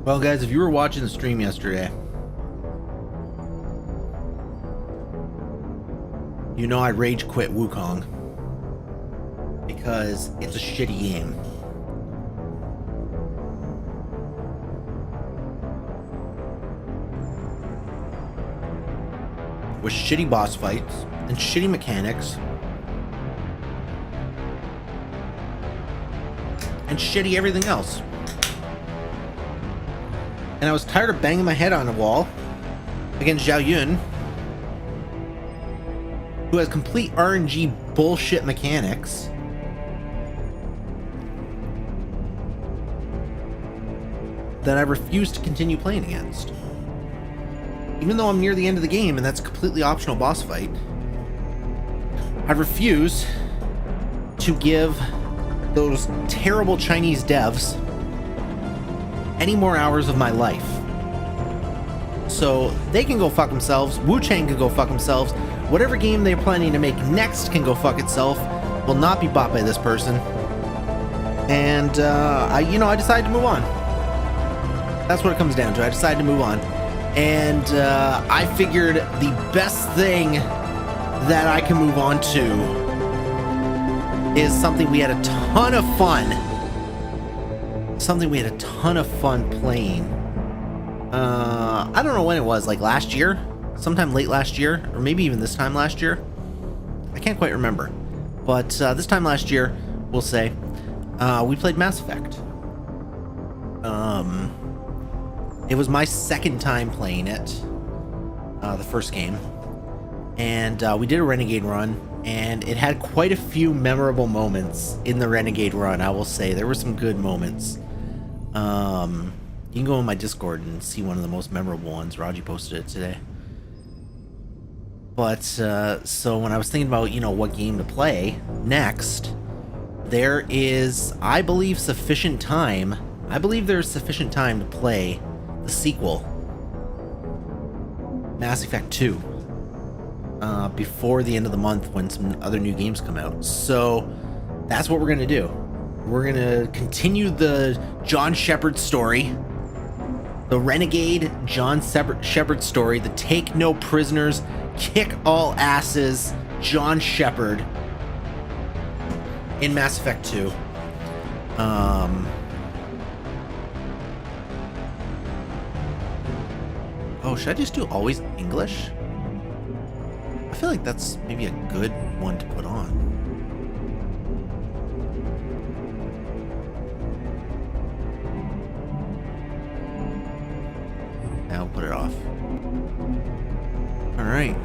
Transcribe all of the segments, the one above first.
Well, guys, if you were watching the stream yesterday, you know I rage quit Wukong because it's a shitty game. With shitty boss fights and shitty mechanics and shitty everything else. And I was tired of banging my head on a wall against Zhao Yun, who has complete RNG bullshit mechanics. That I refuse to continue playing against. Even though I'm near the end of the game and that's a completely optional boss fight, I refuse to give those terrible Chinese devs any more hours of my life. So they can go fuck themselves, Wu Chang can go fuck themselves, whatever game they're planning to make next can go fuck itself, will not be bought by this person. And I decided to move on. That's what it comes down to. I decided to move on. And I figured the best thing that I can move on to is something we had a ton of fun. Something we had a ton of fun playing. I don't know when it was, like last year? Sometime late last year? Or maybe even this time last year? I can't quite remember. But this time last year, we'll say, we played Mass Effect. It was my second time playing it, the first game, and we did a Renegade run, and it had quite a few memorable moments in the Renegade run, I will say. There were some good moments. You can go on my Discord and see one of the most memorable ones. Raji posted it today. But, so when I was thinking about, what game to play next, there is, I believe, sufficient time. I believe there's sufficient time to play the sequel, Mass Effect 2, before the end of the month when some other new games come out. So that's what we're going to do. We're going to continue the John Shepard story, the Renegade John Shepard story, the take no prisoners, kick all asses John Shepard in Mass Effect 2. Oh, should I just do always English? I feel like that's maybe a good one to put on. Now put it off. Alright.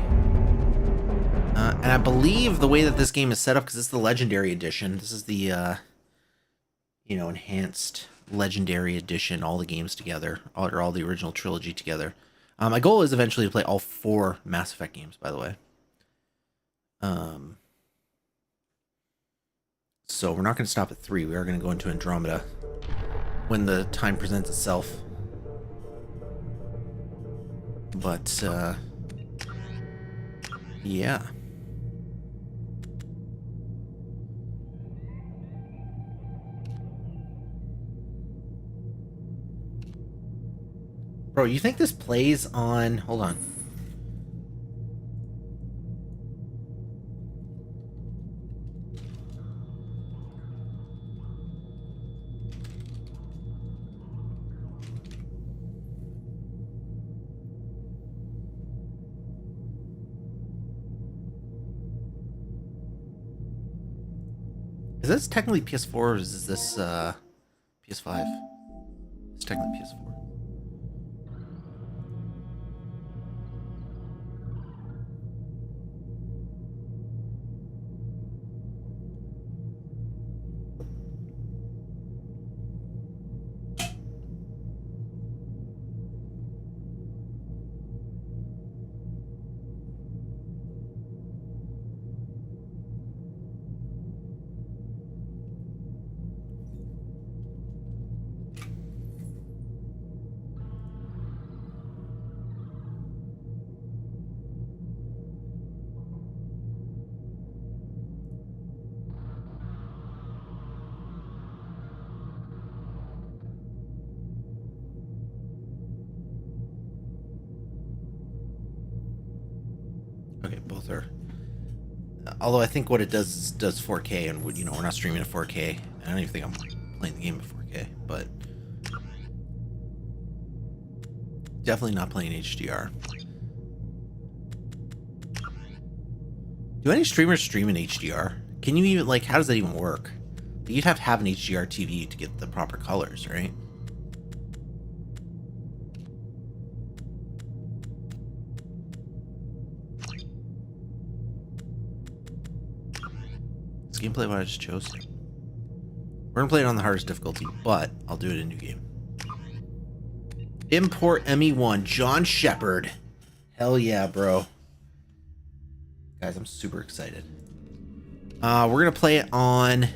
And I believe the way that this game is set up, because it's the Legendary Edition, this is the, enhanced Legendary Edition, all the games together, all the original trilogy together. My goal is eventually to play all 4 Mass Effect games, by the way. So we're not going to stop at 3. We are going to go into Andromeda when the time presents itself. But, yeah. Bro, you think this plays on... Hold on. Is this technically PS4 or is this PS5? It's technically PS4. both are. Although I think what it does is does 4K, and you know, we're not streaming at 4K. I don't even think I'm playing the game at 4K, but definitely not playing HDR. Do any streamers stream in HDR? Can you even, like, how does that even work? You'd have to have an HDR TV to get the proper colors, right? Is gameplay what I just chose? We're gonna play it on the hardest difficulty, but I'll do it in New Game. Import ME1, John Shepard. Hell yeah, bro. Guys, I'm super excited. We're gonna play it on...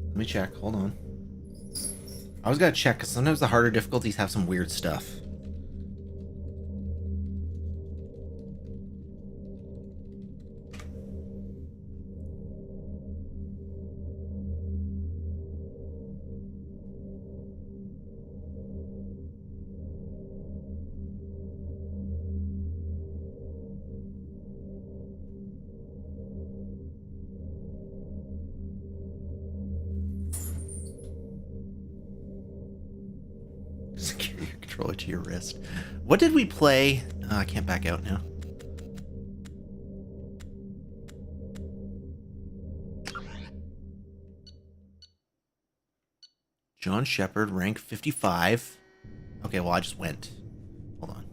Let me check, hold on. I always gotta check, because sometimes the harder difficulties have some weird stuff. Secure your controller to your wrist. What did we play? I can't back out now. John Shepard, rank 55. Okay, well, I just went. Hold on.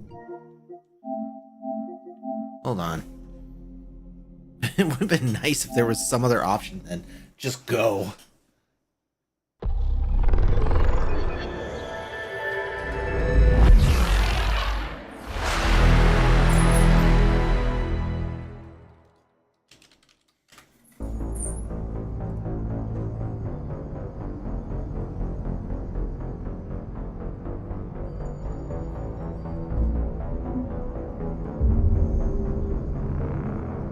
Hold on. It would have been nice if there was some other option then. Just go.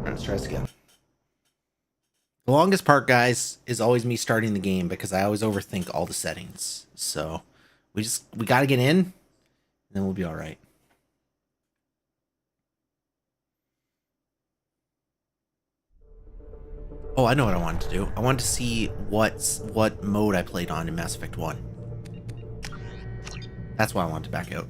Let's try this again. The longest part, guys, is always me starting the game because I always overthink all the settings. So we got to get in, and then we'll be all right. Oh, I know what I wanted to do. I wanted to see what mode I played on in Mass Effect 1. That's why I wanted to back out.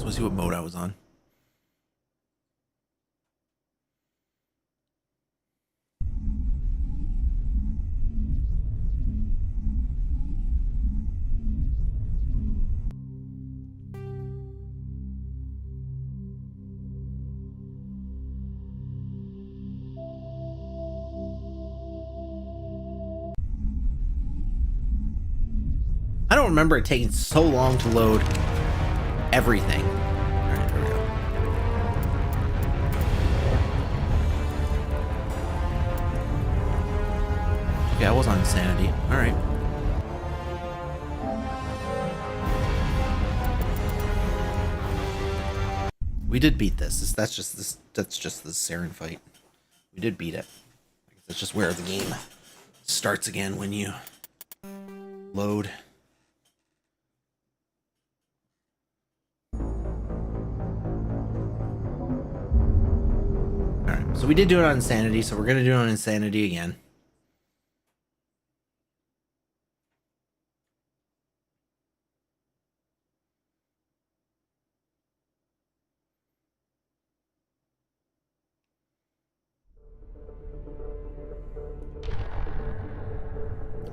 Let's see what mode I was on. I don't remember it taking so long to load everything. All right, there we go. Okay, I was on Insanity. All right. We did beat this. That's just the Saren fight. We did beat it. That's just where the game starts again when you load. Alright, so we did do it on Insanity, so we're going to do it on Insanity again.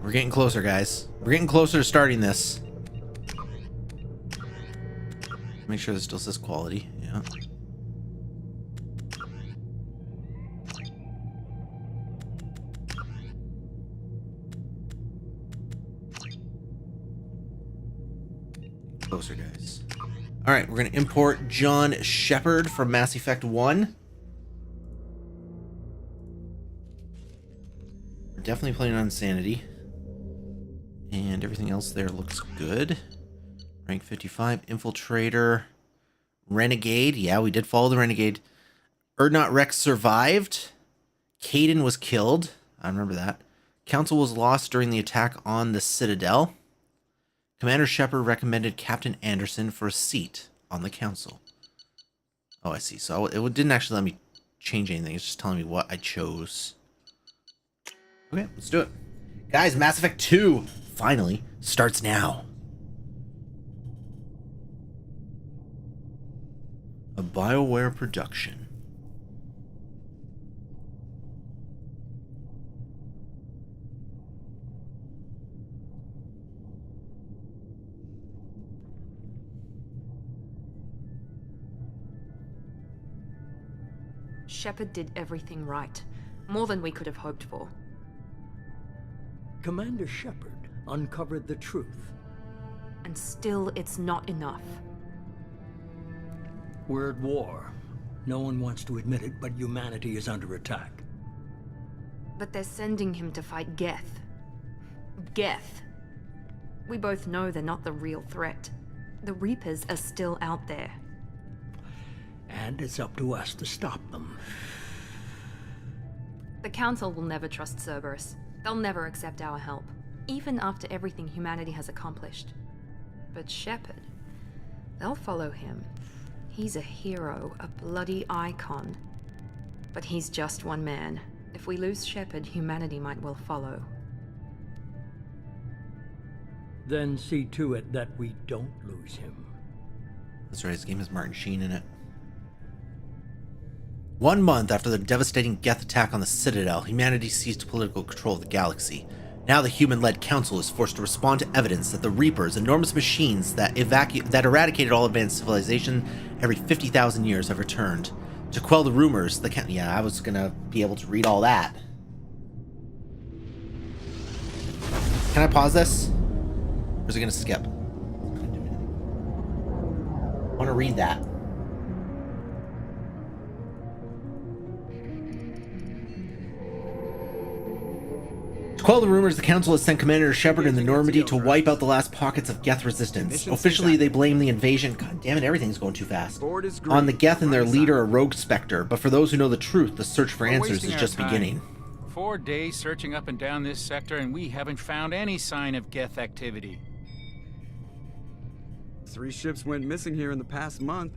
We're getting closer, guys. We're getting closer to starting this. Make sure this still says quality. Yeah. Closer, guys. All right, we're going to import John Shepard from Mass Effect 1. We're definitely playing on Insanity. And everything else there looks good. Rank 55, Infiltrator, Renegade. Yeah, we did follow the Renegade. Erdnot Rex survived. Caden was killed. I remember that. Council was lost during the attack on the Citadel. Commander Shepard recommended Captain Anderson for a seat on the council. Oh, I see. So it didn't actually let me change anything. It's just telling me what I chose. Okay, let's do it. Guys, Mass Effect 2 finally starts now. A BioWare production. Shepard did everything right. More than we could have hoped for. Commander Shepard uncovered the truth. And still, it's not enough. We're at war. No one wants to admit it, but humanity is under attack. But they're sending him to fight Geth. Geth. We both know they're not the real threat. The Reapers are still out there. And it's up to us to stop them. The Council will never trust Cerberus. They'll never accept our help, even after everything humanity has accomplished. But Shepard, they'll follow him. He's a hero, a bloody icon. But he's just one man. If we lose Shepard, humanity might well follow. Then see to it that we don't lose him. That's right, this game has Martin Sheen in it. 1 month after the devastating Geth attack on the Citadel, humanity seized political control of the galaxy. Now the human-led council is forced to respond to evidence that the Reapers, enormous machines that eradicated all advanced civilization every 50,000 years, have returned. To quell the rumors, I was gonna be able to read all that. Can I pause this? Or is it gonna skip? I want to read that. To quell the rumors, the Council has sent Commander Shepard and the Normandy to wipe out the last pockets of Geth resistance. Officially, they blame the invasion— God damn it, everything's going too fast— on the Geth and their leader, a rogue Spectre. But for those who know the truth, the search for answers is just beginning. 4 days searching up and down this sector, and we haven't found any sign of Geth activity. 3 ships went missing here in the past month.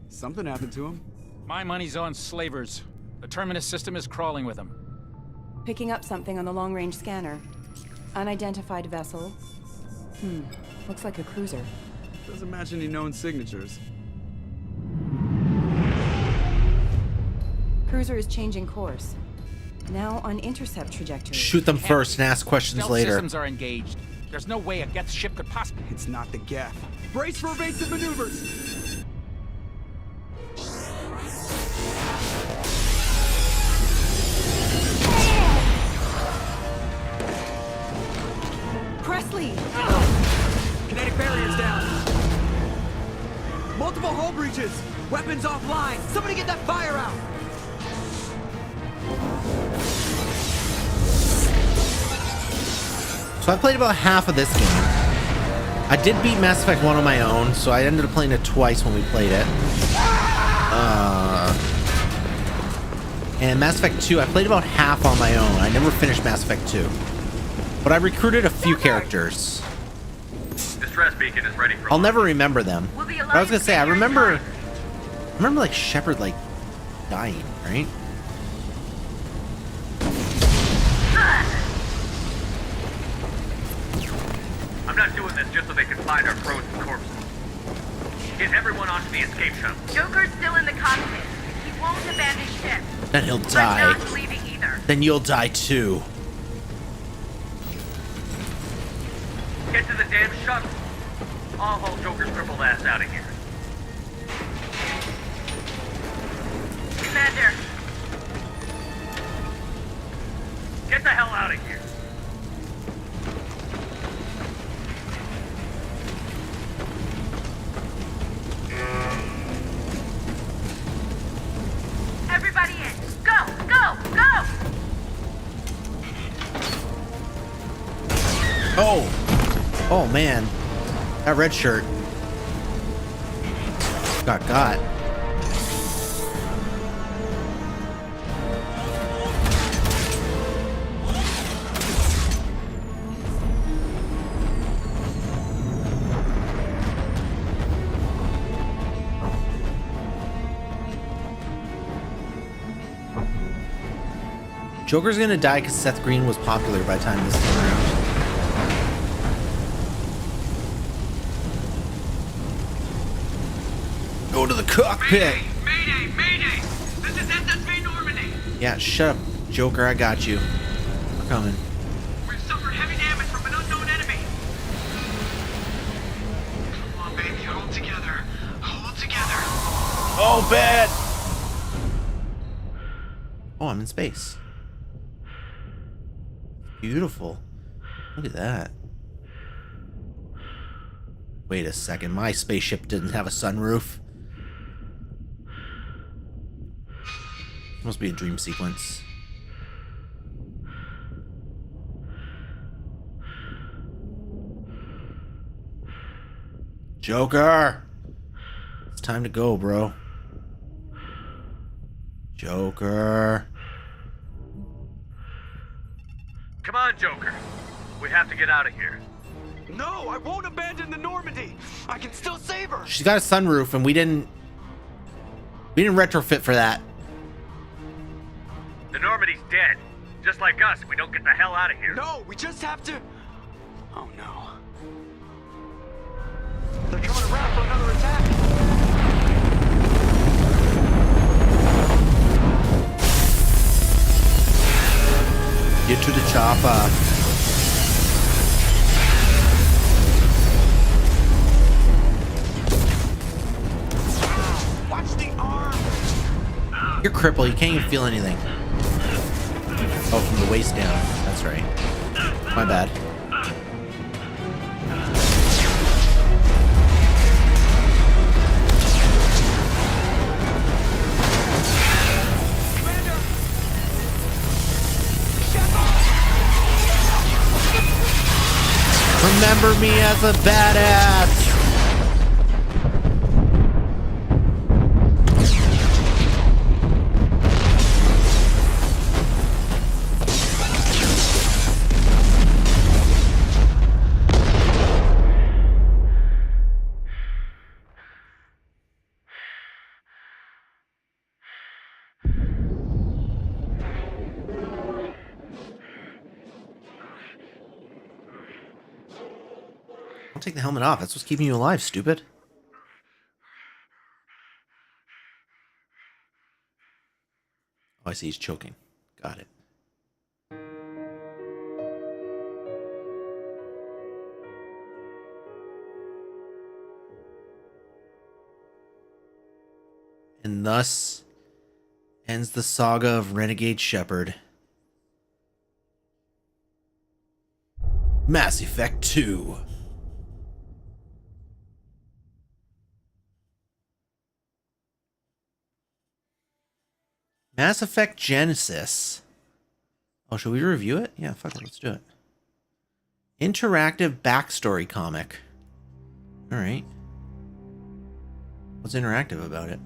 Something happened to them. My money's on slavers. The Terminus system is crawling with them. Picking up something on the long-range scanner. Unidentified vessel. Looks like a cruiser. Doesn't match any known signatures. Cruiser is changing course. Now on intercept trajectory. Shoot them first and ask questions Stealth later. Systems are engaged. There's no way a Geth ship could possibly— It's not the Geth. Brace for evasive maneuvers! Presley! Kinetic barriers down! Multiple hull breaches! Weapons offline! Somebody get that fire out! So I played about half of this game. I did beat Mass Effect 1 on my own, so I ended up playing it twice when we played it. And Mass Effect 2, I played about half on my own. I never finished Mass Effect 2. But I recruited a few characters. Distress beacon is ready for— I'll never remember them. But I was gonna say, I remember like Shepard like dying, right? I'm not doing this just so they can find our frozen corpses. Get everyone onto the escape shuttle. Joker's still in the cockpit. He won't abandon ship. Then he'll I'm die. not leaving either. Then you'll die too. Get to the damn shuttle. I'll haul Joker's crippled ass out of here. Commander, Get the hell out of here. everybody in. Go, go, go! Oh! Oh man. That red shirt got. Joker's gonna die because Seth Green was popular by the time this came around. Go to the cockpit! Mayday! Mayday! This is SSV Normandy! Yeah, shut up, Joker, I got you. We're coming. We've suffered heavy damage from an unknown enemy! Come on, baby, hold together. Hold together. Oh, bad! Oh, I'm in space. Beautiful. Look at that. Wait a second, my spaceship didn't have a sunroof. Must be a dream sequence. Joker! It's time to go, bro. Joker. Come on, Joker. We have to get out of here. No, I won't abandon the Normandy. I can still save her. She's got a sunroof and we didn't retrofit for that. The Normandy's dead. Just like us, we don't get the hell out of here. No, we just have to... Oh, no. They're coming around for another attack. Get to the chopper. Watch the arm. You're crippled, you can't even feel anything. Oh, from the waist down. That's right. My bad. Remember me as a badass. Don't take the helmet off. That's what's keeping you alive, stupid. Oh, I see he's choking. Got it. And thus ends the saga of Renegade Shepard. Mass Effect 2. Mass Effect Genesis. Oh, should we review it? Yeah, fuck it, let's do it. Interactive backstory comic. Alright. What's interactive about it?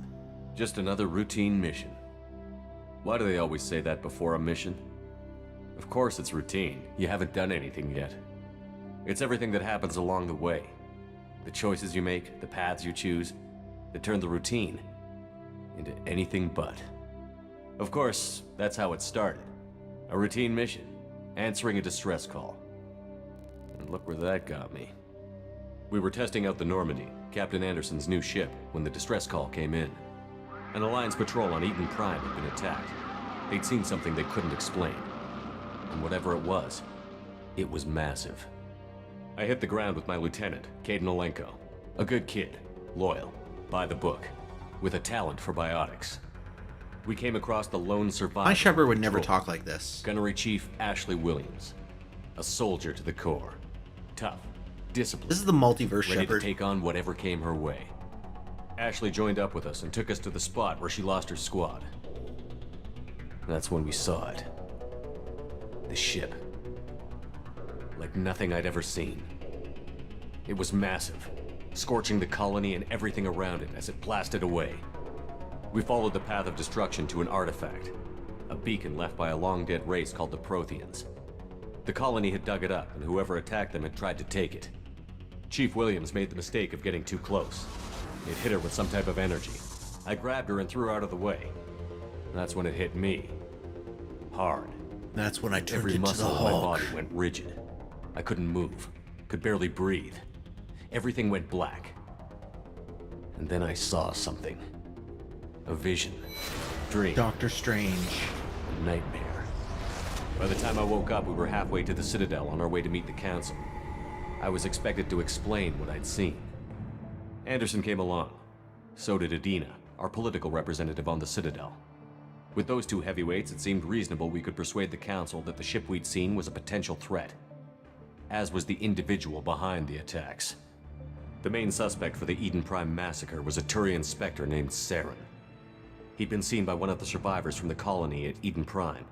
Just another routine mission. Why do they always say that before a mission? Of course it's routine. You haven't done anything yet. It's everything that happens along the way. The choices you make, the paths you choose, that turn the routine into anything but. Of course, that's how it started. A routine mission, answering a distress call. And look where that got me. We were testing out the Normandy, Captain Anderson's new ship, when the distress call came in. An Alliance patrol on Eden Prime had been attacked. They'd seen something they couldn't explain. And whatever it was massive. I hit the ground with my lieutenant, Caden Olenko. A good kid, loyal, by the book, with a talent for biotics. We came across the lone survivor. My Shepard would never talk like this. Gunnery Chief Ashley Williams. A soldier to the core. Tough, disciplined. This is the multiverse ready Shepard. to take on whatever came her way. Ashley joined up with us and took us to the spot where she lost her squad. That's when we saw it. The ship. Like nothing I'd ever seen. It was massive, scorching the colony and everything around it as it blasted away. We followed the path of destruction to an artifact, a beacon left by a long-dead race called the Protheans. The colony had dug it up, and whoever attacked them had tried to take it. Chief Williams made the mistake of getting too close. It hit her with some type of energy. I grabbed her and threw her out of the way. That's when it hit me. Hard. That's when I turned Every into muscle the in my Hulk. body went rigid. I couldn't move. Could barely breathe. Everything went black. And then I saw something. A vision. Dream. Doctor Strange. A nightmare. By the time I woke up, we were halfway to the Citadel on our way to meet the Council. I was expected to explain what I'd seen. Anderson came along. So did Adina, our political representative on the Citadel. With those two heavyweights, it seemed reasonable we could persuade the Council that the ship we'd seen was a potential threat, as was the individual behind the attacks. The main suspect for the Eden Prime massacre was a Turian Spectre named Saren. He'd been seen by one of the survivors from the colony at Eden Prime,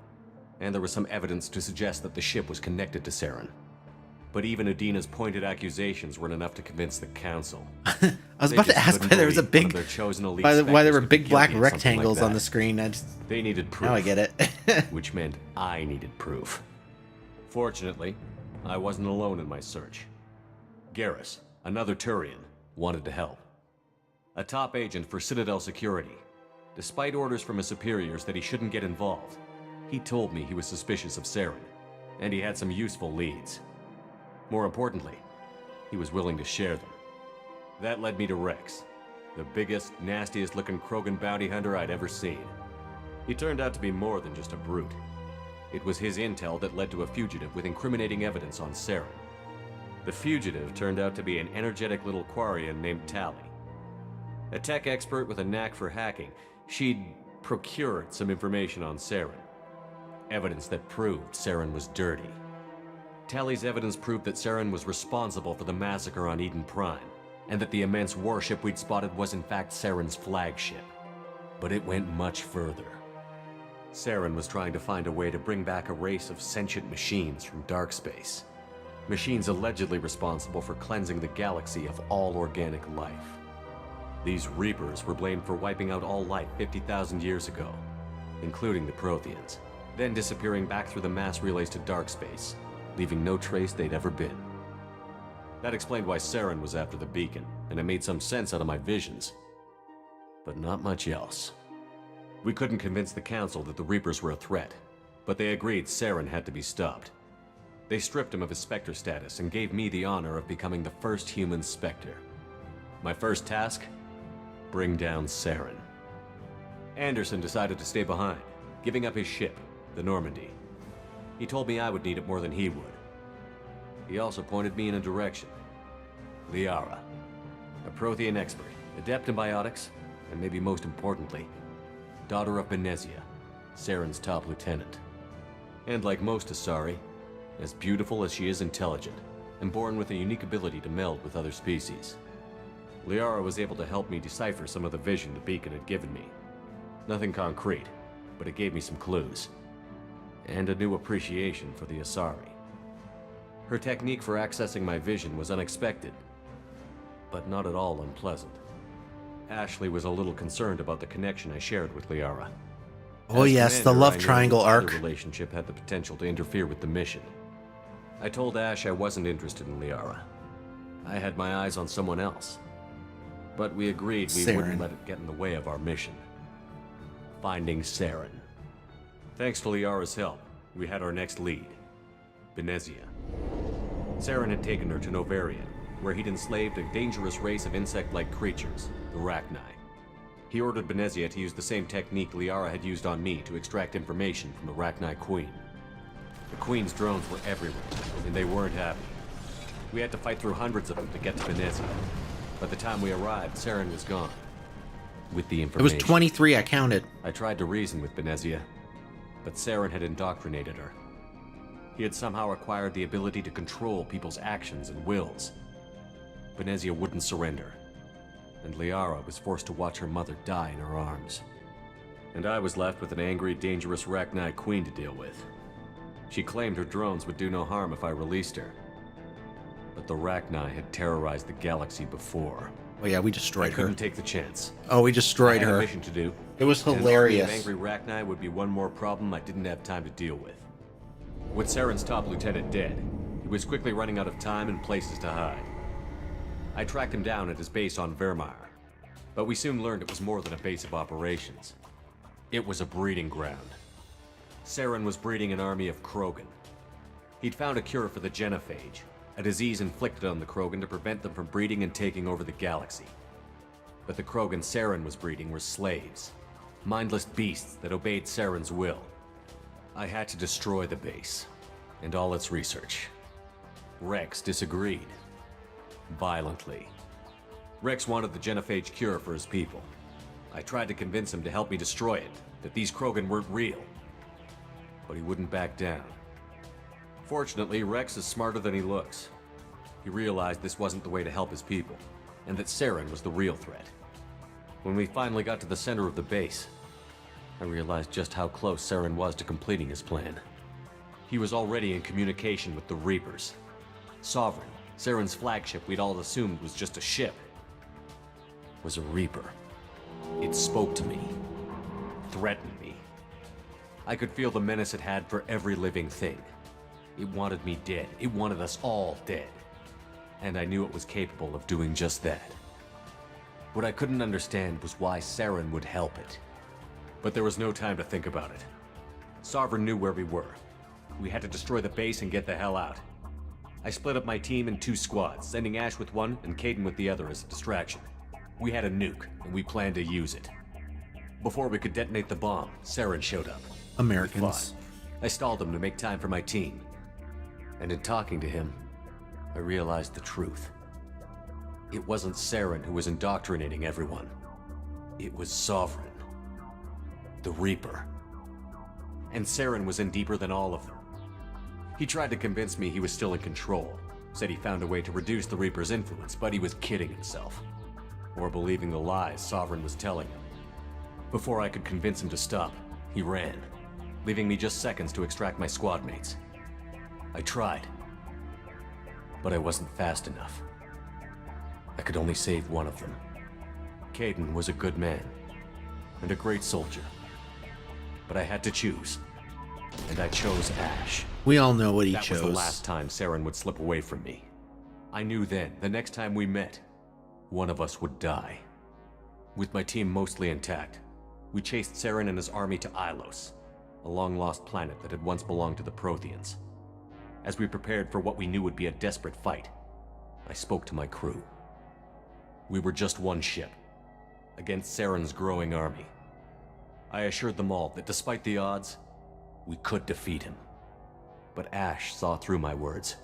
and there was some evidence to suggest that the ship was connected to Saren. But even Adina's pointed accusations weren't enough to convince the Council. I was about to ask why there was a big, why there were big black rectangles on the screen. They needed proof. Now I get it. Which meant I needed proof. Fortunately, I wasn't alone in my search. Garrus, another Turian, wanted to help. A top agent for Citadel Security. Despite orders from his superiors that he shouldn't get involved, he told me he was suspicious of Saren, and he had some useful leads. More importantly, he was willing to share them. That led me to Rex, the biggest, nastiest-looking Krogan bounty hunter I'd ever seen. He turned out to be more than just a brute. It was his intel that led to a fugitive with incriminating evidence on Saren. The fugitive turned out to be an energetic little Quarian named Tali. A tech expert with a knack for hacking, she'd procured some information on Saren. Evidence that proved Saren was dirty. Tali's evidence proved that Saren was responsible for the massacre on Eden Prime, and that the immense warship we'd spotted was in fact Saren's flagship. But it went much further. Saren was trying to find a way to bring back a race of sentient machines from dark space. Machines allegedly responsible for cleansing the galaxy of all organic life. These Reapers were blamed for wiping out all life 50,000 years ago, including the Protheans, then disappearing back through the mass relays to dark space, leaving no trace they'd ever been. That explained why Saren was after the beacon, and it made some sense out of my visions. But not much else. We couldn't convince the Council that the Reapers were a threat, but they agreed Saren had to be stopped. They stripped him of his Spectre status and gave me the honor of becoming the first human Spectre. My first task? Bring down Saren. Anderson decided to stay behind, giving up his ship, the Normandy. He told me I would need it more than he would. He also pointed me in a direction. Liara, a Prothean expert, adept in biotics, and maybe most importantly, daughter of Benezia, Saren's top lieutenant. And like most Asari, as beautiful as she is intelligent, and born with a unique ability to meld with other species. Liara was able to help me decipher some of the vision the beacon had given me. Nothing concrete, but it gave me some clues. And a new appreciation for the Asari. Her technique for accessing my vision was unexpected, but not at all unpleasant. Ashley was a little concerned about the connection I shared with Liara. Oh As yes, the commander, love I knew triangle either arc. relationship had the potential to interfere with the mission. I told Ash I wasn't interested in Liara. I had my eyes on someone else. But we agreed we wouldn't let it get in the way of our mission. Finding Saren. Thanks to Liara's help, we had our next lead. Benezia. Saren had taken her to Novarian, where he'd enslaved a dangerous race of insect-like creatures, the Rachni. He ordered Benezia to use the same technique Liara had used on me to extract information from the Rachni Queen. The Queen's drones were everywhere, and they weren't happy. We had to fight through hundreds of them to get to Benezia. By the time we arrived, Saren was gone. With the It information. was 23, I counted. I tried to reason with Benezia, but Saren had indoctrinated her. He had somehow acquired the ability to control people's actions and wills. Benezia wouldn't surrender, and Liara was forced to watch her mother die in her arms. And I was left with an angry, dangerous Rachni Queen to deal with. She claimed her drones would do no harm if I released her. But the Rachni had terrorized the galaxy before. Oh yeah, we I destroyed her. couldn't take the chance. Oh, we destroyed I had her. a mission to do. It was And hilarious. An army of angry Rachni would be one more problem I didn't have time to deal with. With Saren's top lieutenant dead, he was quickly running out of time and places to hide. I tracked him down at his base on Vermeer, but we soon learned it was more than a base of operations. It was a breeding ground. Saren was breeding an army of Krogan. He'd found a cure for the genophage, a disease inflicted on the Krogan to prevent them from breeding and taking over the galaxy. But the Krogan Saren was breeding were slaves, mindless beasts that obeyed Saren's will. I had to destroy the base, and all its research. Rex disagreed. Violently. Rex wanted the genophage cure for his people. I tried to convince him to help me destroy it, that these Krogan weren't real. But he wouldn't back down. Fortunately, Rex is smarter than he looks. He realized this wasn't the way to help his people, and that Saren was the real threat. When we finally got to the center of the base, I realized just how close Saren was to completing his plan. He was already in communication with the Reapers. Sovereign, Saren's flagship we'd all assumed was just a ship, was a Reaper. It spoke to me, threatened me. I could feel the menace it had for every living thing. It wanted me dead. It wanted us all dead. And I knew it was capable of doing just that. What I couldn't understand was why Saren would help it. But there was no time to think about it. Sovereign knew where we were. We had to destroy the base and get the hell out. I split up my team in 2 squads, sending Ash with one and Kaidan with the other as a distraction. We had a nuke, and we planned to use it. Before we could detonate the bomb, Saren showed up. Americans. We fought. I stalled him to make time for my team. And in talking to him, I realized the truth. It wasn't Saren who was indoctrinating everyone. It was Sovereign. The Reaper. And Saren was in deeper than all of them. He tried to convince me he was still in control. Said he found a way to reduce the Reaper's influence, but he was kidding himself. Or believing the lies Sovereign was telling him. Before I could convince him to stop, he ran, leaving me just seconds to extract my squad mates. I tried, but I wasn't fast enough. I could only save one of them. Kaidan was a good man, and a great soldier. But I had to choose, and I chose Ash. We all know what he That chose. was the last time Saren would slip away from me. I knew then, the next time we met, one of us would die. With my team mostly intact, we chased Saren and his army to Ilos, a long-lost planet that had once belonged to the Protheans. As we prepared for what we knew would be a desperate fight, I spoke to my crew. We were just one ship, against Saren's growing army. I assured them all that despite the odds, we could defeat him. But Ash saw through my words.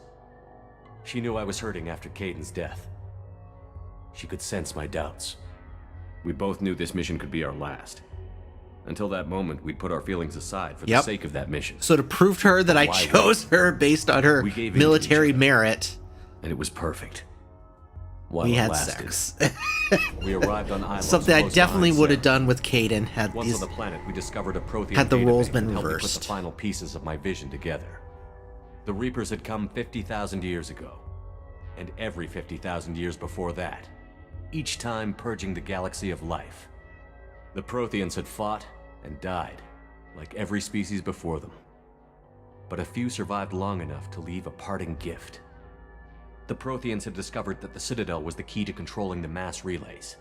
She knew I was hurting after Kaidan's death. She could sense my doubts. We both knew this mission could be our last. Until that moment, we'd put our feelings aside for the sake of that mission. So to prove to her that I chose her based on her military merit, and it was perfect. We had sex. We arrived on Ilos. Something I definitely would have done with Kaidan had Once on the planet, we discovered a Prothean had the roles databank been that helped me reversed. put the final pieces of my vision together. The Reapers had come 50,000 years ago, and every 50,000 years before that, each time purging the galaxy of life. The Protheans had fought and died, like every species before them. But a few survived long enough to leave a parting gift. The Protheans had discovered that the Citadel was the key to controlling the mass relays.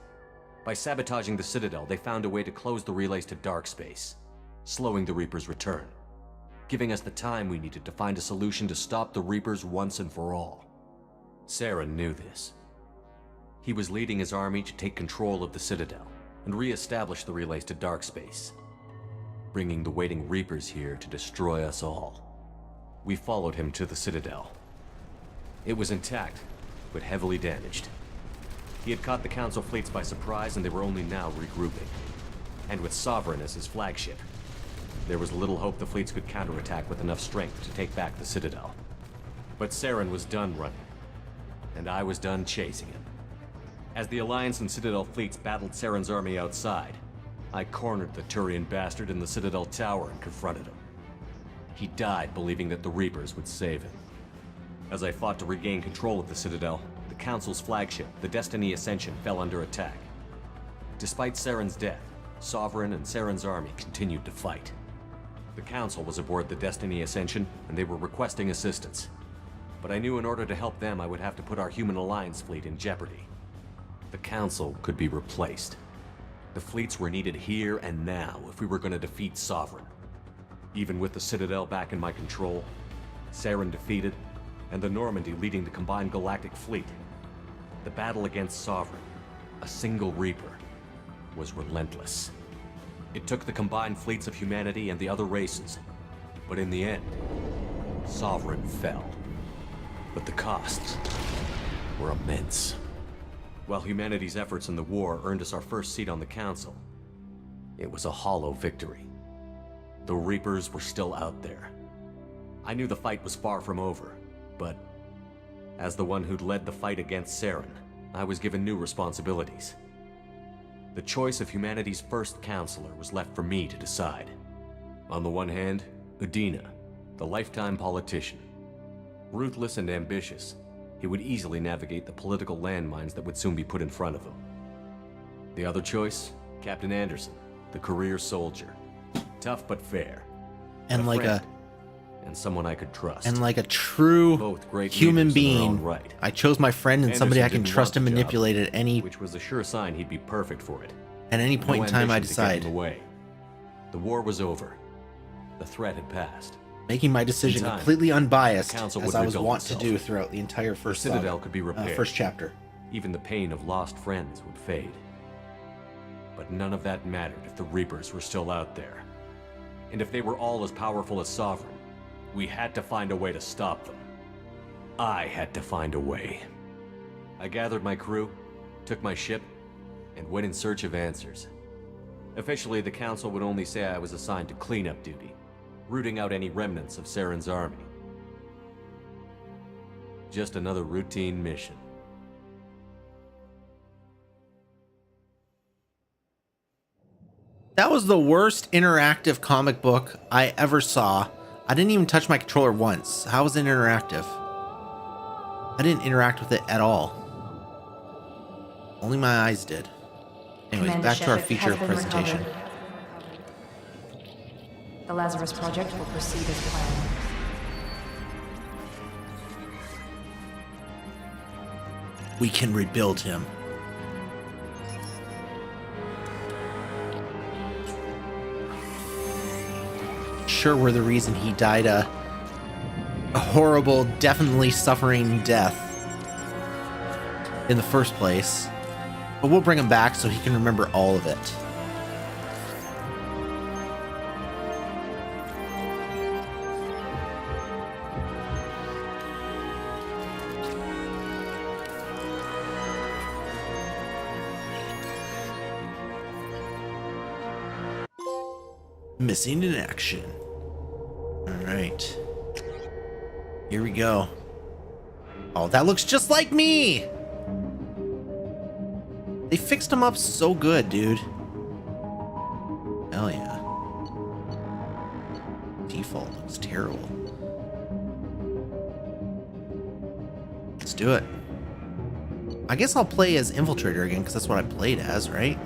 By sabotaging the Citadel, they found a way to close the relays to dark space, slowing the Reapers' return, giving us the time we needed to find a solution to stop the Reapers once and for all. Saren knew this. He was leading his army to take control of the Citadel and re-establish the relays to dark space, bringing the waiting Reapers here to destroy us all. We followed him to the Citadel. It was intact, but heavily damaged. He had caught the Council fleets by surprise, and they were only now regrouping. And with Sovereign as his flagship, there was little hope the fleets could counterattack with enough strength to take back the Citadel. But Saren was done running, and I was done chasing him. As the Alliance and Citadel fleets battled Saren's army outside, I cornered the Turian bastard in the Citadel tower and confronted him. He died believing that the Reapers would save him. As I fought to regain control of the Citadel, the Council's flagship, the Destiny Ascension, fell under attack. Despite Saren's death, Sovereign and Saren's army continued to fight. The Council was aboard the Destiny Ascension, and they were requesting assistance. But I knew in order to help them, I would have to put our Human Alliance fleet in jeopardy. The Council could be replaced. The fleets were needed here and now if we were going to defeat Sovereign. Even with the Citadel back in my control, Saren defeated, and the Normandy leading the combined galactic fleet, the battle against Sovereign, a single Reaper, was relentless. It took the combined fleets of humanity and the other races, but in the end, Sovereign fell. But the costs were immense. While humanity's efforts in the war earned us our first seat on the Council, it was a hollow victory. The Reapers were still out there. I knew the fight was far from over, but as the one who'd led the fight against Saren, I was given new responsibilities. The choice of humanity's first counselor was left for me to decide. On the one hand, Udina, the lifetime politician. Ruthless and ambitious, he would easily navigate the political landmines that would soon be put in front of him. The other choice, Captain Anderson, the career soldier. Tough but fair. And like friend, and someone I could trust. And like a true Both great human leaders in their being, own right. I chose my friend and somebody I Anderson can didn't trust want and the job, manipulate at any which was a sure sign he'd be perfect for it. point in time I ambition to get decide. in the way. The war was over. The threat had passed. Making my decision In time, completely unbiased, the Council as would I was rebuild wont to itself. do throughout the entire The first Citadel could be repaired. first chapter. Even the pain of lost friends would fade. But none of that mattered if the Reapers were still out there. And if they were all as powerful as Sovereign, we had to find a way to stop them. I had to find a way. I gathered my crew, took my ship, and went in search of answers. Officially, the Council would only say I was assigned to cleanup duty, rooting out any remnants of Saren's army. Just another routine mission. That was the worst interactive comic book I ever saw. I didn't even touch my controller once. How was it interactive? I didn't interact with it at all. Only my eyes did. Anyways, Commander back to our Shepard feature has been presentation. recovered. The Lazarus Project will proceed as planned. We can rebuild him. Sure, we're the reason he died a horrible, definitely suffering death in the first place. But we'll bring him back so he can remember all of it. Missing in action. Alright. Here we go. Oh, that looks just like me! They fixed him up so good, dude. Hell yeah. Default looks terrible. Let's do it. I guess I'll play as Infiltrator again, because that's what I played as, right?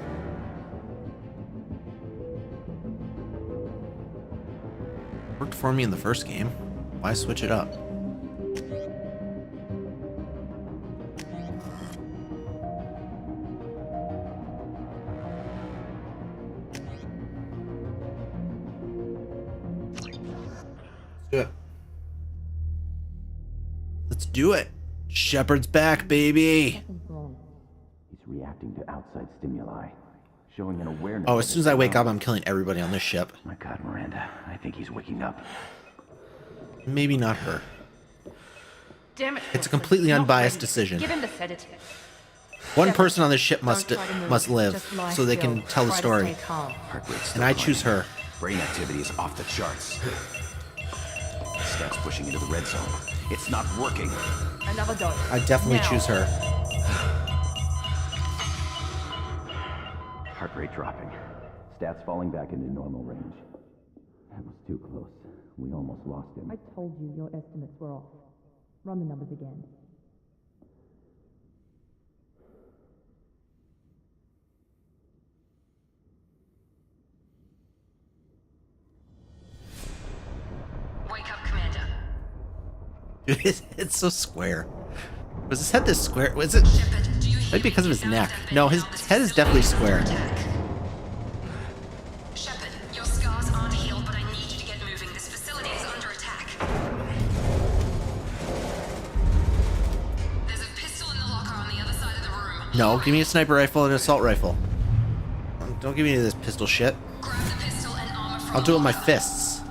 Worked for me in the first game. Why switch it up? Let's do it. Let's do it. Shepard's back, baby. He's reacting to outside stimuli, showing an awareness. Oh, as soon as I wake up, I'm killing everybody on this ship. My God, Miranda, I think he's waking up. Maybe not her. Damn it. It's a completely unbiased decision. Give him the sedative. One person on this ship Don't try to move. live, Just lie so they still. can tell the Try to story. stay calm. Heart rate's And still I choose climbing. her. Brain activity is off the charts. Stats pushing into the red zone. It's not working. Another dose. I definitely Now. choose her. Heart rate dropping. Stats falling back into normal range. That was too close. We almost lost him. I told you your estimates were off. Run the numbers again. Wake up, Commander. Dude, it's so square. Was his head this square? Was it? Maybe because of his neck. No, his head is definitely square. Shepard, your scars aren't healed, but I need you to get moving. This facility is under attack. There's a pistol in the locker on the other side of the room. No, give me a sniper rifle and an assault rifle. Don't give me any of this pistol shit. Grab the pistol and armor from I'll do it with my fists.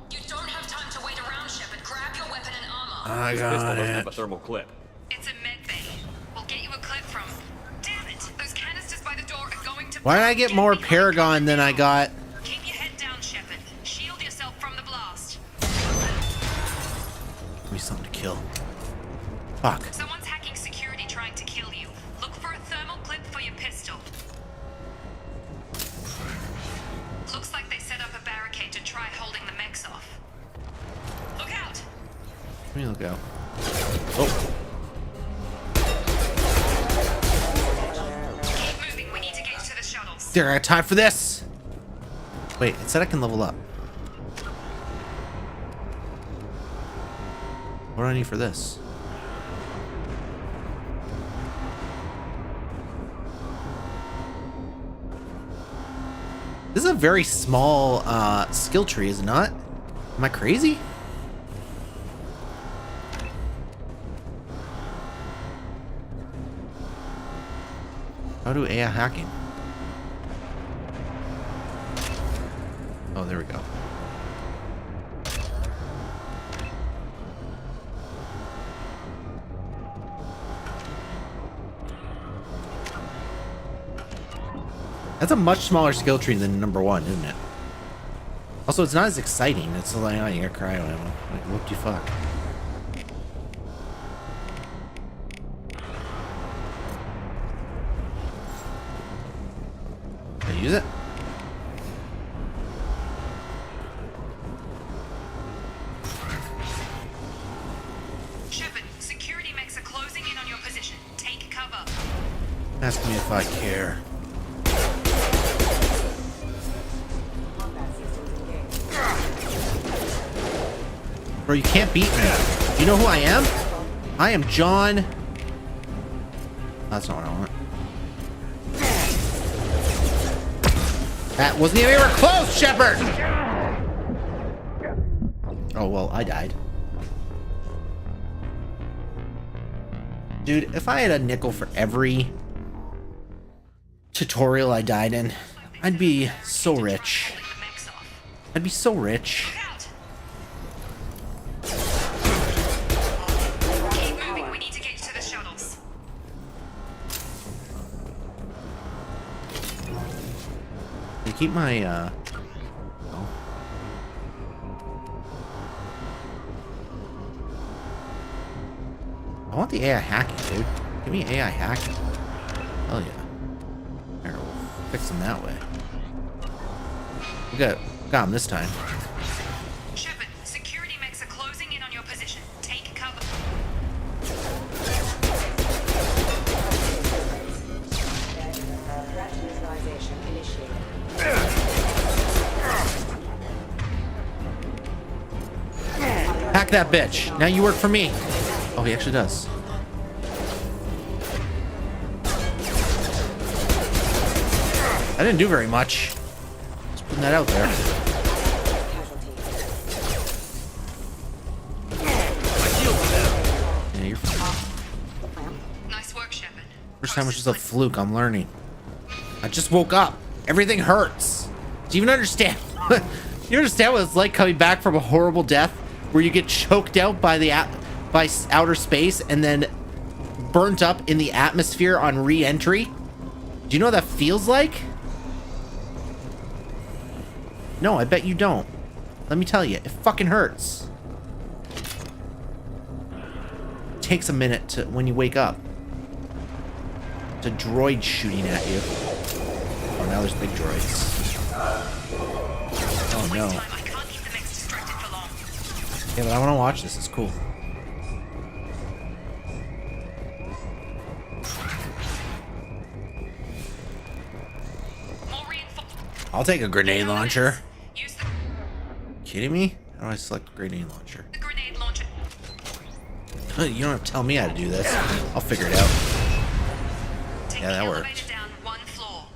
You don't have time to wait around, Shepard. Grab your weapon and armor. I This pistol got doesn't have a it. thermal clip. It's a med bay. We'll get you a clip from. Damn it! Those canisters by the door are going to. Why did I get more behind Paragon than I got? Keep your head down, Shepard. Shield yourself from the blast. Give me something to kill. Fuck. Someone's hacking security trying to kill you. Look for a thermal clip for your pistol. Looks like they set up a barricade to try holding the mechs off. Look out! Let me look out. Oh. Keep moving. We need to get to the shuttles. There, I got time for this. Wait, it said I can level up. What do I need for this? This is a very small skill tree, is it not? Am I crazy? How do AI hacking? Oh, there we go. That's a much smaller skill tree than number 1, isn't it? Also, it's not as exciting. It's like, oh, you got cryo ammo. Like, whoop de fuck. Can I use it? Shepard, security mechs are closing in on your position. Take cover. Ask me if I care. Bro, you can't beat me. You know who I am? I am John. That's not what I want. That wasn't even anywhere close, Shepard! Oh, well, I died. Dude, if I had a nickel for every tutorial I died in, I'd be so rich. I'd be so rich. Keep moving. We need to get to the shuttles. They keep my, oh. I want the AI hacking, dude. Give me AI hacking. Hell yeah. There, we'll fix them that way. We got him this time. Shepard, security mechs are closing in on your position. Take cover. Hack that bitch. Now you work for me. Oh, he actually does. I didn't do very much. Just putting that out there. Yeah, you're fine. Nice work, Shepard. First time was just a fluke. I'm learning. I just woke up. Everything hurts. Do you even understand? You understand what it's like coming back from a horrible death, where you get choked out by the by outer space and then burnt up in the atmosphere on re-entry? Do you know what that feels like? No, I bet you don't. Let me tell you, it fucking hurts. It takes a minute to when you wake up. It's a droid shooting at you. Oh, now there's big droids. Oh no. I can't keep the mechs distracted for long. Yeah, but I want to watch this. It's cool. I'll take a grenade launcher. Use the Kidding me? How do I select grenade launcher? grenade launcher. You don't have to tell me how to do this. I'll figure it out. Take Yeah, that the worked. elevator down 1 floor.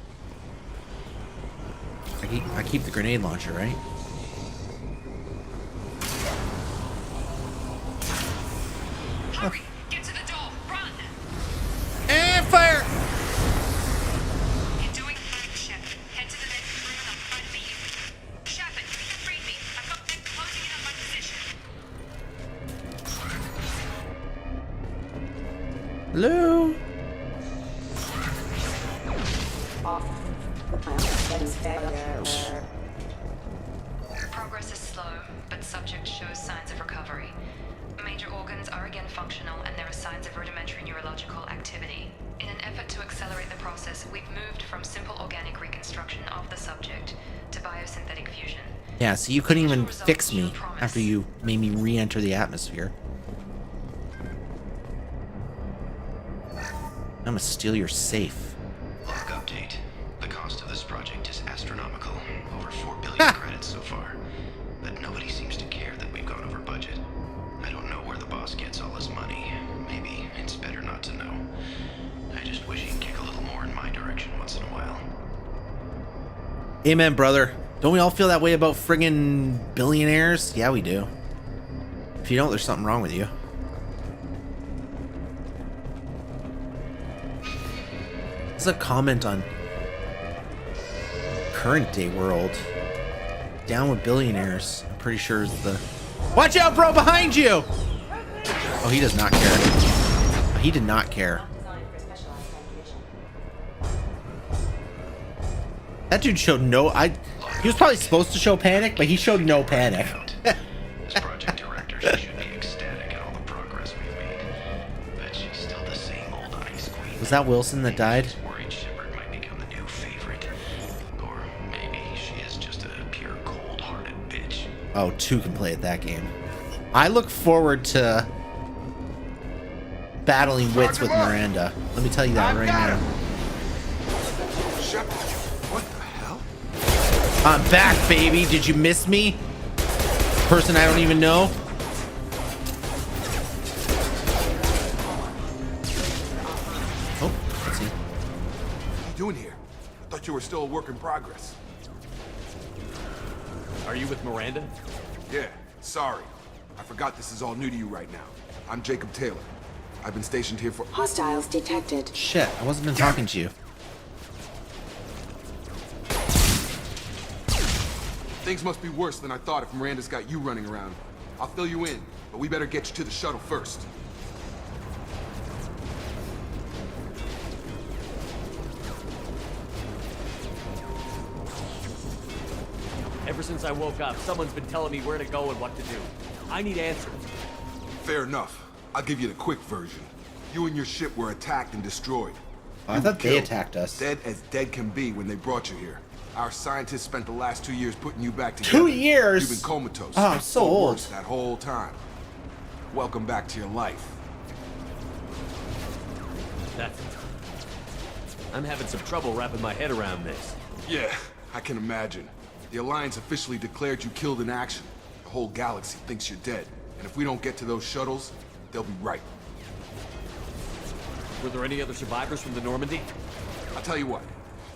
I keep the grenade launcher, right? Hurry! Get to the door! Run! And fire! You're doing fine, Shepard. Head to the next room and I'll try to meet you. Shepard, read me. I've got them closing in on my position. Hello? Progress is slow, but subject shows signs of recovery. Major organs are again functional, and there are signs of rudimentary neurological activity. In an effort to accelerate the process, we've moved from simple organic reconstruction of the subject to biosynthetic fusion. Yeah, so you couldn't even fix me after you made me re-enter the atmosphere. I'm gonna steal your safe. Log update. The cost of this project is astronomical. Over 4 billion credits so far. But nobody seems to care that we've gone over budget. I don't know where the boss gets all his money. Maybe it's better not to know. I just wish he'd kick a little more in my direction once in a while. Amen, brother. Don't we all feel that way about friggin' billionaires? Yeah, we do. If you don't, there's something wrong with you. This is a comment on current day world. Down with billionaires. I'm pretty sure is the... Watch out, bro, behind you! Oh, he does not care. Oh, he did not care. That dude showed no... He was probably supposed to show panic, but he showed no panic. This project director, she should be ecstatic at all the progress we've made. But she's still the same old ice queen. Was that Wilson that died? She's worried Shepard might become the new favorite. Or maybe she is just a pure cold-hearted bitch. Oh, 2 can play at that game. I look forward to battling wits with Miranda. Let me tell you that right now. Shepard, what the hell? I'm back, baby. Did you miss me? Person I don't even know. Oh, let's see. What are you doing here? I thought you were still a work in progress. Are you with Miranda? Yeah, sorry. I forgot this is all new to you right now. I'm Jacob Taylor. I've been stationed here for... Hostiles detected. Shit, I wasn't been talking to you. Things must be worse than I thought if Miranda's got you running around. I'll fill you in, but we better get you to the shuttle first. Ever since I woke up, someone's been telling me where to go and what to do. I need answers. Fair enough. I'll give you the quick version. You and your ship were attacked and destroyed. Oh, I thought they attacked us. Dead as dead can be when they brought you here. Our scientists spent the last 2 years putting you back together. 2 years? You've been comatose. Oh, I'm so or old. worse that whole time. Welcome back to your life. That's... I'm having some trouble wrapping my head around this. Yeah, I can imagine. The Alliance officially declared you killed in action. The whole galaxy thinks you're dead. And if we don't get to those shuttles, they'll be right. Were there any other survivors from the Normandy? I'll tell you what.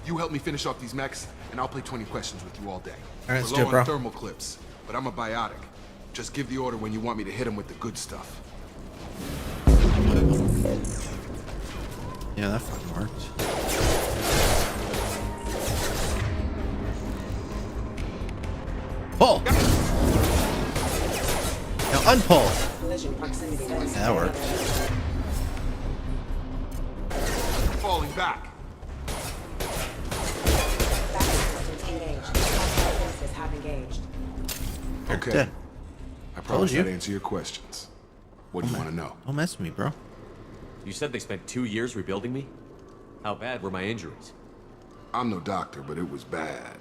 You help me finish off these mechs, and I'll play 20 questions with you all day. All right, let's We're do low it, bro. on thermal clips, but I'm a biotic. Just give the order when you want me to hit them with the good stuff. Yeah, that fucking worked. Pull! Now unpull! Collision proximity. Yeah, that worked. Falling back. Distance engaged. Hostile forces have engaged. Okay. Dead. I promise you. I'd answer your questions. What do you want to know? Don't mess with me, bro. You said they spent 2 years rebuilding me? How bad were my injuries? I'm no doctor, but it was bad.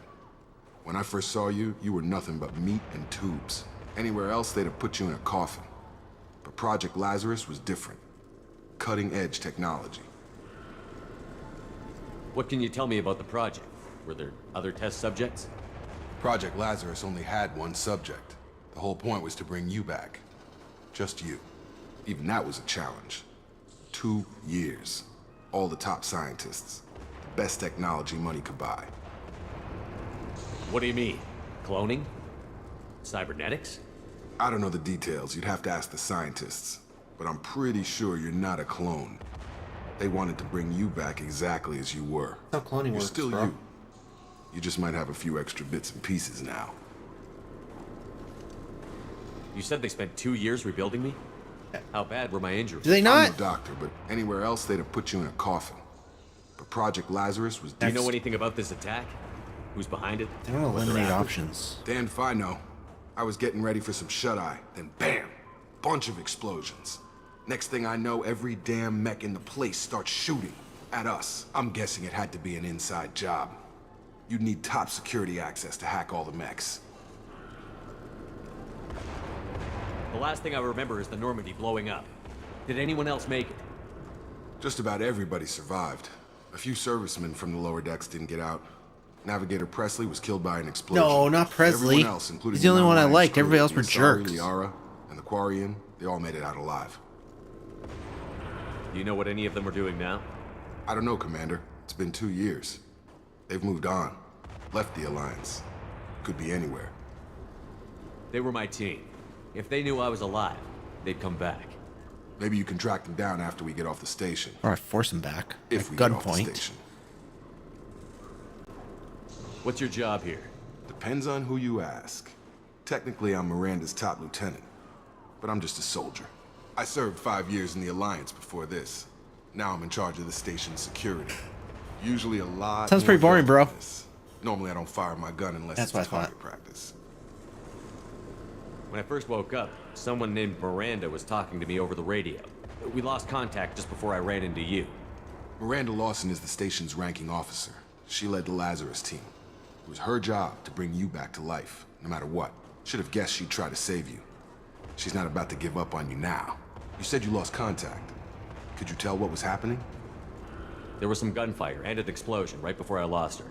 When I first saw you, you were nothing but meat and tubes. Anywhere else, they'd have put you in a coffin. But Project Lazarus was different. Cutting-edge technology. What can you tell me about the project? Were there other test subjects? Project Lazarus only had one subject. The whole point was to bring you back. Just you. Even that was a challenge. 2 years. All the top scientists. The best technology money could buy. What do you mean? Cloning? Cybernetics? I don't know the details. You'd have to ask the scientists. But I'm pretty sure you're not a clone. They wanted to bring you back exactly as you were. That's how cloning You're works, still bro. you. You just might have a few extra bits and pieces now. You said they spent 2 years rebuilding me? How bad were my injuries? Do they I'm not? no doctor, but anywhere else they'd have put you in a coffin. But Project Lazarus was... Do you know anything about this attack? Who's behind it? They don't eliminate options. Damned if I know. I was getting ready for some shut-eye, then bam! Bunch of explosions. Next thing I know, every damn mech in the place starts shooting at us. I'm guessing it had to be an inside job. You'd need top security access to hack all the mechs. The last thing I remember is the Normandy blowing up. Did anyone else make it? Just about everybody survived. A few servicemen from the lower decks didn't get out. Navigator Presley was killed by an explosion. No, not Presley. Everyone else, including He's the only one I non-Lions liked. crew, Everybody else were Ansari, jerks. Liara, and the Quarian, they all made it out alive. Do you know what any of them are doing now? I don't know, Commander. It's been 2 years. They've moved on. Left the Alliance. Could be anywhere. They were my team. If they knew I was alive, they'd come back. Maybe you can track them down after we get off the station. Or I force him back. If we At get off the gunpoint. station. What's your job here? Depends on who you ask. Technically, I'm Miranda's top lieutenant. But I'm just a soldier. I served 5 years in the Alliance before this. Now I'm in charge of the station's security. Usually a lot. Sounds pretty boring, bro. Normally I don't fire my gun unless That's it's what I target thought. practice. When I first woke up, someone named Miranda was talking to me over the radio. We lost contact just before I ran into you. Miranda Lawson is the station's ranking officer. She led the Lazarus team. It was her job to bring you back to life, no matter what. Should have guessed she'd try to save you. She's not about to give up on you now. You said you lost contact. Could you tell what was happening? There was some gunfire and an explosion right before I lost her.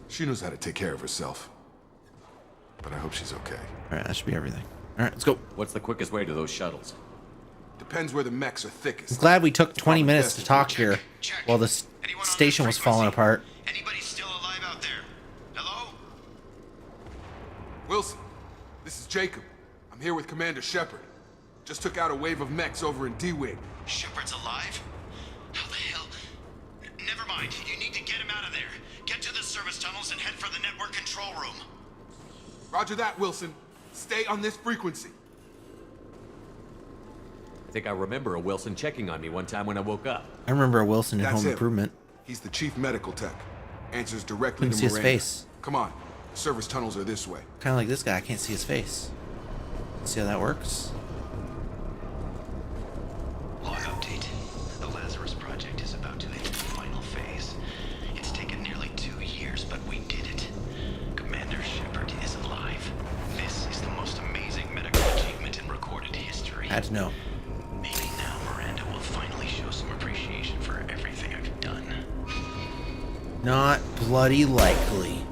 She knows how to take care of herself. But I hope she's okay. Alright, that should be everything. Alright, let's go. What's the quickest way to those shuttles? Depends where the mechs are thickest. I'm glad we took 20 minutes to talk here while the station was falling apart. Anybody still alive out there? Hello? Wilson, this is Jacob. I'm here with Commander Shepard. Just took out a wave of mechs over in D-Wing. Shepard's alive? How the hell? Never mind. You need to get him out of there. Get to the service tunnels and head for the network control room. Roger that, Wilson. Stay on this frequency. I think I remember a Wilson checking on me one time when I woke up. I remember a Wilson in That's Home him. Improvement. He's the chief medical tech. Answers directly Couldn't to see his Miranda. face. Come on. The service tunnels are this way. Kind of like this guy. I can't see his face. See how that works? Log update. The Lazarus project is about to enter the final phase. It's taken nearly 2 years, but we did it. Commander Shepard is alive. This is the most amazing medical achievement in recorded history. I had to know. Maybe now Miranda will finally show some appreciation for everything I've done. Not bloody likely.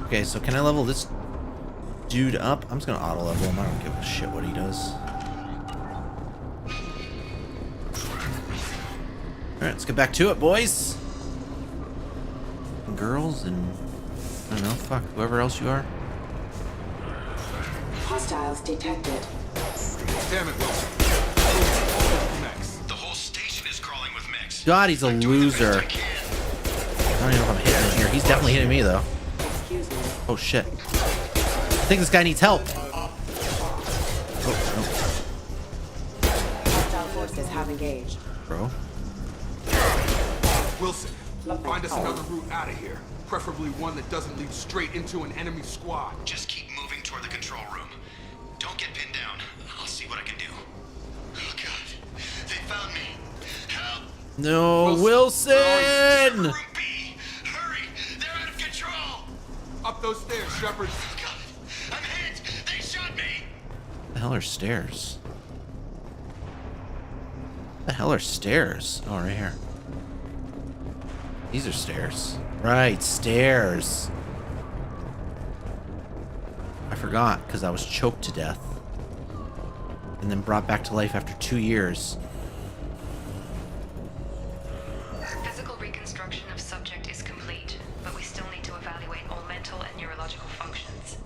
Okay, so can I level this dude up? I'm just gonna auto level him. I don't give a shit what he does. Alright, let's get back to it, boys. And girls and I don't know, fuck, whoever else you are. Hostiles detected. Damn it, Wilson. The whole station is crawling with mechs. God, he's a loser. I don't even know if I'm hitting him here. He's definitely hitting me though. Excuse me. Oh shit. I think this guy needs help. Oh, Hostile forces have engaged. no. Bro. Wilson, find us another route out of here. Preferably one that doesn't lead straight into an enemy squad. Just keep moving toward the control room. Don't get pinned down. I'll see what I can do. Oh god. They found me. Help! No, Wilson! Room B! Hurry! They're out of control! Up those stairs, Shepard. Oh god! I'm hit! They shot me! What the hell are stairs? What the hell are stairs? Oh, right here. These are stairs. Right, stairs. I forgot, because I was choked to death. And then brought back to life after 2 years. Physical reconstruction of subject is complete, but we still need to evaluate all mental and neurological functions.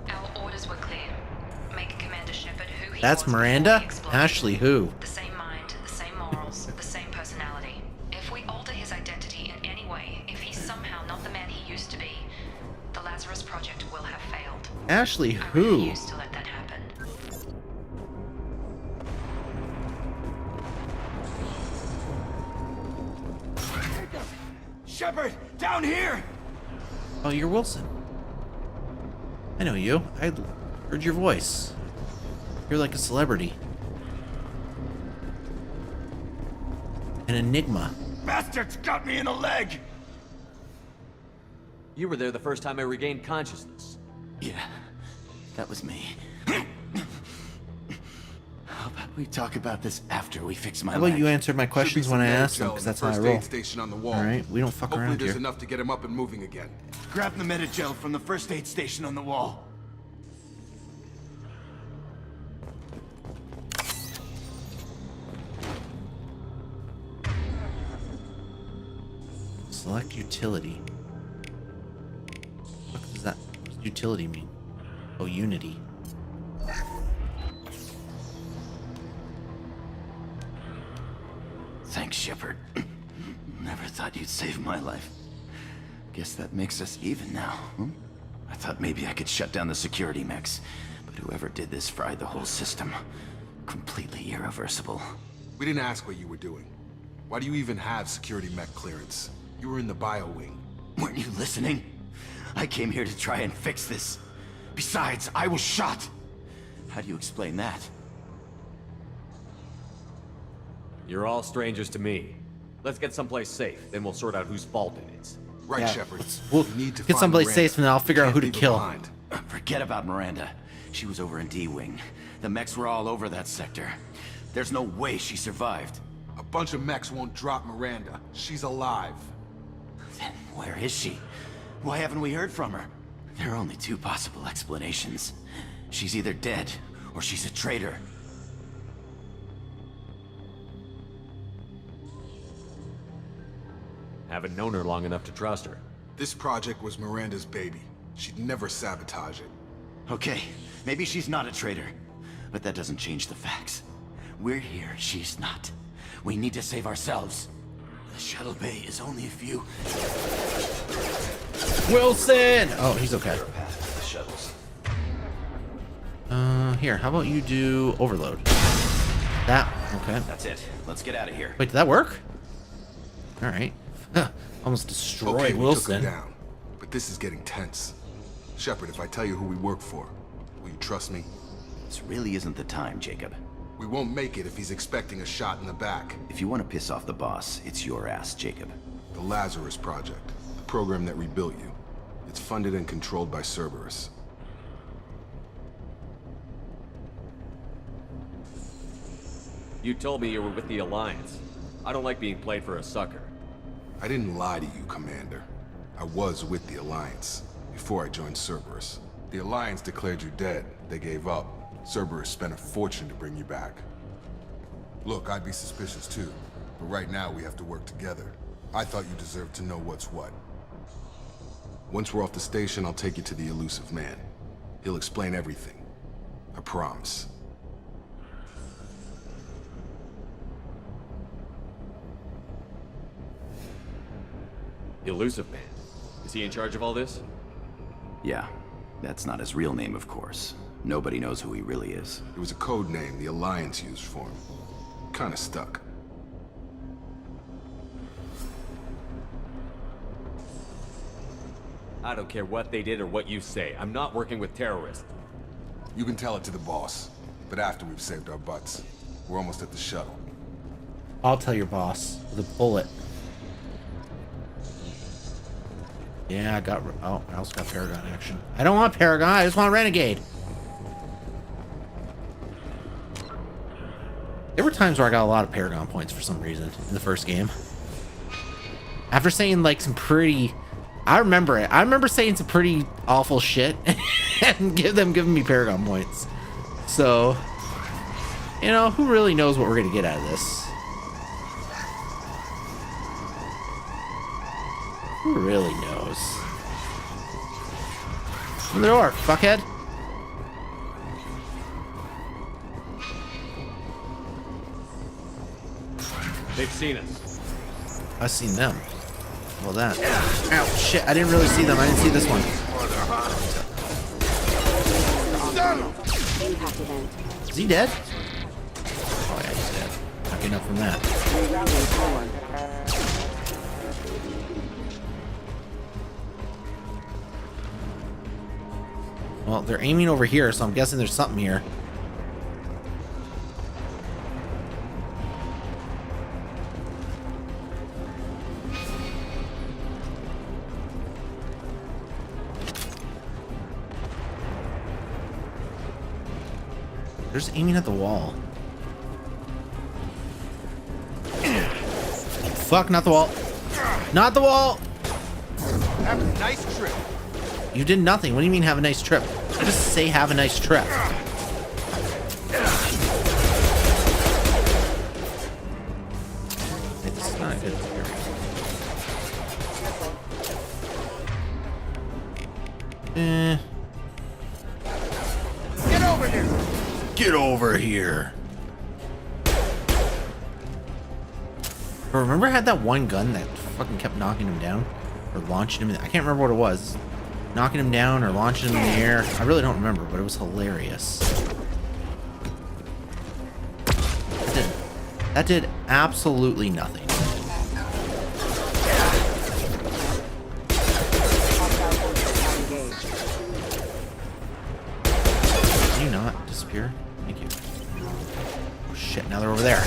Our orders were clear. Make Commander Shepard who he That's was Miranda? before he exploded. Ashley who? The same mind, the same morals, the same personality. If we alter his identity in any way, if he's somehow not the man he used to be, the Lazarus Project will have failed. Ashley I who? refuse to let that happen. Shepard, down here! Oh, you're Wilson. I know you. I heard your voice. You're like a celebrity. An enigma. Bastards got me in the leg! You were there the first time I regained consciousness. Yeah, that was me. How about we talk about this after we fix my How about leg? you answered my questions when I asked them, Medicel because in that's the how I first roll. aid station on the wall. Alright, we don't fuck Hopefully around there's here. enough to get him up and moving again. Grab the Medicel from the first aid station on the wall. Select utility. What does that utility mean? Oh, Unity. Thanks, Shepard. Never thought you'd save my life. Guess that makes us even now, hmm? I thought maybe I could shut down the security mechs, but whoever did this fried the whole system. Completely irreversible. We didn't ask what you were doing. Why do you even have security mech clearance? You were in the bio wing. Weren't you listening? I came here to try and fix this. Besides, I was shot. How do you explain that? You're all strangers to me. Let's get someplace safe, then we'll sort out whose fault it is. Right, Yeah, Shepard. We'll We need to get find someplace Miranda. safe and then I'll figure out Can't who to leave her kill. behind. Forget about Miranda. She was over in D-Wing. The mechs were all over that sector. There's no way she survived. A bunch of mechs won't drop Miranda. She's alive. Then where is she? Why haven't we heard from her? There are only two possible explanations. She's either dead, or she's a traitor. Haven't known her long enough to trust her. This project was Miranda's baby. She'd never sabotage it. Okay, maybe she's not a traitor. But that doesn't change the facts. We're here, she's not. We need to save ourselves. The shuttle bay is only a few... Wilson! Oh, he's okay. The shuttles. Here, how about you do overload? That, okay. That's it. Let's get out of here. Wait, did that work? Alright. Almost destroyed Okay, we took him Wilson. down, but this is getting tense. Shepard, if I tell you who we work for, will you trust me? This really isn't the time, Jacob. We won't make it if he's expecting a shot in the back. If you want to piss off the boss, it's your ass, Jacob. The Lazarus Project, the program that rebuilt you. It's funded and controlled by Cerberus. You told me you were with the Alliance. I don't like being played for a sucker. I didn't lie to you, Commander. I was with the Alliance, before I joined Cerberus. The Alliance declared you dead. They gave up. Cerberus spent a fortune to bring you back. Look, I'd be suspicious too, but right now we have to work together. I thought you deserved to know what's what. Once we're off the station, I'll take you to the elusive man. He'll explain everything. I promise. Elusive Man. Is he in charge of all this? Yeah, that's not his real name, of course. Nobody knows who he really is. It was a code name the Alliance used for him. Kinda stuck. I don't care what they did or what you say. I'm not working with terrorists. You can tell it to the boss, but after we've saved our butts. We're almost at the shuttle. I'll tell your boss with a bullet. Yeah, I got... Oh, I also got Paragon action. I don't want Paragon, I just want Renegade. There were times where I got a lot of Paragon points for some reason in the first game. After saying like some pretty, I remember it. I remember saying some pretty awful shit and giving me Paragon points. So, you know, who really knows what we're gonna get out of this? Who really knows? Open the door, fuckhead. They've seen us. I've seen them. Well, that. Ow, shit! I didn't really see them. I didn't see this one. Is he dead? Oh yeah, he's dead. Not getting up from that. Well, they're aiming over here, so I'm guessing there's something here. They're just aiming at the wall. Fuck, not the wall. Not the wall! Have a nice trip. You did nothing. What do you mean have a nice trip? Just say have a nice trip. Hey, this is not a good experience. Get over here. Get over here. But remember I had that one gun that fucking kept knocking him down? Or launching him in, I can't remember what it was. Knocking him down or launching him in the air. I really don't remember, but it was hilarious. That did absolutely nothing. Can you not disappear? Thank you. Oh shit, now they're over there.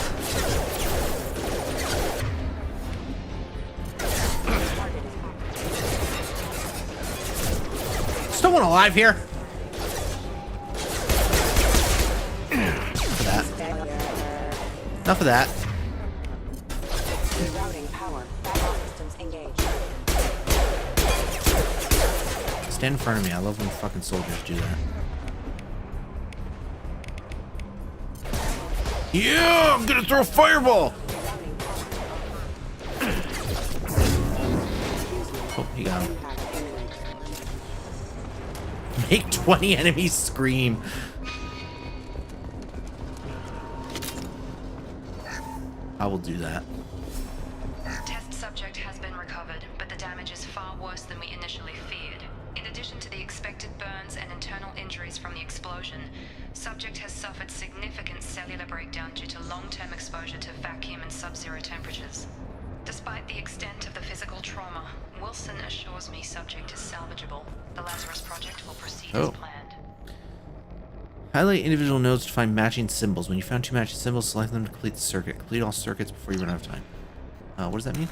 Still one alive here. Enough of that. Enough of that. Rerouting power. Backup systems engaged. Stand in front of me. I love when fucking soldiers do that. Yeah, I'm gonna throw a fireball. Oh, he got him. Make 20 enemies scream. I will do that. Test subject has been recovered, but the damage is far worse than we initially feared. In addition to the expected burns and internal injuries from the explosion, subject has suffered significant cellular breakdown due to long-term exposure to vacuum and sub-zero temperatures. Despite the extent of the physical trauma, Wilson assures me subject is salvageable. The Lazarus project will proceed as planned. Highlight individual nodes to find matching symbols. When you found two matching symbols, select them to complete the circuit. Complete all circuits before you run out of time. What does that mean?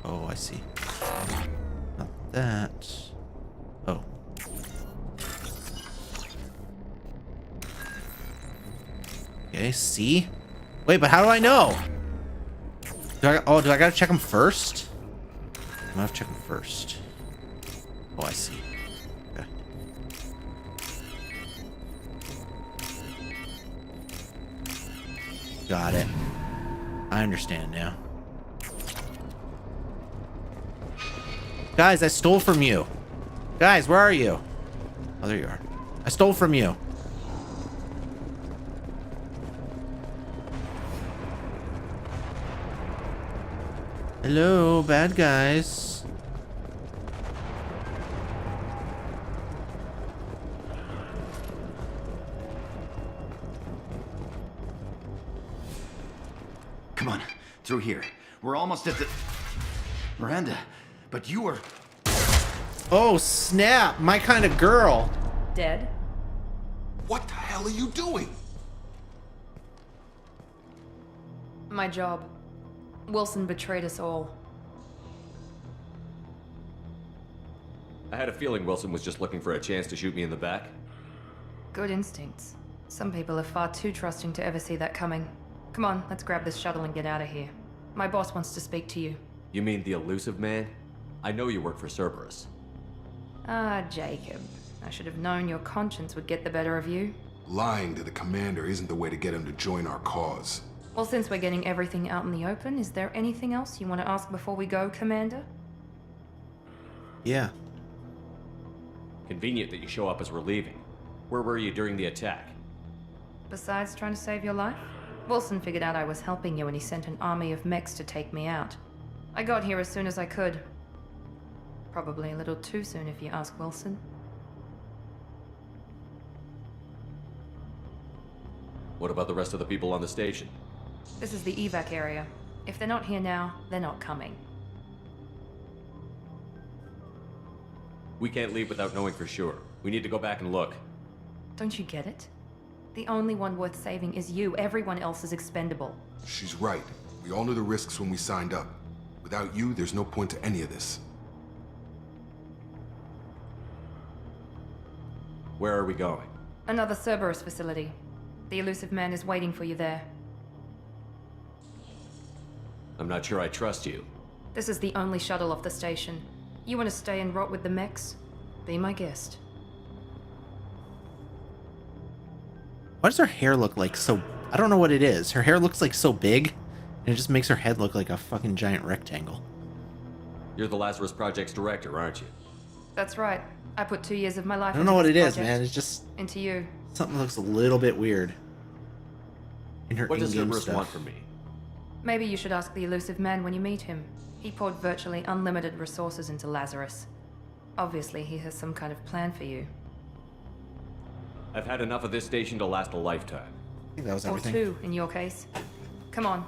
Oh, I see. Not that. Oh. Okay, see? Wait, but how do I know? Do I gotta check them first? I'm gonna have to check them first. Oh, I see. Okay. Got it. I understand now. Guys, I stole from you. Guys, where are you? Oh, there you are. I stole from you. Hello, bad guys. Come on, through here. We're almost at the... Miranda, but you were... Oh, snap. My kind of girl. Dead? What the hell are you doing? My job. Wilson betrayed us all. I had a feeling Wilson was just looking for a chance to shoot me in the back. Good instincts. Some people are far too trusting to ever see that coming. Come on, let's grab this shuttle and get out of here. My boss wants to speak to you. You mean the elusive man? I know you work for Cerberus. Ah, Jacob. I should have known your conscience would get the better of you. Lying to the commander isn't the way to get him to join our cause. Well, since we're getting everything out in the open, is there anything else you want to ask before we go, Commander? Yeah. Convenient that you show up as we're leaving. Where were you during the attack? Besides trying to save your life? Wilson figured out I was helping you and he sent an army of mechs to take me out. I got here as soon as I could. Probably a little too soon if you ask Wilson. What about the rest of the people on the station? This is the evac area. If they're not here now, they're not coming. We can't leave without knowing for sure. We need to go back and look. Don't you get it? The only one worth saving is you. Everyone else is expendable. She's right. We all knew the risks when we signed up. Without you, there's no point to any of this. Where are we going? Another Cerberus facility. The elusive man is waiting for you there. I'm not sure I trust you. This is the only shuttle off the station. You want to stay and rot with the mechs? Be my guest. Why does her hair look like so... I don't know what it is. Her hair looks like so big, and it just makes her head look like a fucking giant rectangle. You're the Lazarus Project's director, aren't you? That's right. I put 2 years of my life I don't know what it into this is, project. man. It's just... Into you. Something looks a little bit weird. In her What does in-game Cerberus stuff. want from me? Maybe you should ask the elusive man when you meet him. He poured virtually unlimited resources into Lazarus. Obviously, he has some kind of plan for you. I've had enough of this station to last a lifetime. I think that was Or everything. 2, in your case. Come on.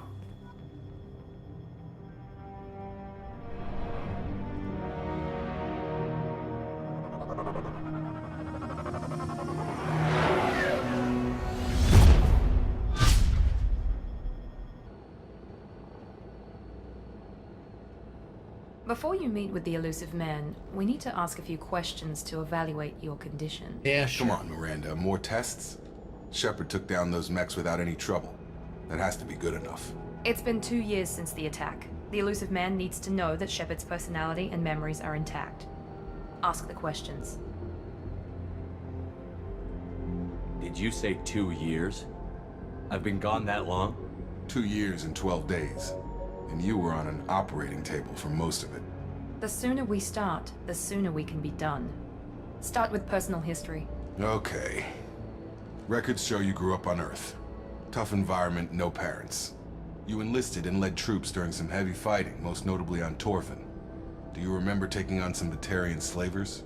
Before you meet with the elusive man, we need to ask a few questions to evaluate your condition. Yeah, sure. Come on, Miranda. More tests? Shepard took down those mechs without any trouble. That has to be good enough. It's been 2 years since the attack. The elusive man needs to know that Shepard's personality and memories are intact. Ask the questions. Did you say 2 years? I've been gone that long? 2 years and 12 days. And you were on an operating table for most of it. The sooner we start, the sooner we can be done. Start with personal history. Okay. Records show you grew up on Earth. Tough environment, no parents. You enlisted and led troops during some heavy fighting, most notably on Torfin. Do you remember taking on some Batarian slavers?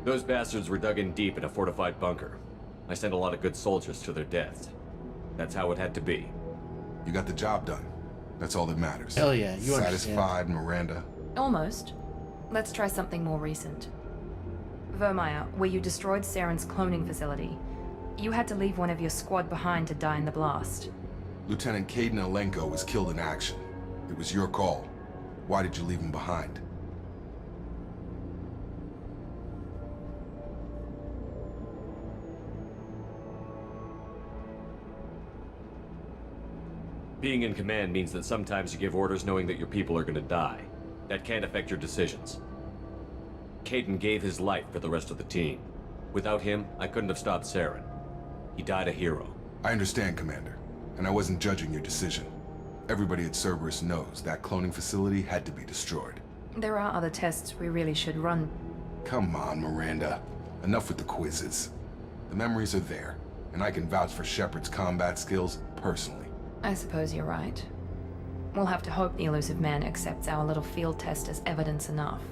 Those bastards were dug in deep in a fortified bunker. I sent a lot of good soldiers to their deaths. That's how it had to be. You got the job done. That's all that matters. Hell yeah, you Satisfied, understand. Miranda? Almost. Let's try something more recent. Vermeer, where you destroyed Saren's cloning facility. You had to leave one of your squad behind to die in the blast. Lieutenant Caden Alenko was killed in action. It was your call. Why did you leave him behind? Being in command means that sometimes you give orders knowing that your people are gonna die. That can't affect your decisions. Caden gave his life for the rest of the team. Without him, I couldn't have stopped Saren. He died a hero. I understand, Commander. And I wasn't judging your decision. Everybody at Cerberus knows that cloning facility had to be destroyed. There are other tests we really should run. Come on, Miranda. Enough with the quizzes. The memories are there, and I can vouch for Shepard's combat skills personally. I suppose you're right. We'll have to hope the elusive man accepts our little field test as evidence enough.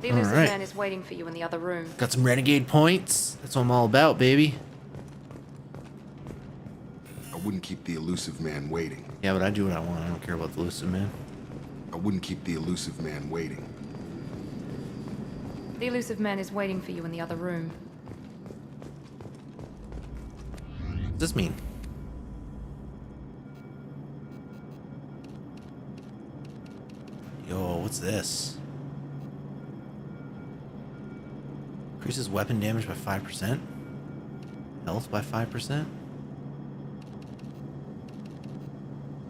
The elusive Alright. man is waiting for you in the other room. Got some renegade points. That's what I'm all about, baby. I wouldn't keep the elusive man waiting. Yeah, but I do what I want. I don't care about the elusive man. I wouldn't keep the elusive man waiting. The elusive man is waiting for you in the other room. this mean? Yo, what's this? Increases weapon damage by 5%? Health by 5%?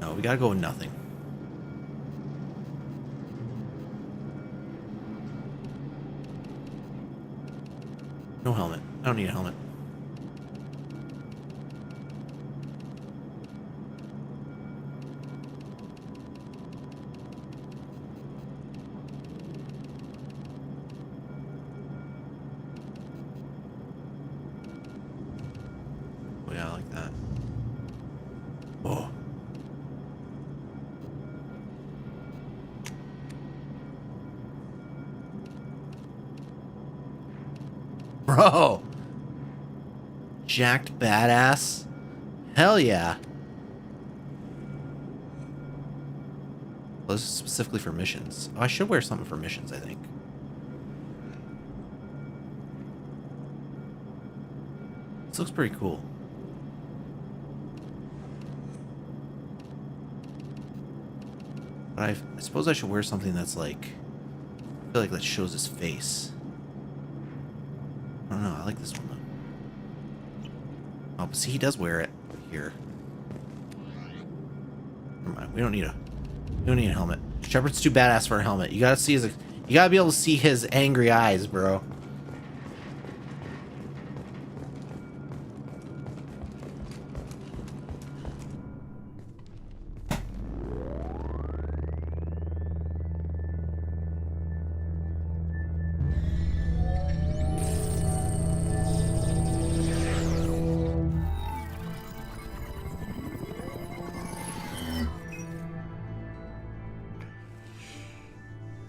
No, we gotta go with nothing. No helmet. I don't need a helmet. Oh yeah, I like that. Oh. Bro. Jacked badass. Hell yeah. Well, this is specifically for missions. Oh, I should wear something for missions, I think. This looks pretty cool. But I suppose I should wear something that's like... I feel like that shows his face. I don't know, I like this one though. Oh, but see, he does wear it here. Never mind, we don't need a helmet. Shepard's too badass for a helmet. You gotta see his... You gotta be able to see his angry eyes, bro.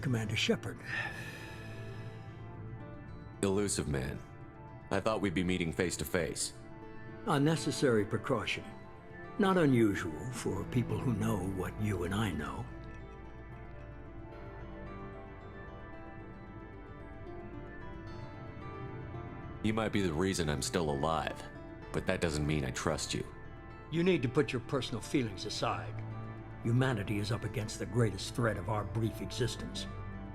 Commander Shepard. Elusive man. I thought we'd be meeting face to face. Unnecessary precaution. Not unusual for people who know what you and I know. You might be the reason I'm still alive, but that doesn't mean I trust you. You need to put your personal feelings aside. Humanity is up against the greatest threat of our brief existence.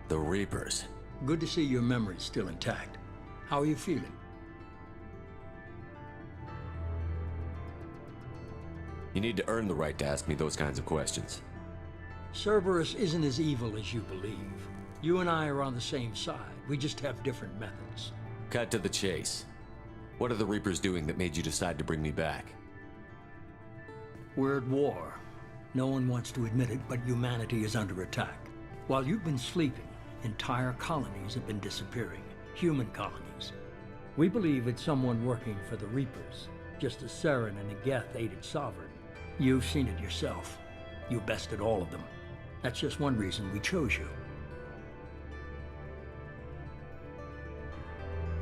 The Reapers. Good to see your memory's still intact. How are you feeling? You need to earn the right to ask me those kinds of questions. Cerberus isn't as evil as you believe. You and I are on the same side. We just have different methods. Cut to the chase. What are the Reapers doing that made you decide to bring me back? We're at war. No one wants to admit it, but humanity is under attack. While you've been sleeping, entire colonies have been disappearing. Human colonies. We believe it's someone working for the Reapers, just as Saren and the Geth aided Sovereign. You've seen it yourself. You bested all of them. That's just one reason we chose you.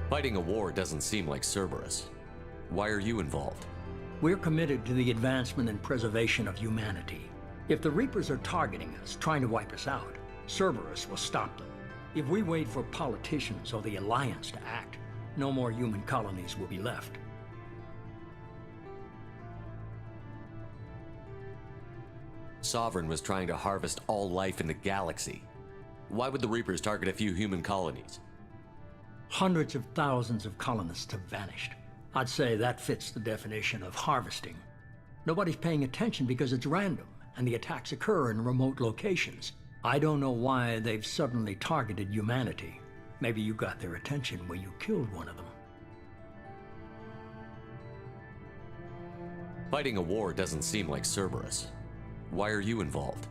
Fighting a war doesn't seem like Cerberus. Why are you involved? We're committed to the advancement and preservation of humanity. If the Reapers are targeting us, trying to wipe us out, Cerberus will stop them. If we wait for politicians or the Alliance to act, no more human colonies will be left. Sovereign was trying to harvest all life in the galaxy. Why would the Reapers target a few human colonies? Hundreds of thousands of colonists have vanished. I'd say that fits the definition of harvesting. Nobody's paying attention because it's random, and the attacks occur in remote locations. I don't know why they've suddenly targeted humanity. Maybe you got their attention when you killed one of them. Fighting a war doesn't seem like Cerberus. Why are you involved?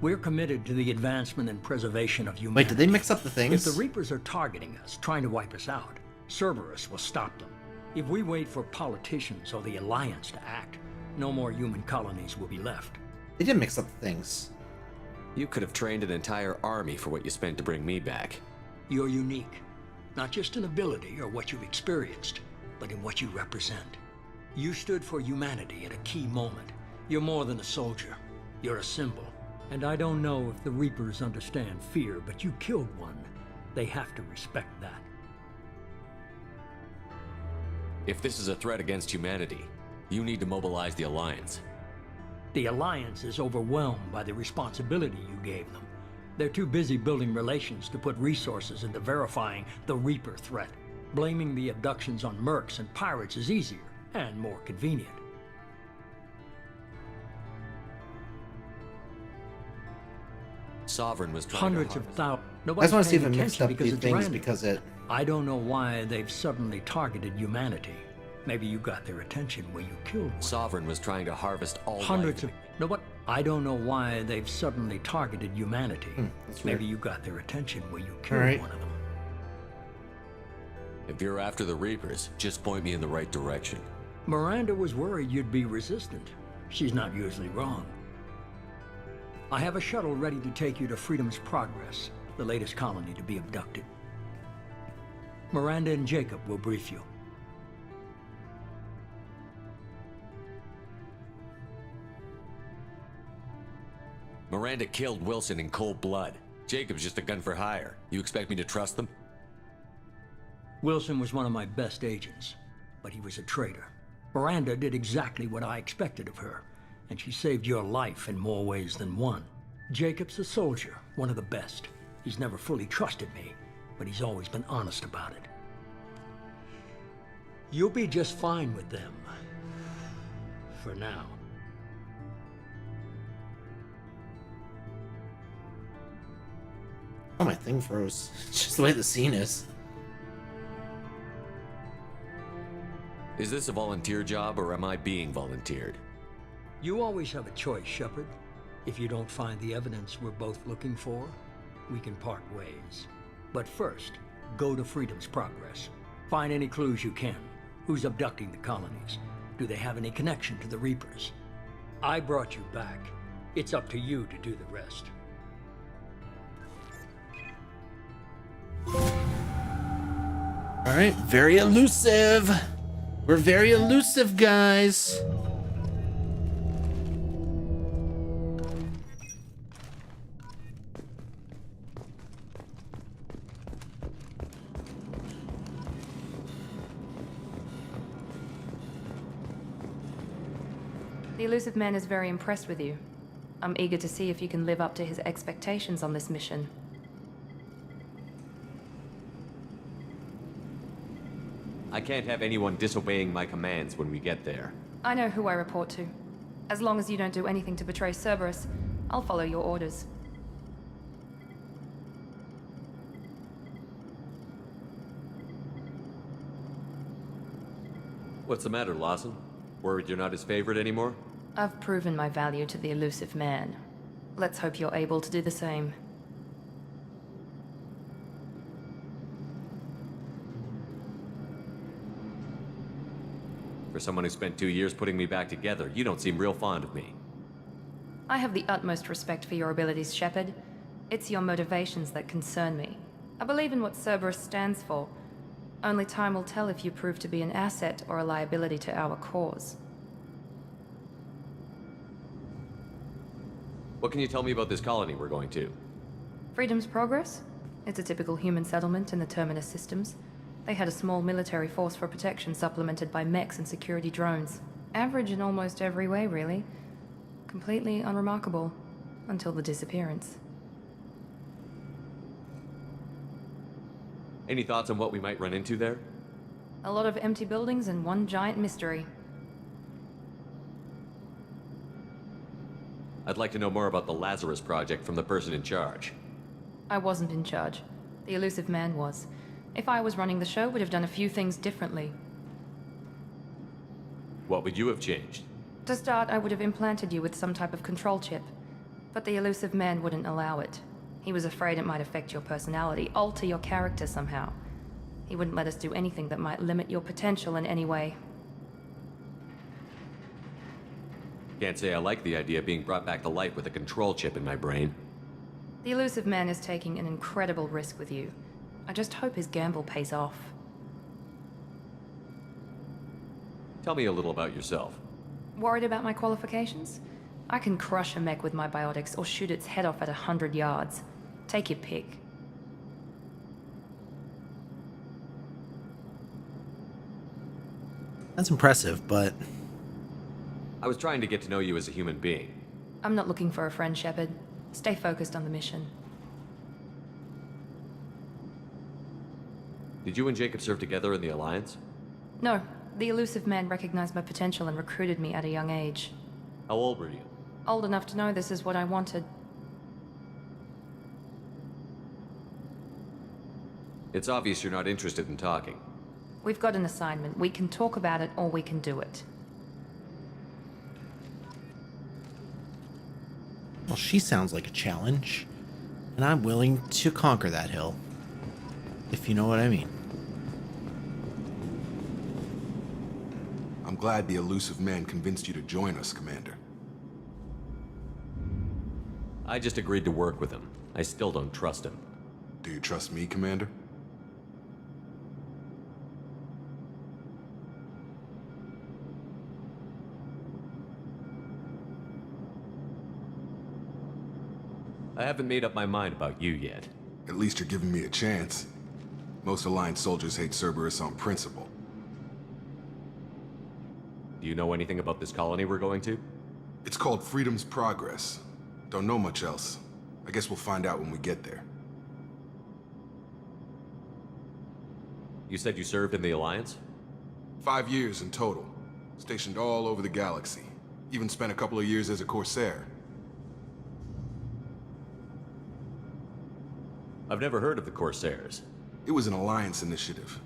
We're committed to the advancement and preservation of humanity. Wait, did they mix up the things? If the Reapers are targeting us, trying to wipe us out, Cerberus will stop them. If we wait for politicians or the Alliance to act, no more human colonies will be left. They did mix up the things. You could have trained an entire army for what you spent to bring me back. You're unique. Not just in ability or what you've experienced, but in what you represent. You stood for humanity at a key moment. You're more than a soldier. You're a symbol. And I don't know if the Reapers understand fear, but you killed one. They have to respect that. If this is a threat against humanity, You need to mobilize the Alliance. The Alliance is overwhelmed by the responsibility you gave them. They're too busy building relations to put resources into verifying the Reaper threat. Blaming the abductions on mercs and pirates is easier and more convenient. Sovereign was trying Hundreds to of thousands. I just want to see if it mixed up these things because it... I don't know why they've suddenly targeted humanity. Maybe you got their attention when you killed one. Sovereign was trying to harvest all Hundreds life. of... No, what? I don't know why they've suddenly targeted humanity. Maybe weird. you got their attention when you killed Alright. one of them. If you're after the Reapers, just point me in the right direction. Miranda was worried you'd be resistant. She's not usually wrong. I have a shuttle ready to take you to Freedom's Progress, the latest colony to be abducted. Miranda and Jacob will brief you. Miranda killed Wilson in cold blood. Jacob's just a gun for hire. You expect me to trust them? Wilson was one of my best agents, but he was a traitor. Miranda did exactly what I expected of her, and she saved your life in more ways than one. Jacob's a soldier, one of the best. He's never fully trusted me, but he's always been honest about it. You'll be just fine with them. For now. Oh, my thing froze. It's just the way the scene is. Is this a volunteer job, or am I being volunteered? You always have a choice, Shepard. If you don't find the evidence we're both looking for, we can part ways. But first, go to Freedom's Progress. Find any clues you can. Who's abducting the colonies? Do they have any connection to the Reapers? I brought you back. It's up to you to do the rest. Alright, very elusive. We're very elusive, guys. The elusive man is very impressed with you. I'm eager to see if you can live up to his expectations on this mission. I can't have anyone disobeying my commands when we get there. I know who I report to. As long as you don't do anything to betray Cerberus, I'll follow your orders. What's the matter, Lawson? Worried you're not his favorite anymore? I've proven my value to the elusive man. Let's hope you're able to do the same. For someone who spent 2 years putting me back together, you don't seem real fond of me. I have the utmost respect for your abilities, Shepard. It's your motivations that concern me. I believe in what Cerberus stands for. Only time will tell if you prove to be an asset or a liability to our cause. What can you tell me about this colony we're going to? Freedom's Progress? It's a typical human settlement in the Terminus systems. They had a small military force for protection supplemented by mechs and security drones. Average in almost every way, really. Completely unremarkable. Until the disappearance. Any thoughts on what we might run into there? A lot of empty buildings and one giant mystery. I'd like to know more about the Lazarus Project from the person in charge. I wasn't in charge. The elusive man was. If I was running the show, would have done a few things differently. What would you have changed? To start, I would have implanted you with some type of control chip. But the elusive man wouldn't allow it. He was afraid it might affect your personality, alter your character somehow. He wouldn't let us do anything that might limit your potential in any way. Can't say I like the idea of being brought back to life with a control chip in my brain. The elusive man is taking an incredible risk with you. I just hope his gamble pays off. Tell me a little about yourself. Worried about my qualifications? I can crush a mech with my biotics or shoot its head off at 100 yards. Take your pick. That's impressive, but I was trying to get to know you as a human being. I'm not looking for a friend, Shepard. Stay focused on the mission. Did you and Jacob serve together in the Alliance? No, the elusive man recognized my potential and recruited me at a young age. How old were you? Old enough to know this is what I wanted. It's obvious you're not interested in talking. We've got an assignment. We can talk about it or we can do it. Well, she sounds like a challenge, and I'm willing to conquer that hill, if you know what I mean. I'm glad the elusive man convinced you to join us, Commander. I just agreed to work with him. I still don't trust him. Do you trust me, Commander? I haven't made up my mind about you yet. At least you're giving me a chance. Most Alliance soldiers hate Cerberus on principle. Do you know anything about this colony we're going to? It's called Freedom's Progress. Don't know much else. I guess we'll find out when we get there. You said you served in the Alliance? 5 years in total. Stationed all over the galaxy. Even spent a couple of years as a Corsair. I've never heard of the Corsairs. It was an Alliance initiative.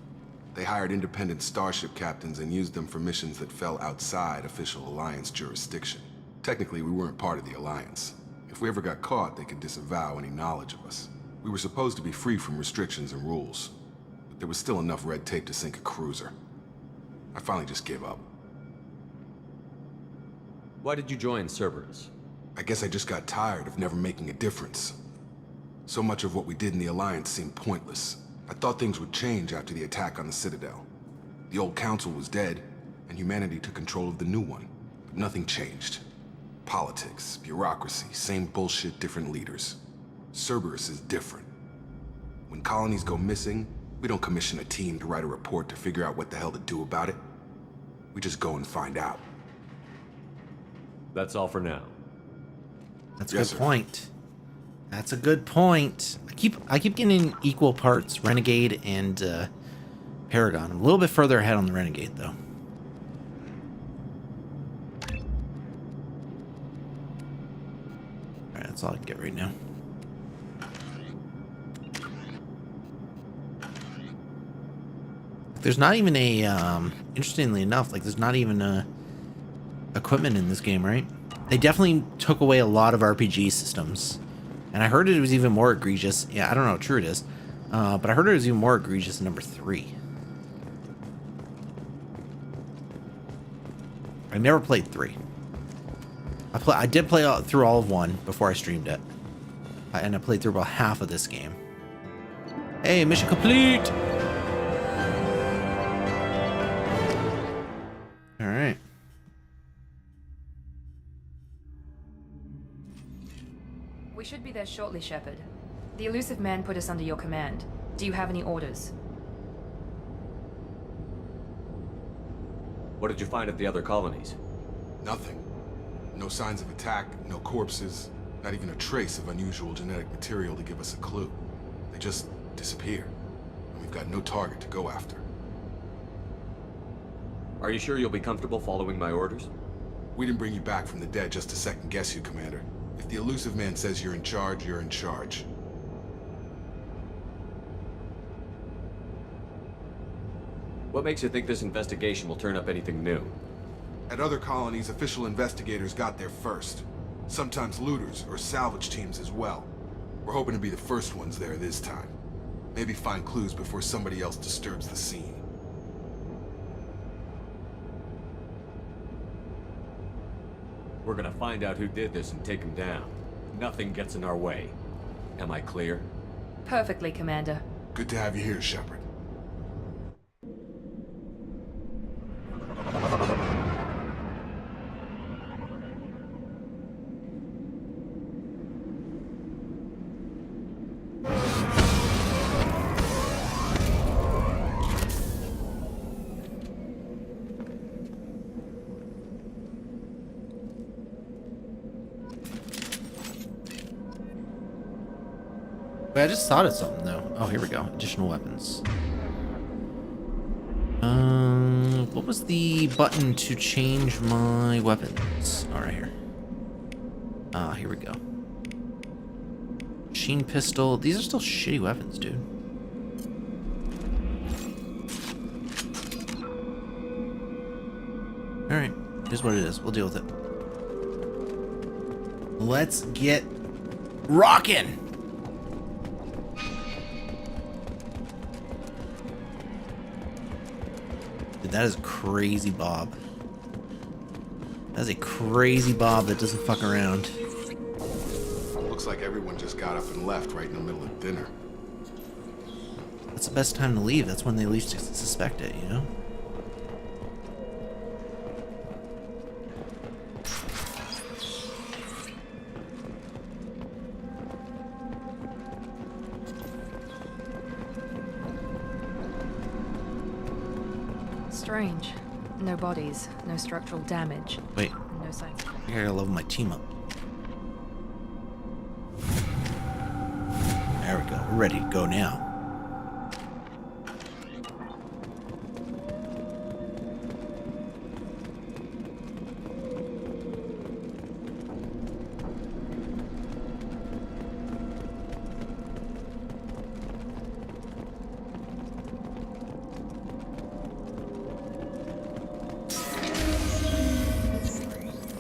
They hired independent starship captains and used them for missions that fell outside official Alliance jurisdiction. Technically, we weren't part of the Alliance. If we ever got caught, they could disavow any knowledge of us. We were supposed to be free from restrictions and rules, but there was still enough red tape to sink a cruiser. I finally just gave up. Why did you join Cerberus? I guess I just got tired of never making a difference. So much of what we did in the Alliance seemed pointless. I thought things would change after the attack on the Citadel. The old council was dead, and humanity took control of the new one. But nothing changed. Politics, bureaucracy, same bullshit, different leaders. Cerberus is different. When colonies go missing, we don't commission a team to write a report to figure out what the hell to do about it. We just go and find out. That's all for now. That's a good point. That's a good point. I keep getting equal parts Renegade and Paragon. I'm a little bit further ahead on the Renegade though. Alright, that's all I can get right now. There's not even a interestingly enough, like there's not even a equipment in this game, right? They definitely took away a lot of RPG systems. And I heard it was even more egregious. Yeah, I don't know how true it is. But I heard it was even more egregious in number 3. I never played 3. I did play through all of 1 before I streamed it. And I played through about half of this game. Hey, mission complete! Alright. We should be there shortly, Shepard. The elusive man put us under your command. Do you have any orders? What did you find at the other colonies? Nothing. No signs of attack, no corpses, not even a trace of unusual genetic material to give us a clue. They just disappear, and we've got no target to go after. Are you sure you'll be comfortable following my orders? We didn't bring you back from the dead just to second guess you, Commander. If the elusive man says you're in charge, you're in charge. What makes you think this investigation will turn up anything new? At other colonies, official investigators got there first. Sometimes looters or salvage teams as well. We're hoping to be the first ones there this time. Maybe find clues before somebody else disturbs the scene. We're gonna find out who did this and take him down. Nothing gets in our way. Am I clear? Perfectly, Commander. Good to have you here, Shepard. Wait, I just thought of something though. Oh, here we go. Additional weapons. What was the button to change my weapons? All right, here. Here we go. Machine pistol. These are still shitty weapons, dude. All right, here's what it is. We'll deal with it. Let's get rockin'. Dude, that is crazy Bob. That's a crazy Bob that doesn't fuck around. Looks like everyone just got up and left right in the middle of dinner. That's the best time to leave. That's when they least suspect it, you know? Strange. No bodies, no structural damage. Wait. No signs. I think I gotta level my team up. There we go. We're ready to go now.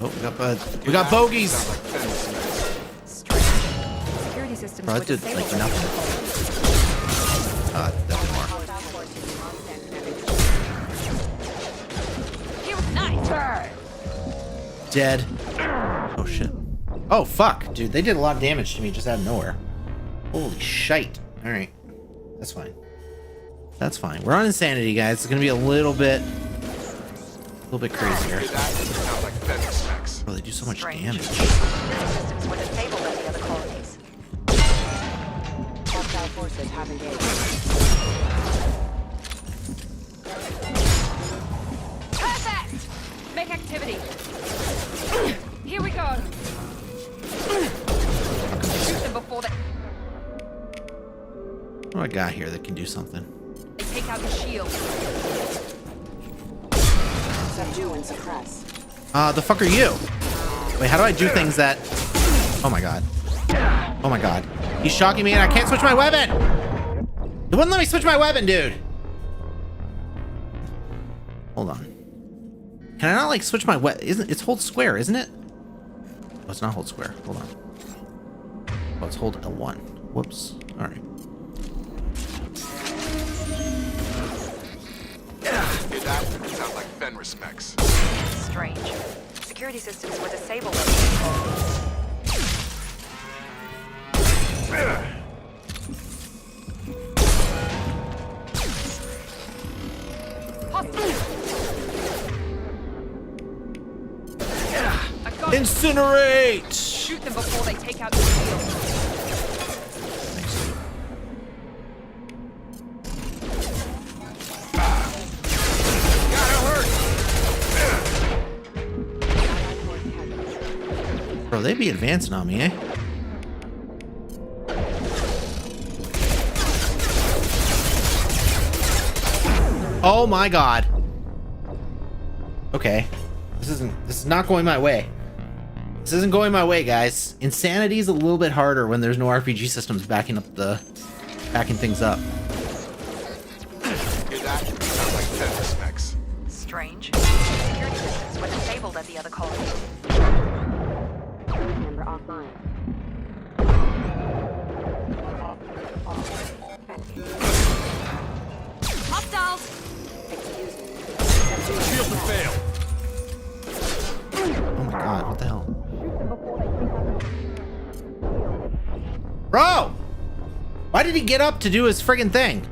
Oh, we got bogeys. Security systems Bro, were that did disabled. like nothing. Definitely more. Dead. Oh shit. Oh fuck, dude, they did a lot of damage to me just out of nowhere. Holy shite. All right, that's fine. That's fine. We're on insanity, guys. It's gonna be a little bit crazier. Bro, they do so much damage. Systems were disabled at the other colonies. Hostile forces have engaged. Perfect! Make activity. Here we go. Shoot them before they What do I got here that can do something? take out the shield. Subdue and suppress. The fuck are you? Wait, how do I do things that... Oh my god. Oh my god. He's shocking me and I can't switch my weapon! It wouldn't let me switch my weapon, dude! Hold on. Can I not, like, switch my weapon? It's hold square, isn't it? Oh, it's not hold square. Hold on. Oh, it's hold L1. Whoops. Alright. That sounds like Fenris specs. Strange. Security systems were disabled. Incinerate! Shoot them before they take out the shield. Bro, they be advancing on me, eh? Oh my god. Okay. This is not going my way. This isn't going my way, guys. Insanity is a little bit harder when there's no RPG systems backing things up. That sounds like Fenris specs. Strange. Security systems were disabled at the other colonies. Member offline. Hostiles! Shield to fail. Oh my god, what the hell? Bro! Why did he get up to do his friggin' thing?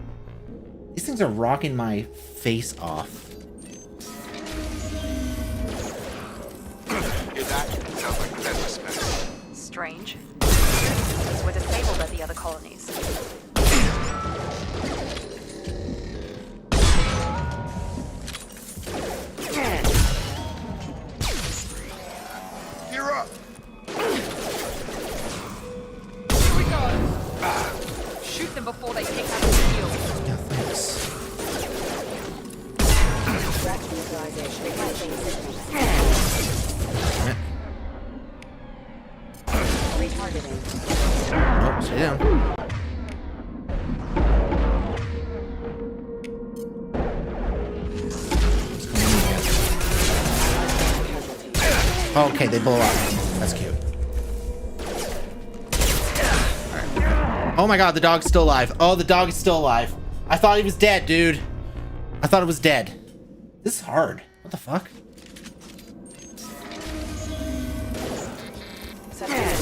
These things are rocking my face off. That sounds like Fenris specs. Strange. Security systems were disabled at the other colonies. You're up. Here we go. Oh, okay, they blow up. That's cute. Oh my god, the dog's still alive. Oh, the dog is still alive. I thought he was dead, dude. I thought it was dead. This is hard. What the fuck?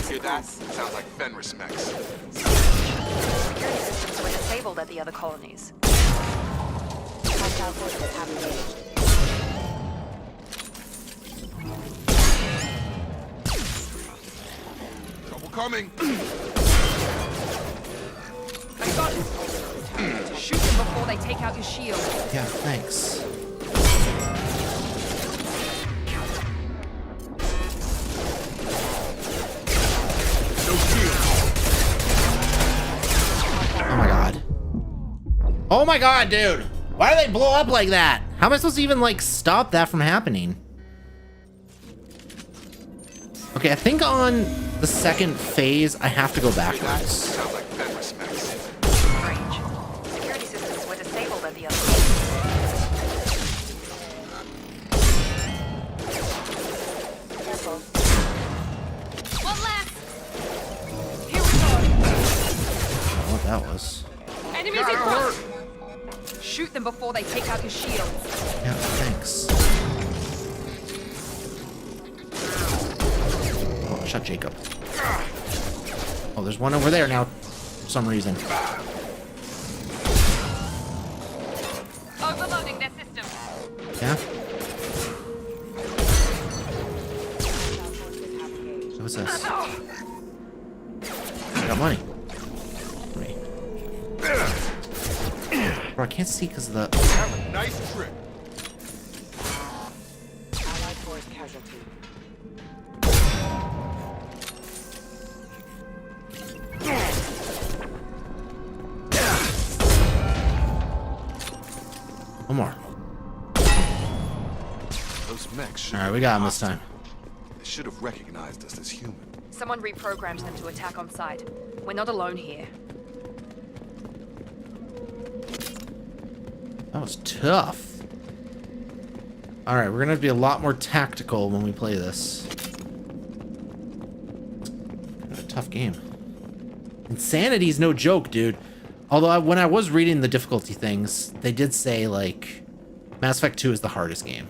Hear that? Sounds like Fenris mechs. Security systems were disabled at the other colonies. Hostile forces have engaged. Trouble coming. I got it. Shoot them before they take out your shield. Yeah, thanks. Oh my god. Oh my god, dude! Why do they blow up like that? How am I supposed to even, like, stop that from happening? Okay, I think on the second phase, I have to go backwards. Sounds like Fenris mechs. Strange. Security systems were disabled at the other colonies. Careful. One left! Here we go! I don't know what that was. Enemies in front! Shoot them before they take out your shields. Yeah, thanks. Oh, shut Jacob. Oh, there's one over there now, for some reason. Overloading their system. Yeah? What's this? I got money. Wait. Bro, I can't see because of the... Have a nice trip. Allied force casualty. One more. Those mechs. Alright, we got him this time. They should have recognized us as human. Someone reprogrammed them to attack on sight. We're not alone here. That was tough. Alright, we're gonna have to be a lot more tactical when we play this. Kind of a tough game. Insanity's no joke, dude. Although when I was reading the difficulty things, they did say, like, Mass Effect 2 is the hardest game.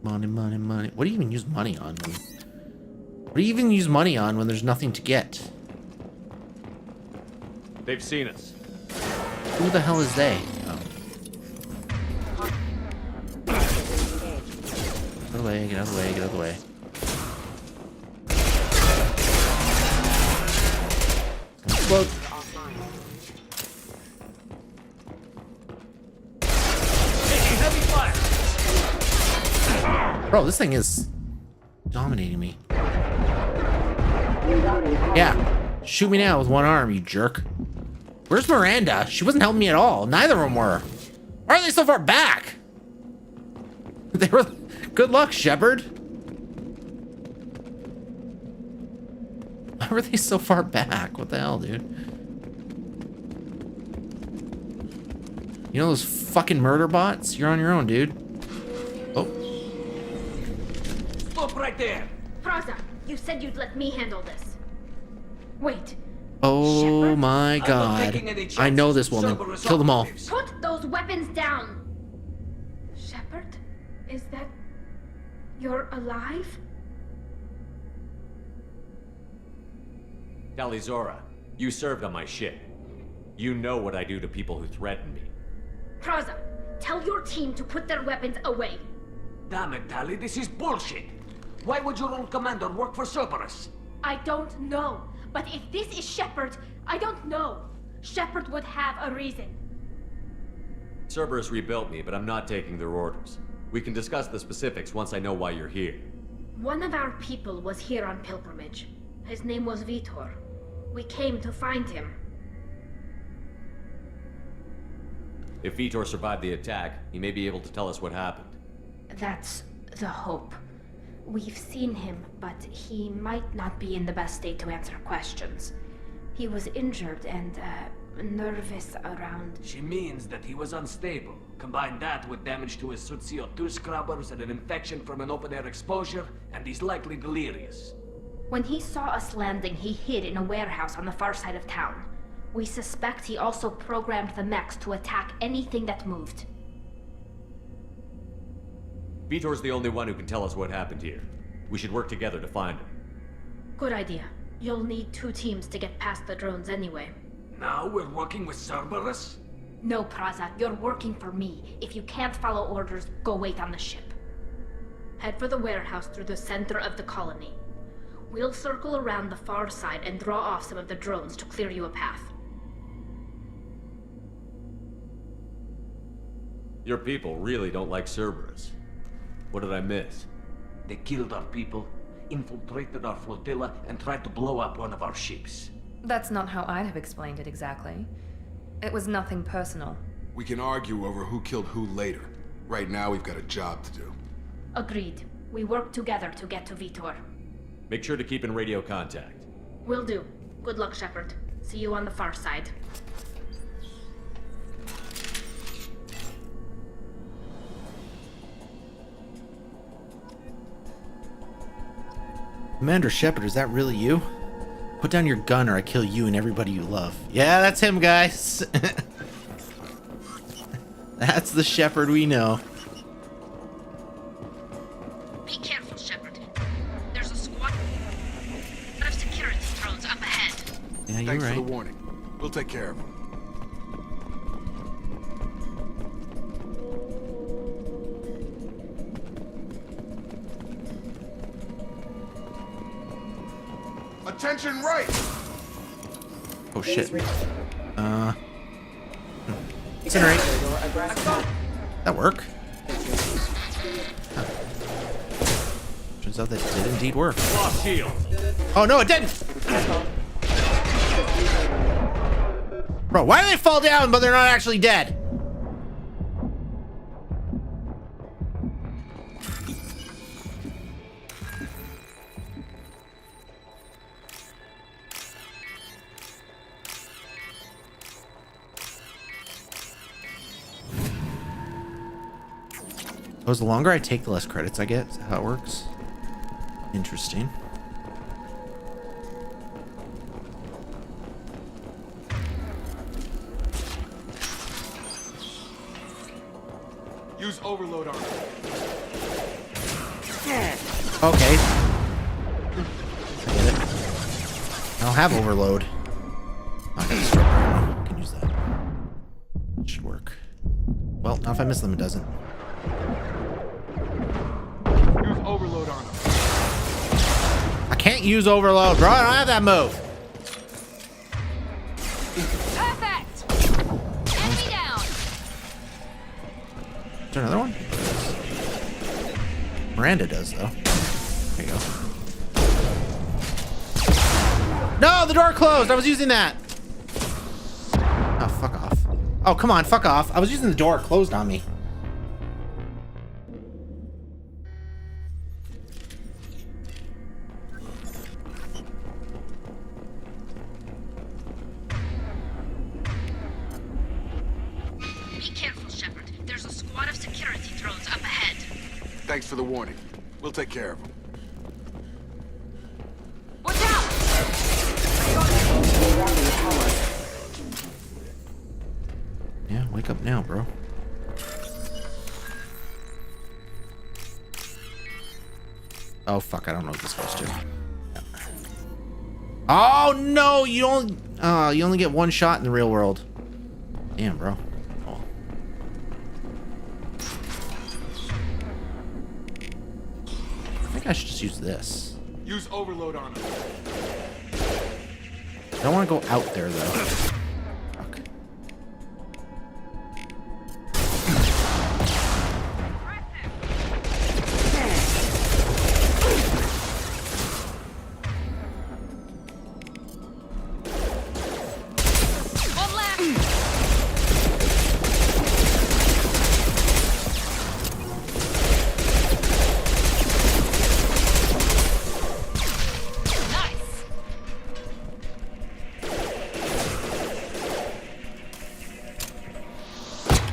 Money, money, money. What do you even use money on? What do you even use money on when there's nothing to get? They've seen us. Who the hell is they? Oh. Get out of the way, get out of the way, get out of the way. Explode. Taking heavy fire. Bro, this thing is dominating me. Yeah. Shoot me now with one arm, you jerk. Where's Miranda? She wasn't helping me at all. Neither of them were. Why are they so far back? They were... Good luck, Shepard. Why were they so far back? What the hell, dude? You know those fucking murder bots? You're on your own, dude. Oh. Stop right there. Praza, you said you'd let me handle this. Wait. Oh Shepard? my god. I know this woman. Kill them all. Put those weapons down! Shepard? Is that... You're alive? Talizora, you served on my ship. You know what I do to people who threaten me. Praza, tell your team to put their weapons away. Damn it, Tali, this is bullshit. Why would your old commander work for Cerberus? I don't know. But if this is Shepard, I don't know. Shepard would have a reason. Cerberus rebuilt me, but I'm not taking their orders. We can discuss the specifics once I know why you're here. One of our people was here on pilgrimage. His name was Vitor. We came to find him. If Vitor survived the attack, he may be able to tell us what happened. That's the Hope. We've seen him, but he might not be in the best state to answer questions. He was injured and, nervous around... She means that he was unstable. Combine that with damage to his suit CO2 scrubbers and an infection from an open-air exposure, and he's likely delirious. When he saw us landing, he hid in a warehouse on the far side of town. We suspect he also programmed the mechs to attack anything that moved. Vitor's the only one who can tell us what happened here. We should work together to find him. Good idea. You'll need 2 teams to get past the drones anyway. Now we're working with Cerberus? No, Praza, you're working for me. If you can't follow orders, go wait on the ship. Head for the warehouse through the center of the colony. We'll circle around the far side and draw off some of the drones to clear you a path. Your people really don't like Cerberus. What did I miss? They killed our people, infiltrated our flotilla, and tried to blow up one of our ships. That's not how I'd have explained it exactly. It was nothing personal. We can argue over who killed who later. Right now, we've got a job to do. Agreed. We work together to get to Vitor. Make sure to keep in radio contact. Will do. Good luck, Shepard. See you on the far side. Commander Shepard, is that really you? Put down your gun or I kill you and everybody you love. Yeah, that's him, guys. That's the Shepard we know. Be careful, Shepard. There's a squad of security drones up ahead. Yeah, you're Thanks right. for the warning. We'll take care of them. Attention right! Oh shit. Incinerate. That work? Huh. Turns out that did indeed work. Lost shield. Oh no, it didn't! Bro, why do they fall down but they're not actually dead? Oh, the longer I take, the less credits I get. Is that how it works? Interesting. Use overload armor. Okay. I get it. I don't have overload. I can start right now. I can use that. It should work. Well, not if I miss them, it doesn't. Use overload armor. I can't use overload, bro. I don't have that move. Perfect! Enemy down! Is there another one? Miranda does, though. There you go. No, the door closed. I was using that. Oh, fuck off. Oh, come on, fuck off. I was using the door. It closed on me. Be careful, Shepard. There's a squad of security drones up ahead. Thanks for the warning. We'll take care of them. Watch out! Yeah, wake up now, bro. Oh, fuck. I don't know what this goes to. Oh, no. You only get one shot in the real world. Damn, bro. Oh. I think I should just use this. Use overload armor. I don't want to go out there, though. Fuck. One left!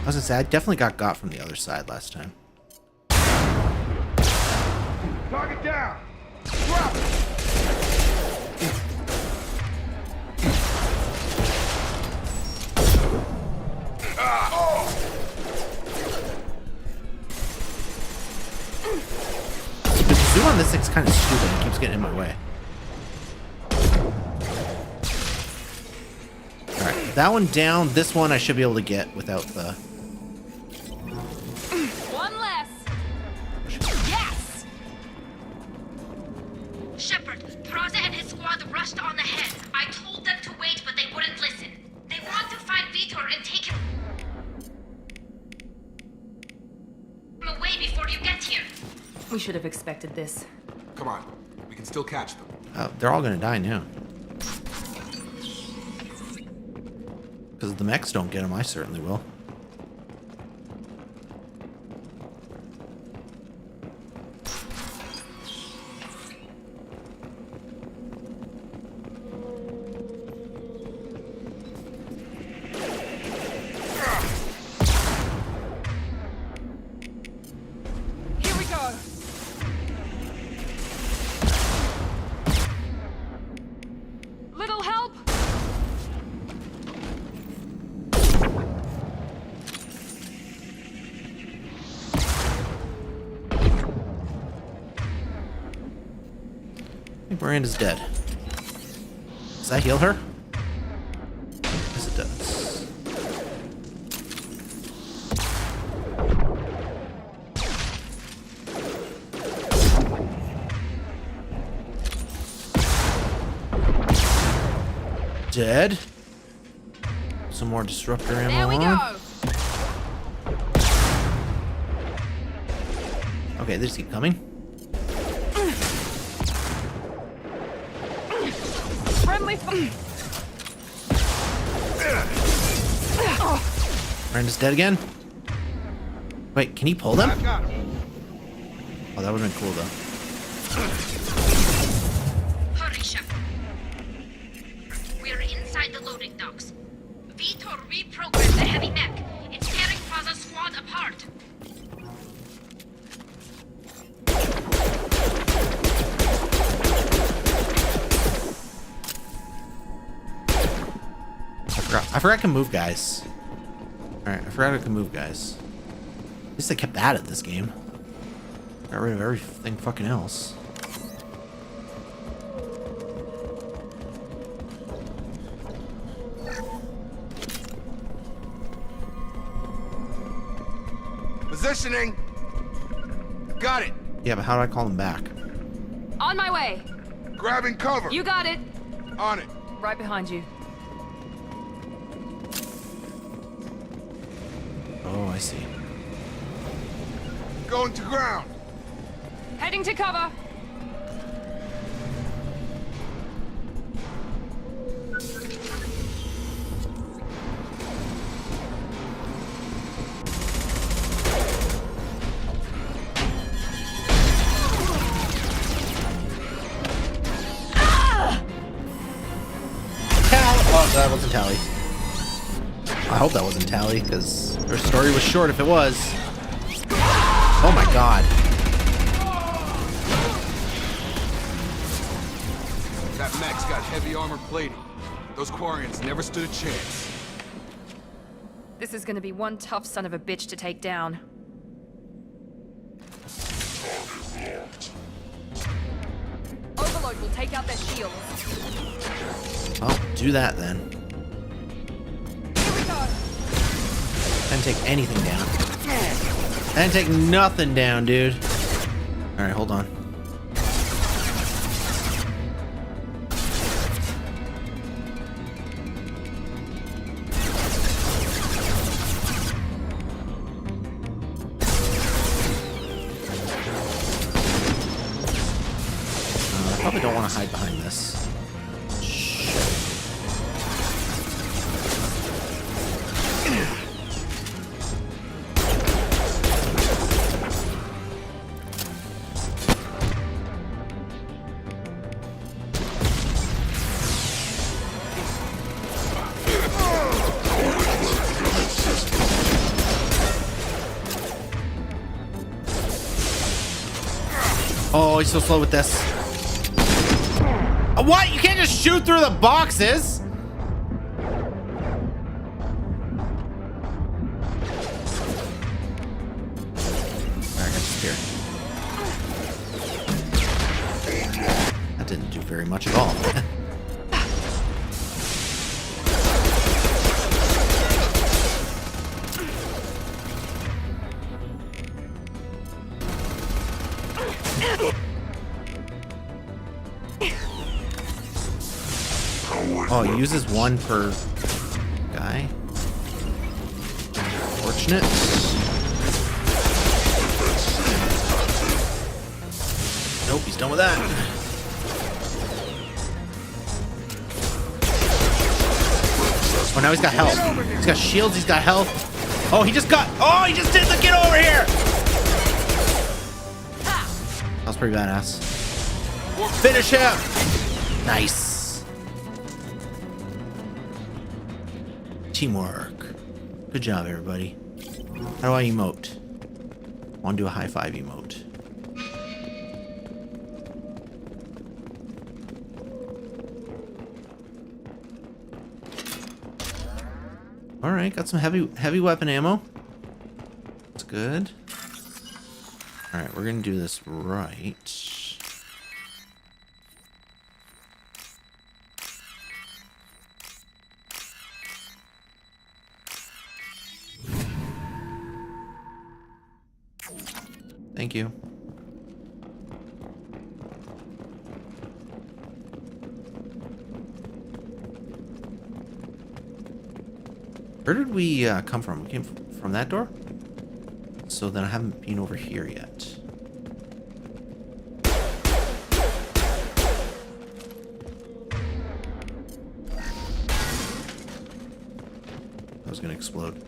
I was gonna say, I definitely got from the other side last time. Target down! Drop it! The zoom on this thing's kind of stupid. It keeps getting in my way. Alright, that one down. This one I should be able to get without the... One less. Yes! Shepard, Praza and his squad rushed on ahead. I told them to wait, but they wouldn't listen. They want to find Vitor and take him away before you get here. We should have expected this. Come on. We can still catch them. Oh, they're all gonna die now. Because if the mechs don't get them, I certainly will. Here we go. Little help? I think Miranda's dead. Does that heal her? Yes, it does. Dead. Some more disruptor ammo. There we go. Okay, they just keep coming. Friendly. Miranda's dead again. Wait, can he pull them? Oh, that would have been cool though. Hurry, Shepard. We're inside the loading docks. Vitor reprogrammed the heavy mech. It's tearing Praza's squad apart. I forgot I can move guys. Alright, I forgot I can move guys. At least I kept that at this game. Got rid of everything fucking else. Positioning! Got it! Yeah, but how do I call them back? On my way. Grabbing cover! You got it. On it! Right behind you. Oh, I see. Going to ground! Heading to cover. Oh, that wasn't Tally. I hope that wasn't Tally, because her story was short if it was. Oh my god. That mech's got heavy armor plating. Those Quarians never stood a chance. This is gonna be one tough son of a bitch to take down. Overload will take out their shields. Well, do that then. Here we go. Didn't take anything down. Didn't take nothing down, dude. Alright, hold on. I probably don't want to hide behind this. Oh, he's so slow with this. What? You can't just shoot through the boxes. Alright, I got this here. That didn't do very much at all. Oh, he uses one per guy. Fortunate. Nope, he's done with that. Oh, now he's got health. He's got shields, he's got health. Oh, he just got... Oh, he just did the get over here! That was pretty badass. Finish him! Nice. Teamwork. Good job, everybody. How do I emote? I want to do a high five emote. All right, got some heavy weapon ammo. That's good. All right, we're gonna do this right. Thank you. Where did we come from? We came from that door? So then I haven't been over here yet. That was gonna explode.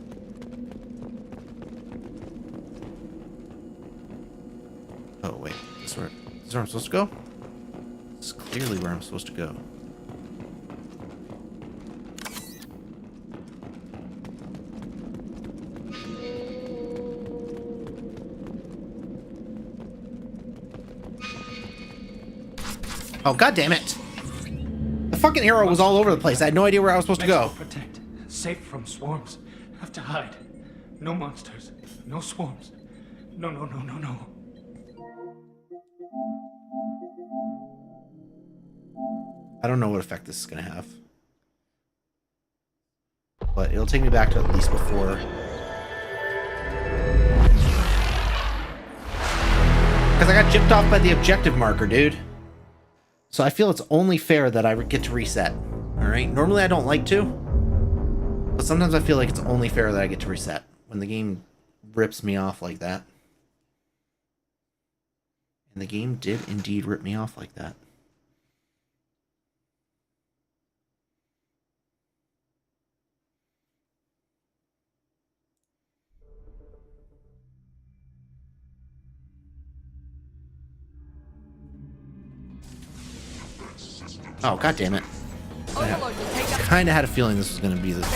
Oh, wait. This is where I'm supposed to go? This is clearly where I'm supposed to go. Oh, god damn it! The fucking arrow was all over the place. I had no idea where I was supposed to go. Protect. Safe from swarms. Have to hide. No monsters. No swarms. No. I don't know what effect this is going to have. But it'll take me back to at least before. Because I got gypped off by the objective marker, dude. So I feel it's only fair that I get to reset. Alright? Normally I don't like to. But sometimes I feel like it's only fair that I get to reset. When the game rips me off like that. And the game did indeed rip me off like that. Oh, god damn it. I kind of had a feeling this was going to be this.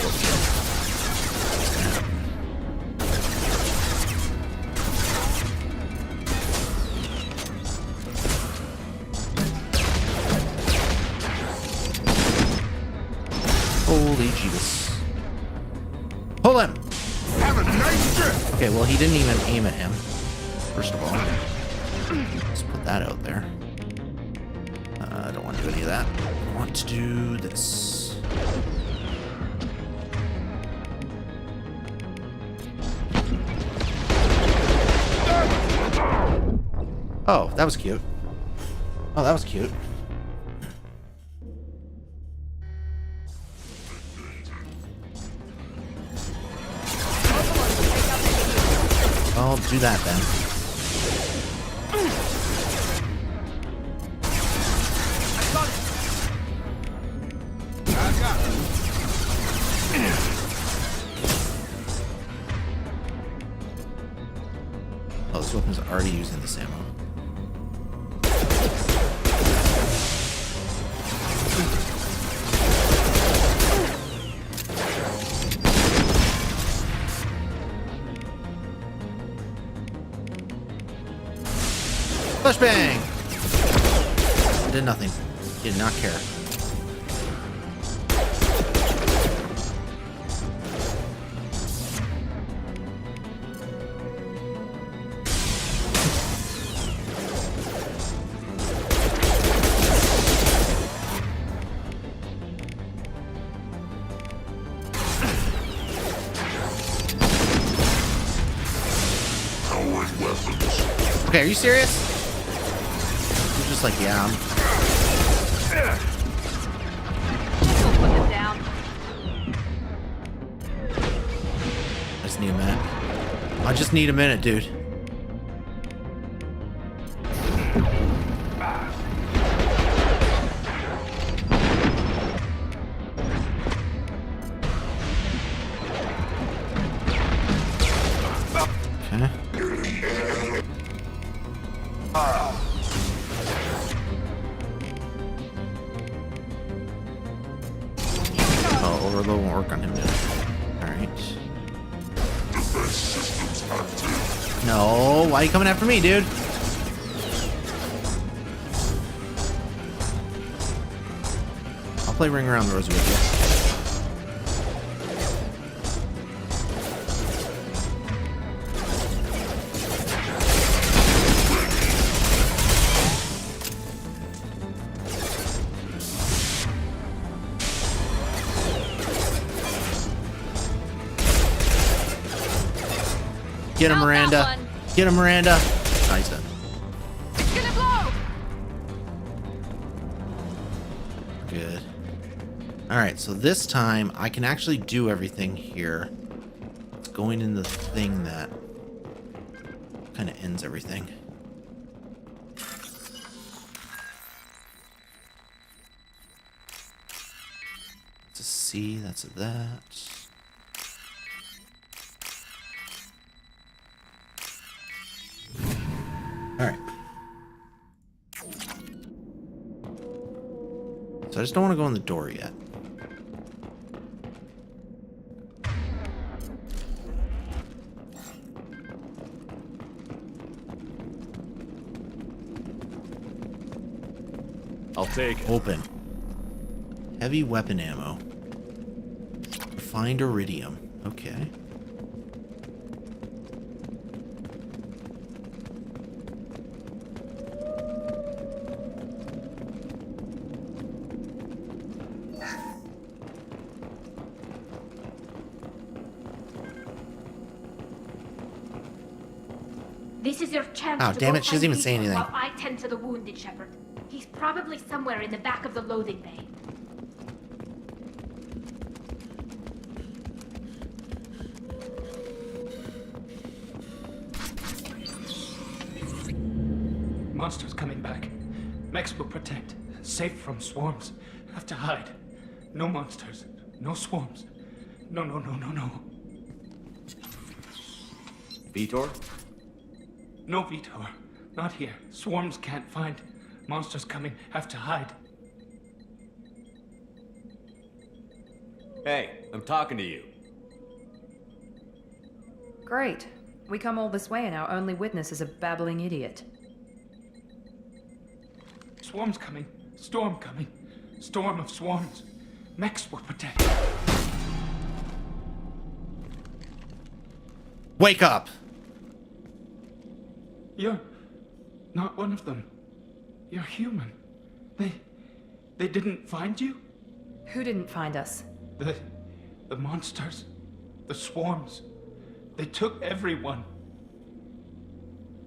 Holy Jesus. Pull him! Have a nice trip! Okay, well, he didn't even aim at him. First of all. Let's put that out there. I don't want to do any of that. I want to do this. Oh, that was cute. Oh, that was cute. I'll do that then. Oh, this weapon's already using this ammo. Flashbang! Did nothing. Did not care. Okay, are you serious? You're just like, yeah. Put him down. I just need a minute. I just need a minute, dude. Overload won't work on him now. Alright. No, why are you coming after me, dude? I'll play Ring Around the Rosie with you. Get him, Miranda. Get him, Miranda. Oh, he's done. It's gonna blow. Good. Alright, so this time I can actually do everything here. It's going in the thing that kind of ends everything. That's a C, that's a that. Alright. So I just don't want to go in the door yet. I'll take it. Open. Heavy weapon ammo. Refined iridium. Okay. This is your chance. Oh, to damn go it, she doesn't even find say Peter anything. While I tend to the wounded, Shepard. He's probably somewhere in the back of the loading bay. Monsters coming back. Mechs will protect. Safe from swarms. Have to hide. No monsters. No swarms. No. Vitor? No, Vitor. Not here. Swarms can't find. Monsters coming. Have to hide. Hey, I'm talking to you. Great. We come all this way and our only witness is a babbling idiot. Swarms coming. Storm coming. Storm of swarms. Mechs will protect. Wake up! You're not one of them. You're human. They didn't find you? Who didn't find us? The monsters. The swarms. They took everyone.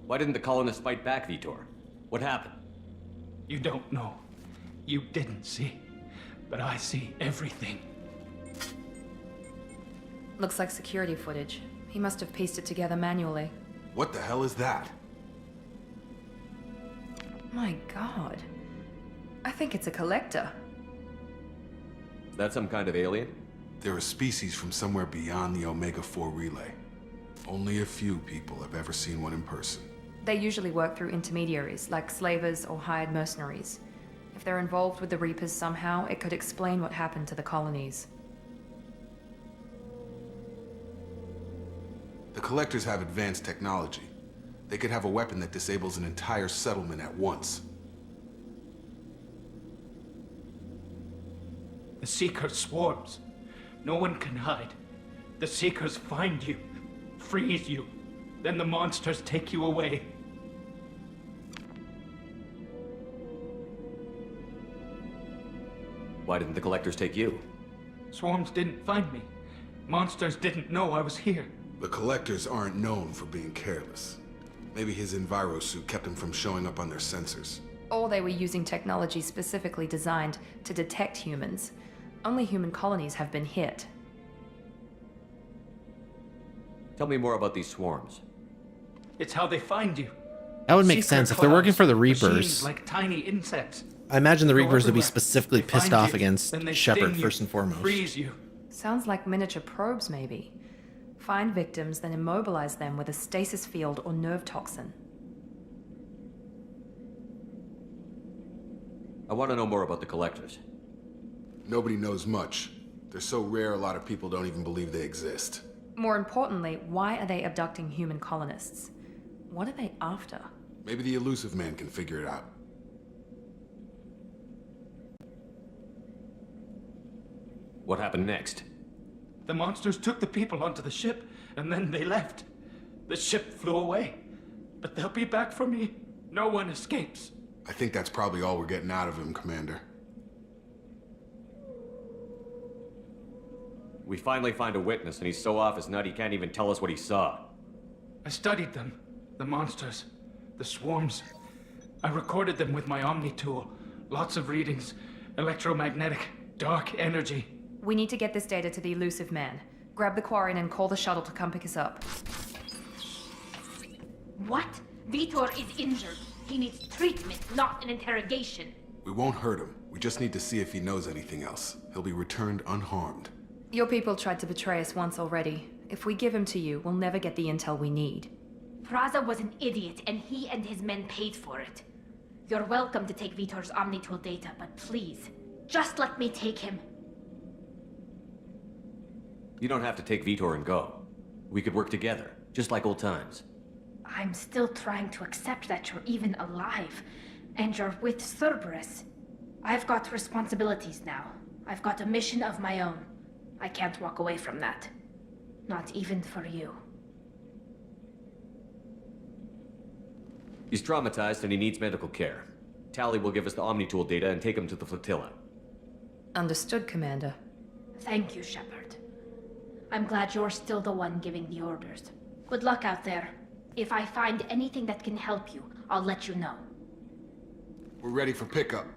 Why didn't the colonists fight back, Vitor? What happened? You don't know. You didn't see. But I see everything. Looks like security footage. He must have pieced it together manually. What the hell is that? My god. I think it's a collector. Is that some kind of alien? They're a species from somewhere beyond the Omega-4 relay. Only a few people have ever seen one in person. They usually work through intermediaries, like slavers or hired mercenaries. If they're involved with the Reapers somehow, it could explain what happened to the colonies. The Collectors have advanced technology, They could have a weapon that disables an entire settlement at once. The Seeker swarms. No one can hide. The Seekers find you, freeze you, then the monsters take you away. Why didn't the Collectors take you? Swarms didn't find me. Monsters didn't know I was here. The Collectors aren't known for being careless. Maybe his enviro suit kept him from showing up on their sensors. Or they were using technology specifically designed to detect humans. Only human colonies have been hit. Tell me more about these swarms. It's how they find you. That would make Seeker sense if they're working for the clouds, machines Reapers. like tiny insects. I imagine the Go Reapers would be everywhere. specifically They pissed find off you, against then they Shepard sting you, first and foremost. freeze you. Sounds like miniature probes, maybe. Find victims, then immobilize them with a stasis field or nerve toxin. I want to know more about the Collectors. Nobody knows much. They're so rare, a lot of people don't even believe they exist. More importantly, why are they abducting human colonists? What are they after? Maybe the elusive man can figure it out. What happened next? The monsters took the people onto the ship, and then they left. The ship flew away. But they'll be back for me. No one escapes. I think that's probably all we're getting out of him, Commander. We finally find a witness, and he's so off his nut he can't even tell us what he saw. I studied them. The monsters. The swarms. I recorded them with my Omni tool. Lots of readings. Electromagnetic. Dark energy. We need to get this data to the elusive man. Grab the Quarian and call the shuttle to come pick us up. What? Vitor is injured. He needs treatment, not an interrogation. We won't hurt him. We just need to see if he knows anything else. He'll be returned unharmed. Your people tried to betray us once already. If we give him to you, we'll never get the intel we need. Praza was an idiot, and he and his men paid for it. You're welcome to take Vitor's Omnitool data, but please, just let me take him. You don't have to take Vitor and go. We could work together, just like old times. I'm still trying to accept that you're even alive, and you're with Cerberus. I've got responsibilities now. I've got a mission of my own. I can't walk away from that. Not even for you. He's traumatized and he needs medical care. Tally will give us the Omnitool data and take him to the flotilla. Understood, Commander. Thank you, Shepard. I'm glad you're still the one giving the orders. Good luck out there. If I find anything that can help you, I'll let you know. We're ready for pickup.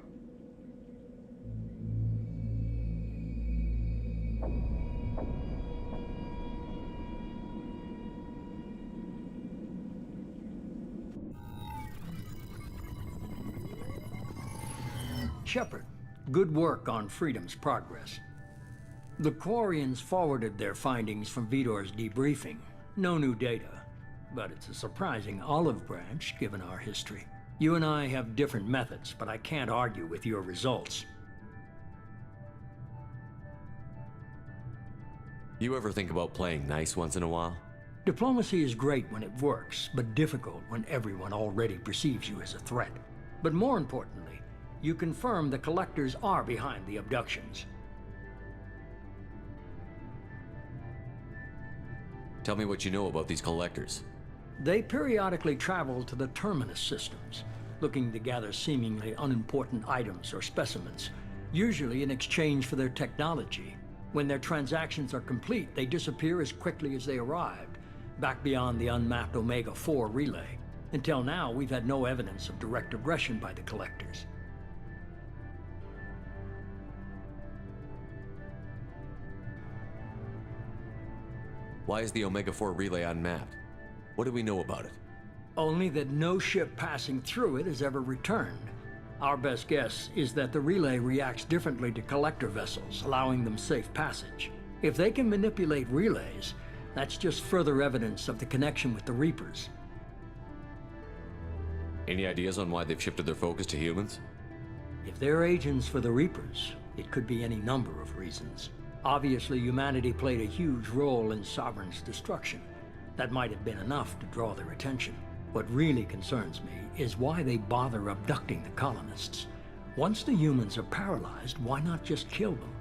Shepard, good work on Freedom's progress. The Quarians forwarded their findings from Vitor's debriefing. No new data, but it's a surprising olive branch given our history. You and I have different methods, but I can't argue with your results. You ever think about playing nice once in a while? Diplomacy is great when it works, but difficult when everyone already perceives you as a threat. But more importantly, you confirm the Collectors are behind the abductions. Tell me what you know about these Collectors. They periodically travel to the Terminus systems, looking to gather seemingly unimportant items or specimens, usually in exchange for their technology. When their transactions are complete, they disappear as quickly as they arrived, back beyond the unmapped Omega-4 relay. Until now, we've had no evidence of direct aggression by the Collectors. Why is the Omega-4 relay unmapped? What do we know about it? Only that no ship passing through it has ever returned. Our best guess is that the relay reacts differently to collector vessels, allowing them safe passage. If they can manipulate relays, that's just further evidence of the connection with the Reapers. Any ideas on why they've shifted their focus to humans? If they're agents for the Reapers, it could be any number of reasons. Obviously, humanity played a huge role in Sovereign's destruction. That might have been enough to draw their attention. What really concerns me is why they bother abducting the colonists. Once the humans are paralyzed, why not just kill them?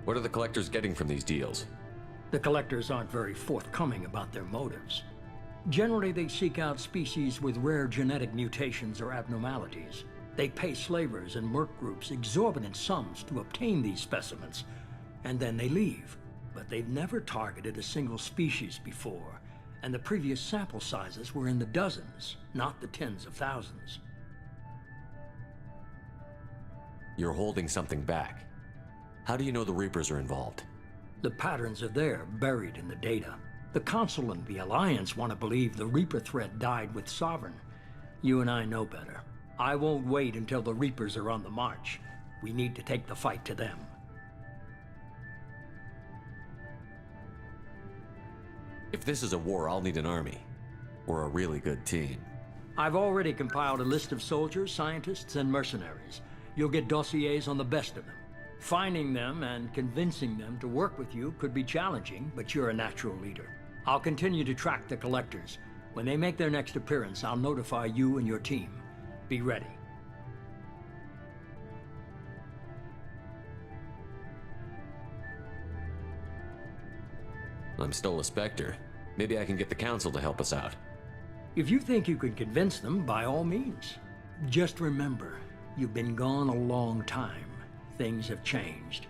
What are the collectors getting from these deals? The collectors aren't very forthcoming about their motives. Generally, they seek out species with rare genetic mutations or abnormalities. They pay slavers and merc groups exorbitant sums to obtain these specimens, and then they leave. But they've never targeted a single species before, and the previous sample sizes were in the dozens, not the tens of thousands. You're holding something back. How do you know the Reapers are involved? The patterns are there, buried in the data. The Council and the Alliance want to believe the Reaper threat died with Sovereign. You and I know better. I won't wait until the Reapers are on the march. We need to take the fight to them. If this is a war, I'll need an army. Or a really good team. I've already compiled a list of soldiers, scientists, and mercenaries. You'll get dossiers on the best of them. Finding them and convincing them to work with you could be challenging, but you're a natural leader. I'll continue to track the collectors. When they make their next appearance, I'll notify you and your team. Be ready. I'm still a Spectre. Maybe I can get the Council to help us out. If you think you can convince them, by all means. Just remember, you've been gone a long time. Things have changed.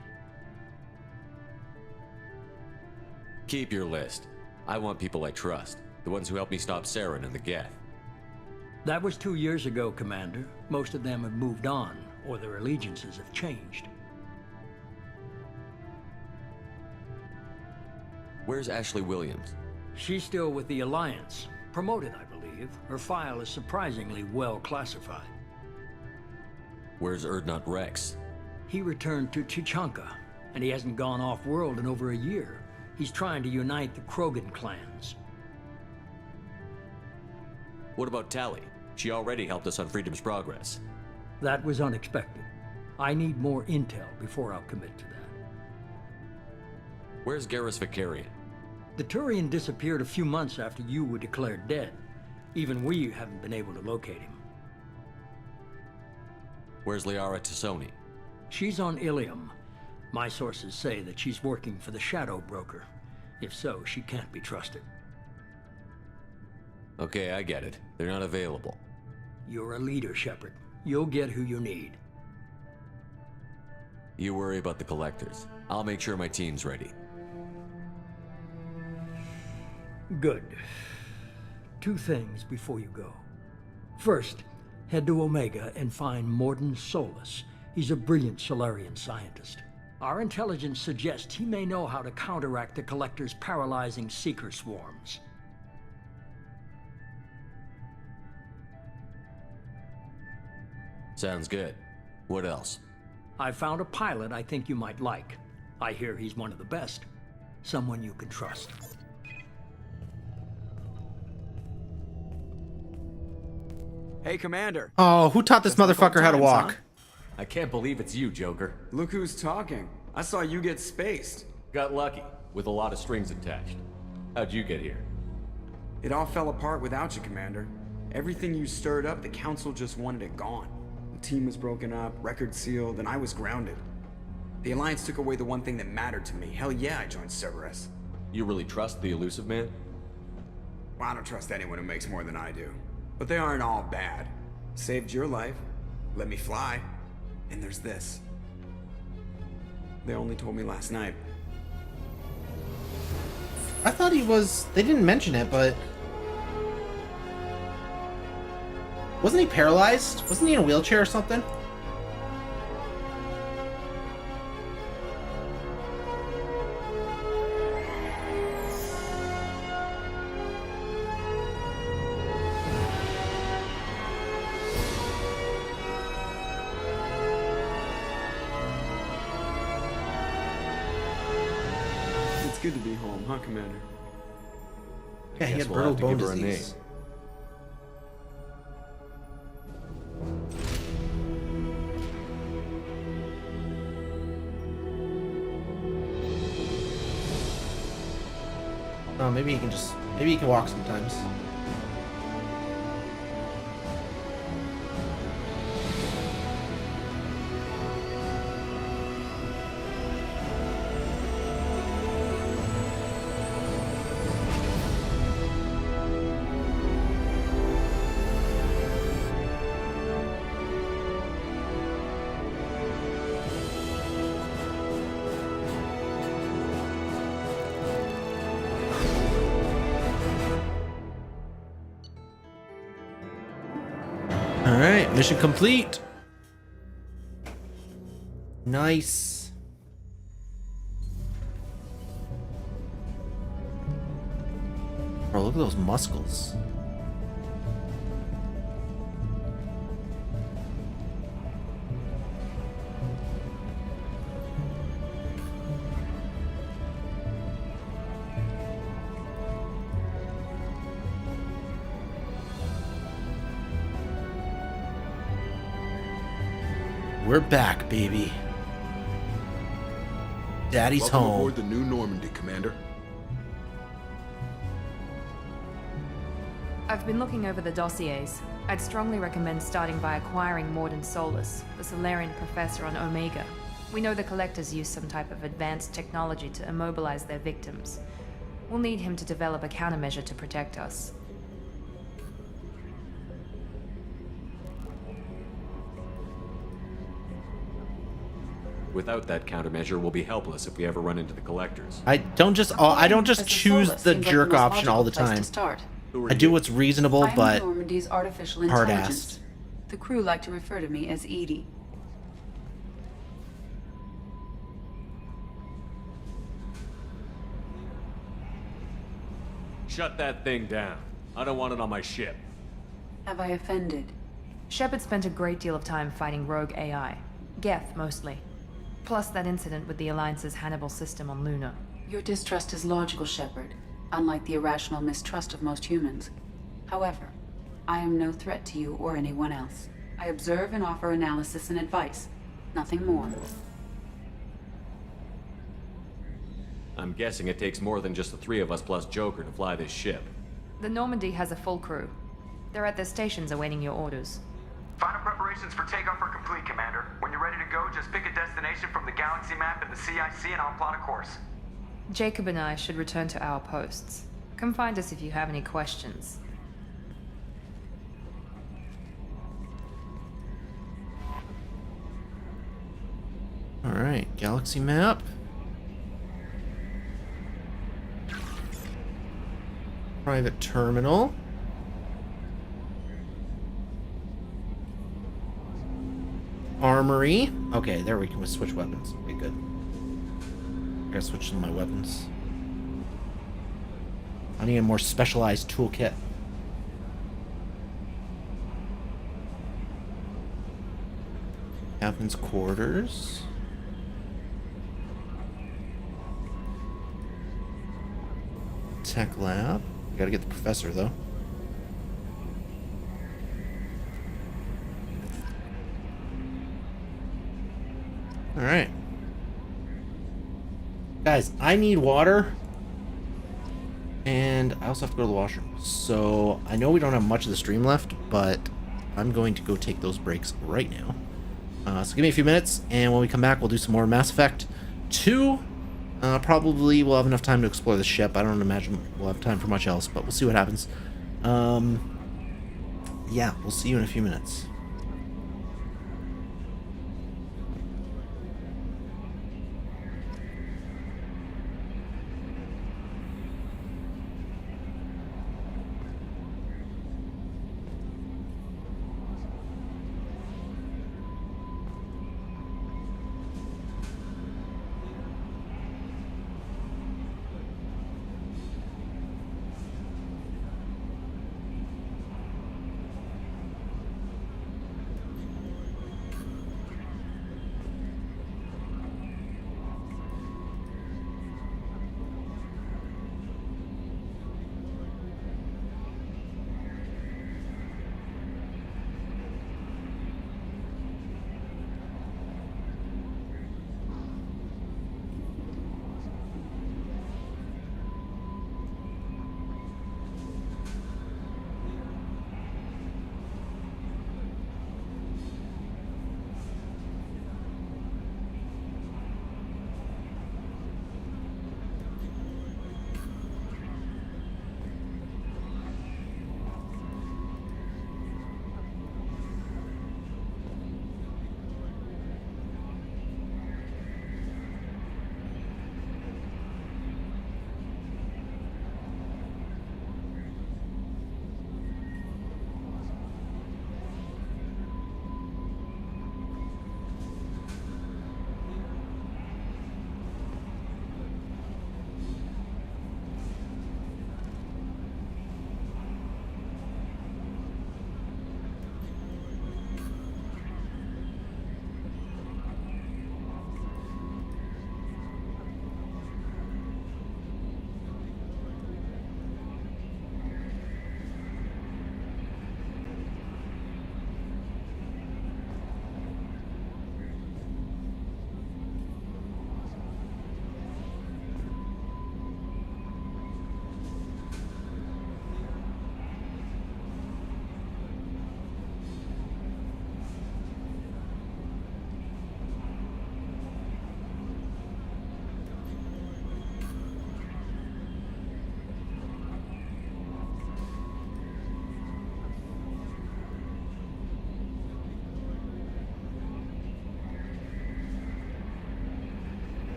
Keep your list. I want people I trust. The ones who helped me stop Saren and the Geth. That was 2 years ago, Commander. Most of them have moved on, or their allegiances have changed. Where's Ashley Williams? She's still with the Alliance. Promoted, I believe. Her file is surprisingly well classified. Where's Erdnot Rex? He returned to Tuchanka, and he hasn't gone off-world in over a year. He's trying to unite the Krogan clans. What about Tali? She already helped us on Freedom's Progress. That was unexpected. I need more intel before I'll commit to that. Where's Garrus Vicarian? The Turian disappeared a few months after you were declared dead. Even we haven't been able to locate him. Where's Liara Tassoni? She's on Ilium. My sources say that she's working for the Shadow Broker. If so, she can't be trusted. Okay, I get it. They're not available. You're a leader, Shepard. You'll get who you need. You worry about the collectors. I'll make sure my team's ready. Good. 2 things before you go. First, head to Omega and find Mordin Solus. He's a brilliant Solarian scientist. Our intelligence suggests he may know how to counteract the Collector's paralyzing Seeker swarms. Sounds good. What else? I found a pilot I think you might like. I hear he's one of the best. Someone you can trust. Hey, Commander. Oh, who taught this motherfucker how to walk? I can't believe it's you, Joker. Look who's talking. I saw you get spaced. Got lucky, with a lot of strings attached. How'd you get here? It all fell apart without you, Commander. Everything you stirred up, the Council just wanted it gone. The team was broken up, record sealed, and I was grounded. The Alliance took away the one thing that mattered to me. Hell yeah, I joined Cerberus. You really trust the Elusive Man? Well, I don't trust anyone who makes more than I do. But they aren't all bad. Saved your life, let me fly, and there's this. They only told me last night. I thought he was... They didn't mention it, but... Wasn't he paralyzed? Wasn't he in a wheelchair or something? It's good to be home, huh, Commander? Yeah, he Guess had we'll brittle have to bone give her a disease. name. Oh, maybe he can walk sometimes. Alright, mission complete. Nice. Bro, look at those muscles. We're back, baby. Daddy's Welcome home. aboard the new Normandy, Commander. I've been looking over the dossiers. I'd strongly recommend starting by acquiring Morden Solus, the Solarian professor on Omega. We know the Collectors use some type of advanced technology to immobilize their victims. We'll need him to develop a countermeasure to protect us. Without that countermeasure, we'll be helpless if we ever run into the Collectors. I don't just choose the jerk option all the time. I do what's reasonable, but Normandy's artificial hard-assed. intelligence. The crew like to refer to me as Edie. Shut that thing down. I don't want it on my ship. Have I offended? Shepard spent a great deal of time fighting rogue AI. Geth, mostly. Plus that incident with the Alliance's Hannibal system on Luna. Your distrust is logical, Shepard, unlike the irrational mistrust of most humans. However, I am no threat to you or anyone else. I observe and offer analysis and advice. Nothing more. I'm guessing it takes more than just the three of us plus Joker to fly this ship. The Normandy has a full crew. They're at their stations awaiting your orders. Final preparations for takeoff are complete, Commander. When you're ready to go, just pick a destination from the galaxy map and the CIC and I'll plot a course. Jacob and I should return to our posts. Come find us if you have any questions. alright, galaxy map. Private terminal. Armory. Okay, there we can switch weapons. Okay, good. I gotta switch to my weapons. I need a more specialized toolkit. Captain's quarters. Tech lab. Gotta get the professor though. Alright. Guys, I need water. And I also have to go to the washroom. So, I know we don't have much of the stream left, but I'm going to go take those breaks right now. So give me a few minutes, and when we come back, we'll do some more Mass Effect 2. Probably we'll have enough time to explore the ship. I don't imagine we'll have time for much else, but we'll see what happens. Yeah, we'll see you in a few minutes.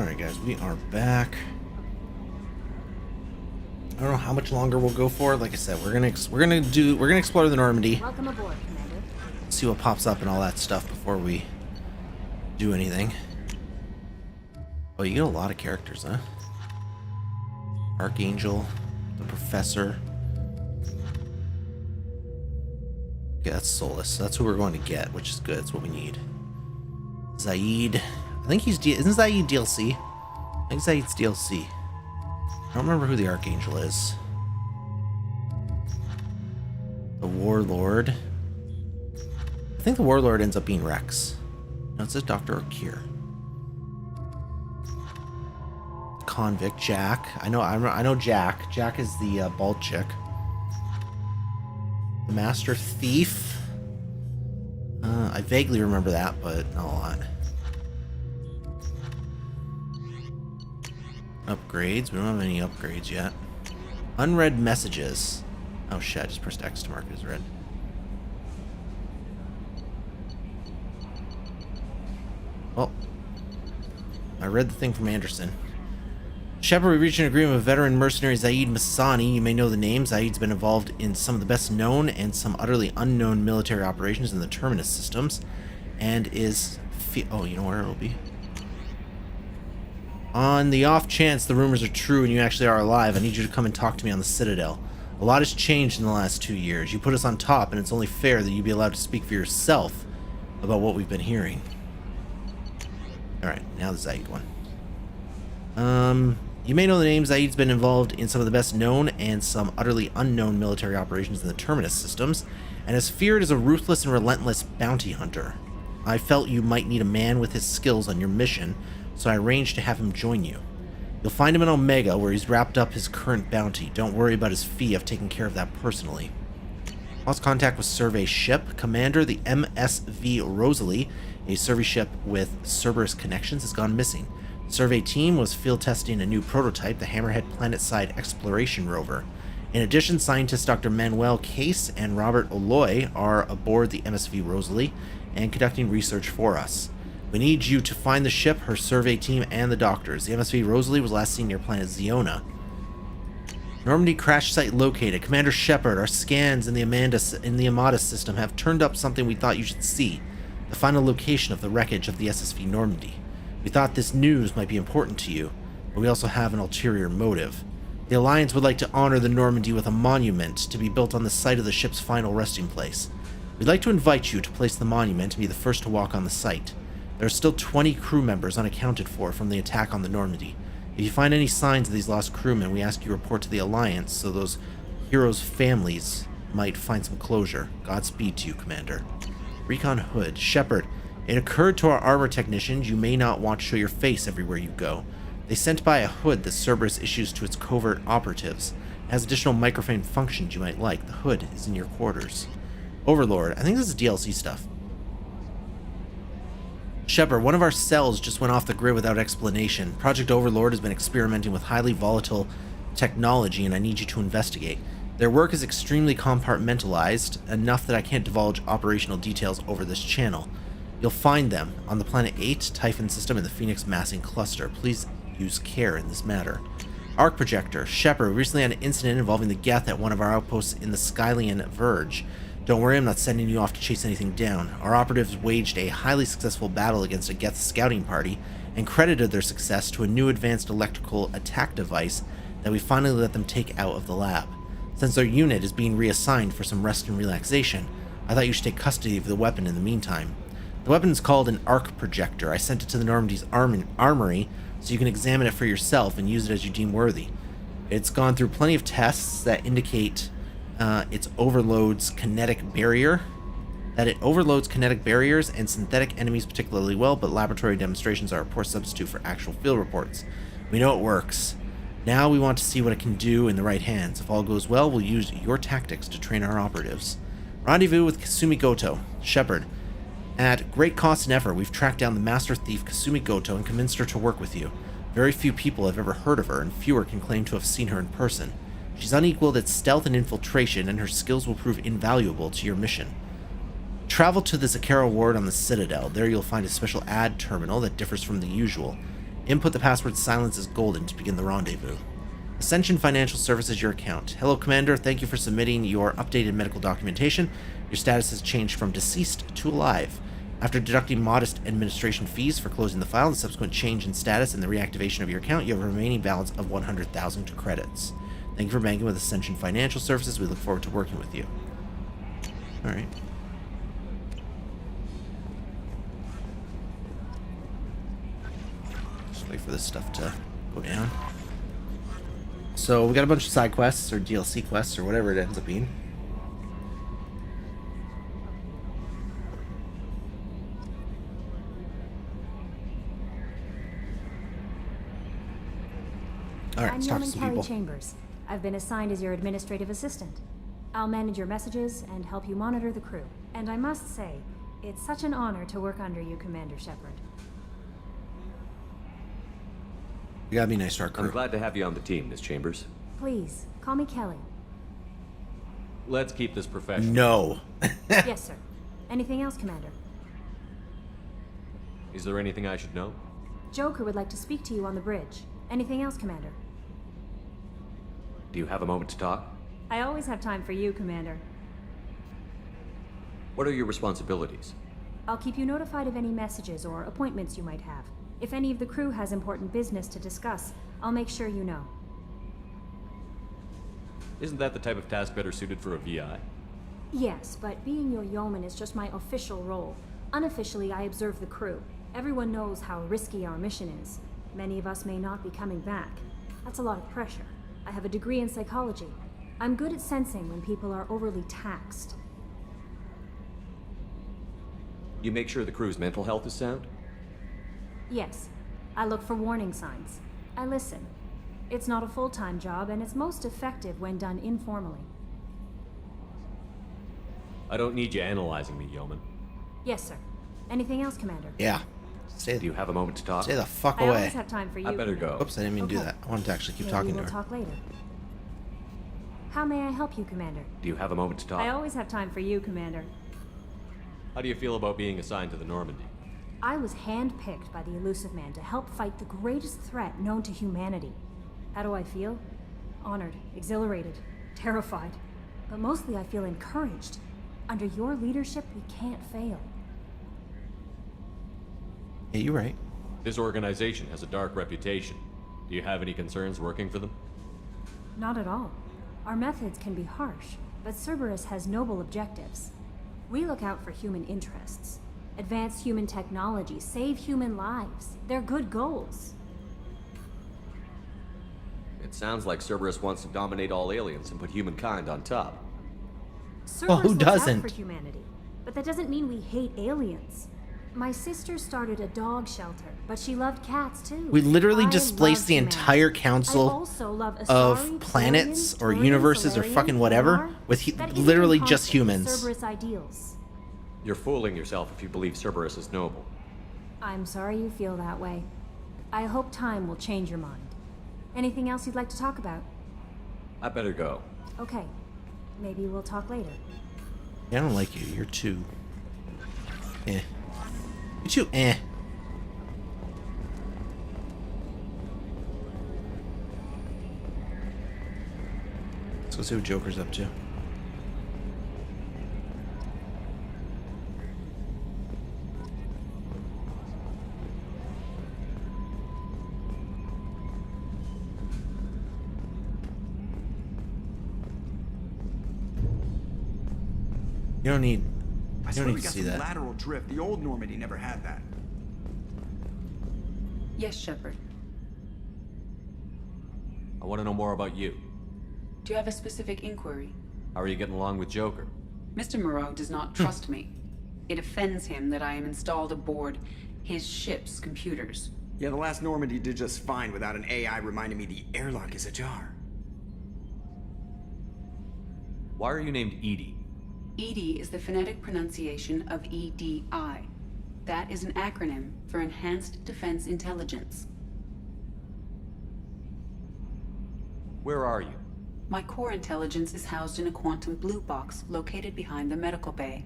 Alright guys, we are back. I don't know how much longer we'll go for. Like I said, we're gonna explore the Normandy. Welcome aboard, Commander. See what pops up and all that stuff before we do anything. Oh, you get a lot of characters, huh? Archangel, the Professor. Okay, that's Solus. That's who we're going to get, which is good. That's what we need. Zaid. I think he's isn't Zaid DLC? I think Zaid's DLC. I don't remember who the Archangel is. The Warlord. I think the Warlord ends up being Rex. No, it says Dr. Okir. Convict, Jack. I know Jack. Jack is the bald chick. The Master Thief. I vaguely remember that, but not a lot. Upgrades. We don't have any upgrades yet. Unread messages. Oh shit, I just pressed X to mark it as read. Well, I read the thing from Anderson. Shepard, we reached an agreement with veteran mercenary Zaid Masani. You may know the name. Zaid's been involved in some of the best known and some utterly unknown military operations in the Terminus systems, and is... oh, you know where it'll be? On the off chance the rumors are true and you actually are alive, I need you to come and talk to me on the Citadel. A lot has changed in the last 2 years. You put us on top, and it's only fair that you be allowed to speak for yourself about what we've been hearing. Alright, now the Zaid one. You may know the name. Zaid's been involved in some of the best known and some utterly unknown military operations in the Terminus systems, and is feared as a ruthless and relentless bounty hunter. I felt you might need a man with his skills on your mission, so I arranged to have him join you. You'll find him in Omega, where he's wrapped up his current bounty. Don't worry about his fee. I've taken care of that personally. Lost contact with Survey ship. Commander, the MSV Rosalie, a Survey ship with Cerberus connections, has gone missing. The Survey team was field testing a new prototype, the Hammerhead Planetside Exploration Rover. In addition, scientists Dr. Manuel Case and Robert Oloy are aboard the MSV Rosalie and conducting research for us. We need you to find the ship, her survey team, and the doctors. The MSV Rosalie was last seen near planet Ziona. Normandy crash site located. Commander Shepard, our scans in the Amada system have turned up something we thought you should see. The final location of the wreckage of the SSV Normandy. We thought this news might be important to you, but we also have an ulterior motive. The Alliance would like to honor the Normandy with a monument to be built on the site of the ship's final resting place. We'd like to invite you to place the monument and be the first to walk on the site. There are still 20 crew members unaccounted for from the attack on the Normandy. If you find any signs of these lost crewmen, we ask you to report to the Alliance so those heroes' families might find some closure. Godspeed to you, Commander. Recon Hood. Shepard, it occurred to our armor technicians you may not want to show your face everywhere you go. They sent by a hood that Cerberus issues to its covert operatives. It has additional microphone functions you might like. The hood is in your quarters. Overlord. I think this is DLC stuff. Shepard, one of our cells just went off the grid without explanation. Project Overlord has been experimenting with highly volatile technology, and I need you to investigate. Their work is extremely compartmentalized, enough that I can't divulge operational details over this channel. You'll find them on the Planet 8, Typhon system, and the Phoenix Massing Cluster. Please use care in this matter. Arc Projector. Shepard, we recently had an incident involving the Geth at one of our outposts in the Skylian Verge. Don't worry, I'm not sending you off to chase anything down. Our operatives waged a highly successful battle against a Geth scouting party and credited their success to a new advanced electrical attack device that we finally let them take out of the lab. Since their unit is being reassigned for some rest and relaxation, I thought you should take custody of the weapon in the meantime. The weapon is called an Arc Projector. I sent it to the Normandy's armory so you can examine it for yourself and use it as you deem worthy. It's gone through plenty of tests that indicate it overloads kinetic barriers and synthetic enemies particularly well, but laboratory demonstrations are a poor substitute for actual field reports. We know it works. Now we want to see what it can do in the right hands. If all goes well, we'll use your tactics to train our operatives. Rendezvous with Kasumi Goto. Shepard, at great cost and effort, we've tracked down the master thief Kasumi Goto and convinced her to work with you. Very few people have ever heard of her, and fewer can claim to have seen her in person. She's unequaled at stealth and infiltration, and her skills will prove invaluable to your mission. Travel to the Zakara ward on the Citadel. There you'll find a special ad terminal that differs from the usual. Input the password Silence is Golden to begin the rendezvous. Ascension Financial Services, your account. Hello, Commander. Thank you for submitting your updated medical documentation. Your status has changed from deceased to alive. After deducting modest administration fees for closing the file, the subsequent change in status and the reactivation of your account, you have a remaining balance of 100,000 credits. Thank you for banking with Ascension Financial Services. We look forward to working with you. Alright. Just wait for this stuff to go down. So we got a bunch of side quests or DLC quests or whatever it ends up being. Alright, let's talk to some people. Chambers. I've been assigned as your administrative assistant. I'll manage your messages and help you monitor the crew. And I must say, it's such an honor to work under you, Commander Shepard. You gotta be nice to our crew. I'm glad to have you on the team, Miss Chambers. Please, call me Kelly. Let's keep this professional. No. Yes, sir. Anything else, Commander? Is there anything I should know? Joker would like to speak to you on the bridge. Anything else, Commander? Do you have a moment to talk? I always have time for you, Commander. What are your responsibilities? I'll keep you notified of any messages or appointments you might have. If any of the crew has important business to discuss, I'll make sure you know. Isn't that the type of task better suited for a VI? Yes, but being your yeoman is just my official role. Unofficially, I observe the crew. Everyone knows how risky our mission is. Many of us may not be coming back. That's a lot of pressure. I have a degree in psychology. I'm good at sensing when people are overly taxed. You make sure the crew's mental health is sound? Yes. I look for warning signs. I listen. It's not a full-time job, and it's most effective when done informally. I don't need you analyzing me, yeoman. Yes, sir. Anything else, Commander? Yeah. Do you have a moment to talk? Stay the fuck I away. always have time for you, I better go. Oops, I didn't mean to do that. I wanted to actually keep talking to we'll her. talk later. How may I help you, Commander? Do you have a moment to talk? I always have time for you, Commander. How do you feel about being assigned to the Normandy? I was handpicked by the Elusive Man to help fight the greatest threat known to humanity. How do I feel? Honored, exhilarated, terrified. But mostly I feel encouraged. Under your leadership, we can't fail. Yeah, you're right. This organization has a dark reputation. Do you have any concerns working for them? Not at all. Our methods can be harsh, but Cerberus has noble objectives. We look out for human interests. Advance human technology, save human lives. They're good goals. It sounds like Cerberus wants to dominate all aliens and put humankind on top. Cerberus who looks out doesn't? for humanity, but that doesn't mean we hate aliens. My sister started a dog shelter, but she loved cats too. We literally I displaced love the humanity. entire I council also love of Asari, planets Turians, or Turians, universes or Solarians, fucking whatever Alar, with that isn't literally in just conflict with humans. Cerberus ideals. You're fooling yourself if you believe Cerberus is noble. I'm sorry you feel that way. I hope time will change your mind. Anything else you'd like to talk about? I better go. Okay. Maybe we'll talk later. Yeah, I don't like you. You're too... eh. You're too eh. Let's go see what Joker's up to. You don't need... I You swear don't we need to got see some that. lateral drift. The old Normandy never had that. Yes, Shepard. I want to know more about you. Do you have a specific inquiry? How are you getting along with Joker? Mr. Moreau does not trust me. It offends him that I am installed aboard his ship's computers. Yeah, the last Normandy did just fine without an AI reminding me the airlock is ajar. Why are you named Edie? EDI is the phonetic pronunciation of EDI. That is an acronym for Enhanced Defense Intelligence. Where are you? My core intelligence is housed in a quantum blue box located behind the medical bay.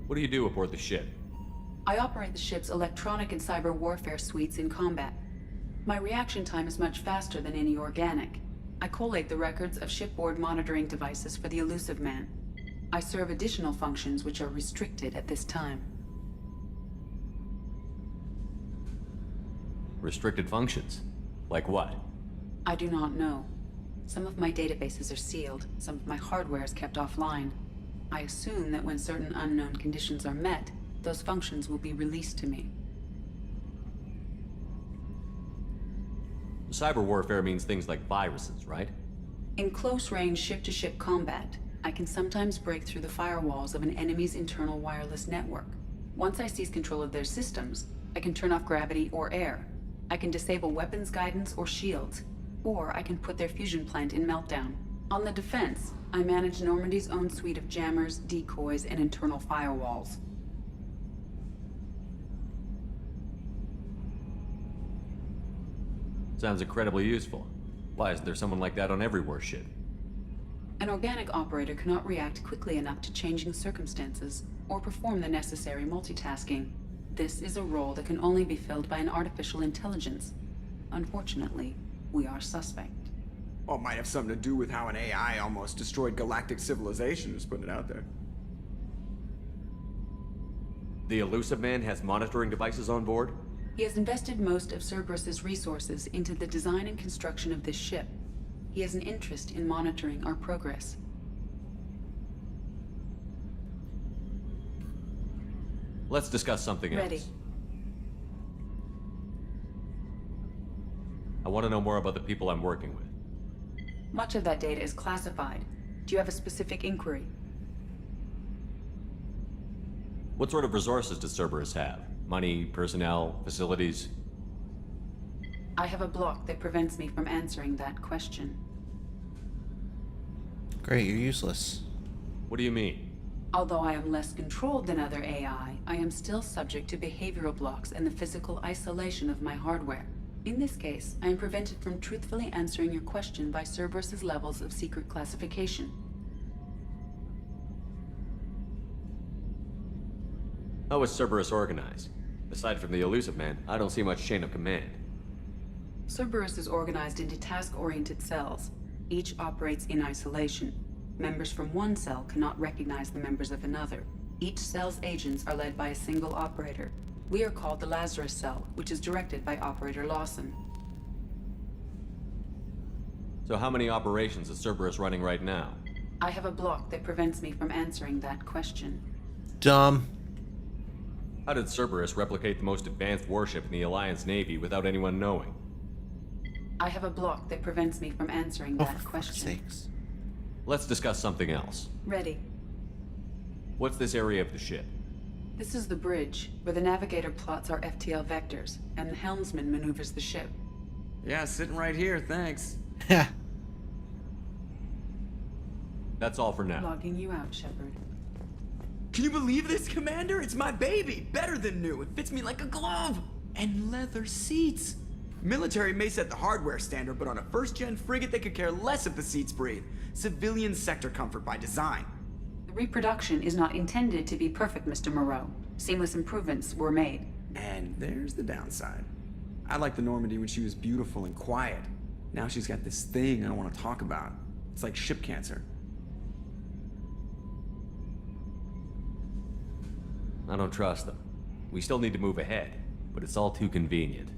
What do you do aboard the ship? I operate the ship's electronic and cyber warfare suites in combat. My reaction time is much faster than any organic. I collate the records of shipboard monitoring devices for the Elusive Man. I serve additional functions which are restricted at this time. Restricted functions? Like what? I do not know. Some of my databases are sealed, some of my hardware is kept offline. I assume that when certain unknown conditions are met, those functions will be released to me. Cyber warfare means things like viruses, right? In close-range ship-to-ship combat, I can sometimes break through the firewalls of an enemy's internal wireless network. Once I seize control of their systems, I can turn off gravity or air. I can disable weapons guidance or shields, or I can put their fusion plant in meltdown. On the defense, I manage Normandy's own suite of jammers, decoys, and internal firewalls. Sounds incredibly useful. Why isn't there someone like that on every warship? An organic operator cannot react quickly enough to changing circumstances or perform the necessary multitasking. This is a role that can only be filled by an artificial intelligence. Unfortunately, we are suspect. Well, it might have something to do with how an AI almost destroyed galactic civilization, just putting it out there. The Elusive Man has monitoring devices on board? He has invested most of Cerberus's resources into the design and construction of this ship. He has an interest in monitoring our progress. Let's discuss something else. Ready. I want to know more about the people I'm working with. Much of that data is classified. Do you have a specific inquiry? What sort of resources does Cerberus have? Money, personnel, facilities? I have a block that prevents me from answering that question. Great, you're useless. What do you mean? Although I am less controlled than other AI, I am still subject to behavioral blocks and the physical isolation of my hardware. In this case, I am prevented from truthfully answering your question by Cerberus's levels of secret classification. How is Cerberus organized? Aside from the Elusive Man, I don't see much chain of command. Cerberus is organized into task-oriented cells. Each operates in isolation. Members from one cell cannot recognize the members of another. Each cell's agents are led by a single operator. We are called the Lazarus Cell, which is directed by Operator Lawson. So how many operations is Cerberus running right now? I have a block that prevents me from answering that question. Dumb. How did Cerberus replicate the most advanced warship in the Alliance Navy without anyone knowing? I have a block that prevents me from answering that question. Sakes. Let's discuss something else. Ready. What's this area of the ship? This is the bridge, where the navigator plots our FTL vectors, and the helmsman maneuvers the ship. Yeah, sitting right here, thanks. That's all for now. Logging you out, Shepard. Can you believe this, Commander? It's my baby! Better than new. It fits me like a glove! And leather seats! Military may set the hardware standard, but on a first-gen frigate, they could care less if the seats breathe. Civilian sector comfort by design. The reproduction is not intended to be perfect, Mr. Moreau. Seamless improvements were made. And there's the downside. I liked the Normandy when she was beautiful and quiet. Now she's got this thing I don't want to talk about. It's like ship cancer. I don't trust them. We still need to move ahead, but it's all too convenient.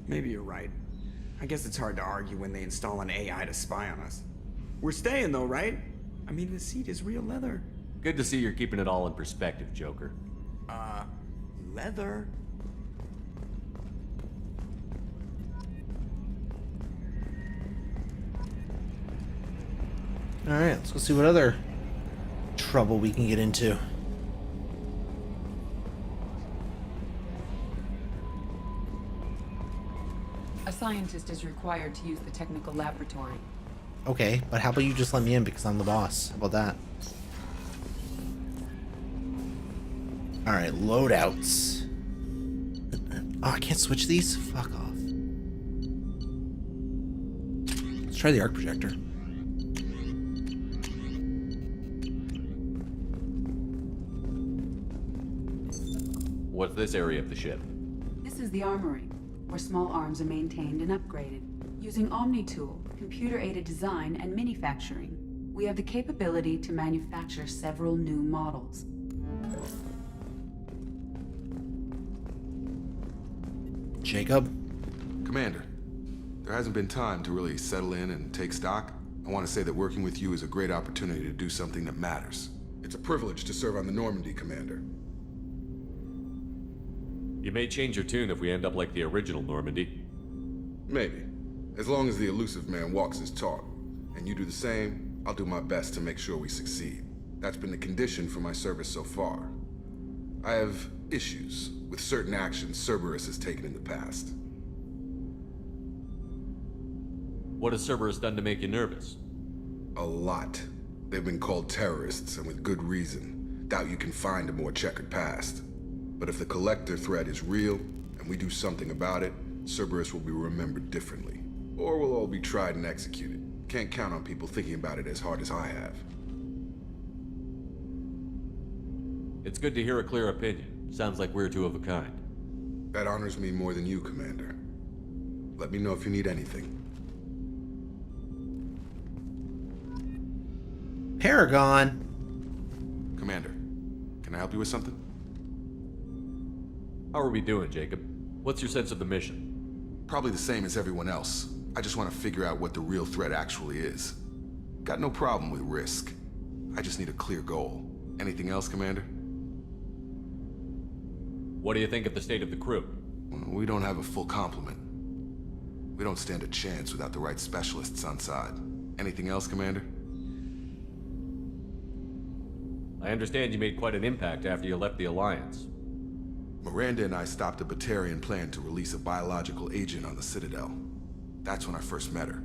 Maybe you're right. I guess it's hard to argue when they install an AI to spy on us. We're staying though, right? I mean, the seat is real leather. Good to see you're keeping it all in perspective, Joker. Leather? Alright, let's go see what other trouble we can get into. A scientist is required to use the technical laboratory. Okay, but how about you just let me in because I'm the boss? How about that? Alright, loadouts. Oh, I can't switch these? Fuck off. Let's try the arc projector. What's this area of the ship? This is the armory, where small arms are maintained and upgraded. Using Omni-Tool, computer-aided design, and manufacturing, we have the capability to manufacture several new models. Jacob? Commander, there hasn't been time to really settle in and take stock. I want to say that working with you is a great opportunity to do something that matters. It's a privilege to serve on the Normandy, Commander. You may change your tune if we end up like the original Normandy. Maybe. As long as the elusive man walks his talk, and you do the same, I'll do my best to make sure we succeed. That's been the condition for my service so far. I have issues with certain actions Cerberus has taken in the past. What has Cerberus done to make you nervous? A lot. They've been called terrorists, and with good reason. Doubt you can find a more checkered past. But if the Collector threat is real, and we do something about it, Cerberus will be remembered differently. Or we'll all be tried and executed. Can't count on people thinking about it as hard as I have. It's good to hear a clear opinion. Sounds like we're two of a kind. That honors me more than you, Commander. Let me know if you need anything. Paragon. Commander, can I help you with something? How are we doing, Jacob? What's your sense of the mission? Probably the same as everyone else. I just want to figure out what the real threat actually is. Got no problem with risk. I just need a clear goal. Anything else, Commander? What do you think of the state of the crew? We don't have a full complement. We don't stand a chance without the right specialists on side. Anything else, Commander? I understand you made quite an impact after you left the Alliance. Miranda and I stopped a Batarian plan to release a biological agent on the Citadel. That's when I first met her.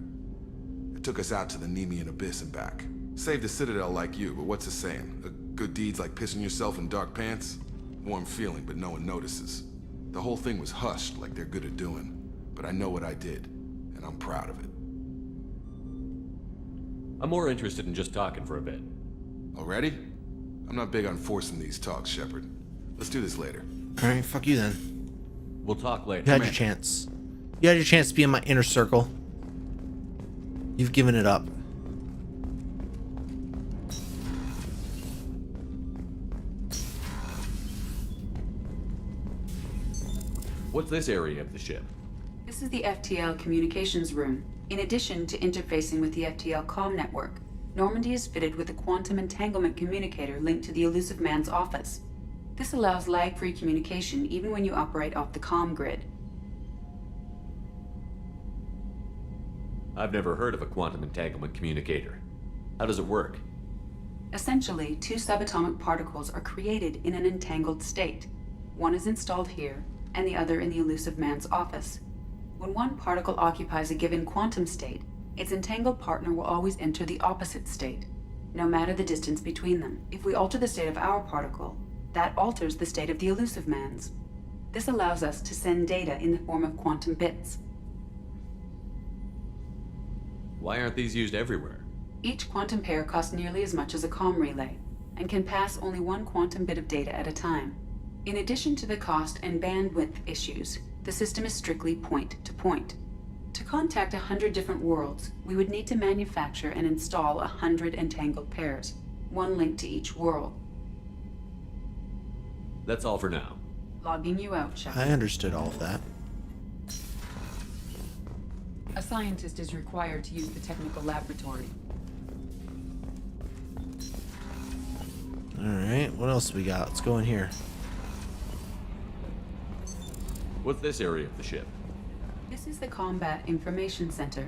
It took us out to the Nemean Abyss and back. Saved the Citadel like you, but what's the saying? A good deed's like pissing yourself in dark pants? Warm feeling, but no one notices. The whole thing was hushed like they're good at doing. But I know what I did, and I'm proud of it. I'm more interested in just talking for a bit. Already? I'm not big on forcing these talks, Shepard. Let's do this later. Alright, fuck you then. We'll talk later. You had your chance. You had your chance to be in my inner circle. You've given it up. What's this area of the ship? This is the FTL communications room. In addition to interfacing with the FTL comm network, Normandy is fitted with a quantum entanglement communicator linked to the elusive man's office. This allows lag-free communication even when you operate off the comm grid. I've never heard of a quantum entanglement communicator. How does it work? Essentially, two subatomic particles are created in an entangled state. One is installed here, and the other in the elusive man's office. When one particle occupies a given quantum state, its entangled partner will always enter the opposite state, no matter the distance between them. If we alter the state of our particle, that alters the state of the elusive man's. This allows us to send data in the form of quantum bits. Why aren't these used everywhere? Each quantum pair costs nearly as much as a comm relay, and can pass only one quantum bit of data at a time. In addition to the cost and bandwidth issues, the system is strictly point-to-point. To contact 100 different worlds, we would need to manufacture and install 100 entangled pairs, one linked to each world. That's all for now. Logging you out, Shepard. I understood all of that. A scientist is required to use the technical laboratory. Alright, what else we got? Let's go in here. What's this area of the ship? This is the Combat Information Center.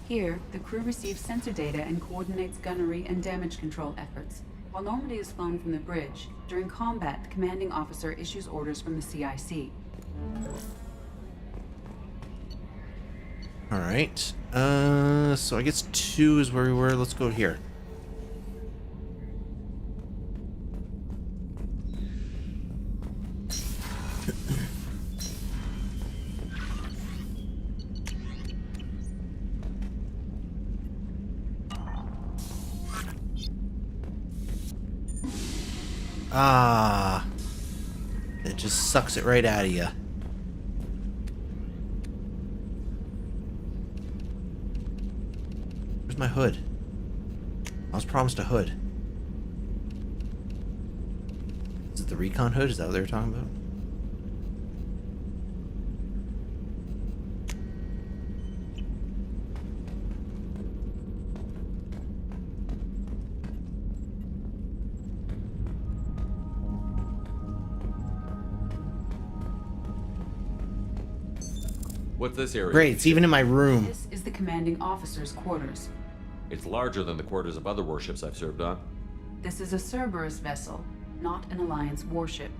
Here, the crew receives sensor data and coordinates gunnery and damage control efforts. While Normandy is flown from the bridge, during combat, the commanding officer issues orders from the CIC. Alright. So I guess 2 is where we were. Let's go here. Ah. It just sucks it right out of you. Where's my hood? I was promised a hood. Is it the recon hood? Is that what they were talking about? What's this area? Great, it's even in my room. This is the commanding officer's quarters. It's larger than the quarters of other warships I've served on. This is a Cerberus vessel, not an Alliance warship.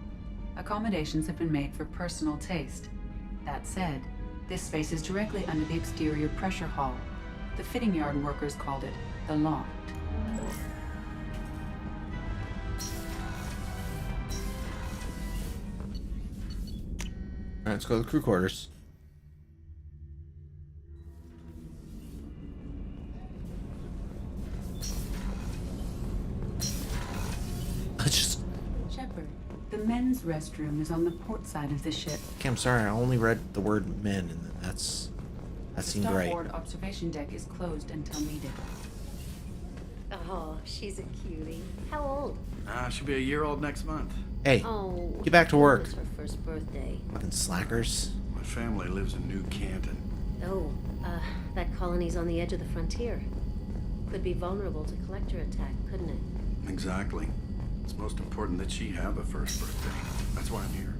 Accommodations have been made for personal taste. That said, this space is directly under the exterior pressure hull. The fitting yard workers called it the loft. Alright, let's go to the crew quarters. Shepard, the men's restroom is on the port side of the ship. Okay, I'm sorry, I only read the word men, and that seemed right. The starboard observation deck is closed until needed. Oh, she's a cutie. How old? She'll be a year old next month. Hey, Oh, get back to work. It's her first birthday. Fucking slackers. My family lives in New Canton. Oh, that colony's on the edge of the frontier. Could be vulnerable to collector attack, couldn't it? Exactly. It's most important that she have a first birthday. That's why I'm here.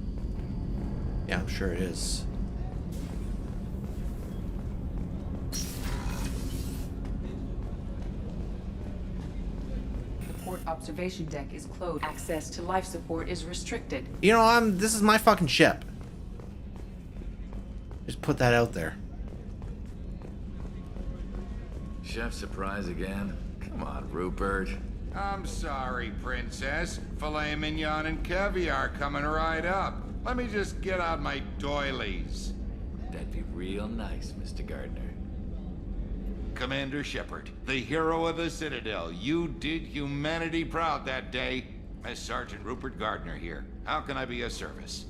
Yeah, I'm sure it is. The port observation deck is closed. Access to life support is restricted. You know, this is my fucking ship. Just put that out there. Chef surprise again? Come on, Rupert. I'm sorry, Princess. Filet mignon and caviar coming right up. Let me just get out my doilies. That'd be real nice, Mr. Gardner. Commander Shepard, the hero of the Citadel. You did humanity proud that day. As Sergeant Rupert Gardner here. How can I be of service?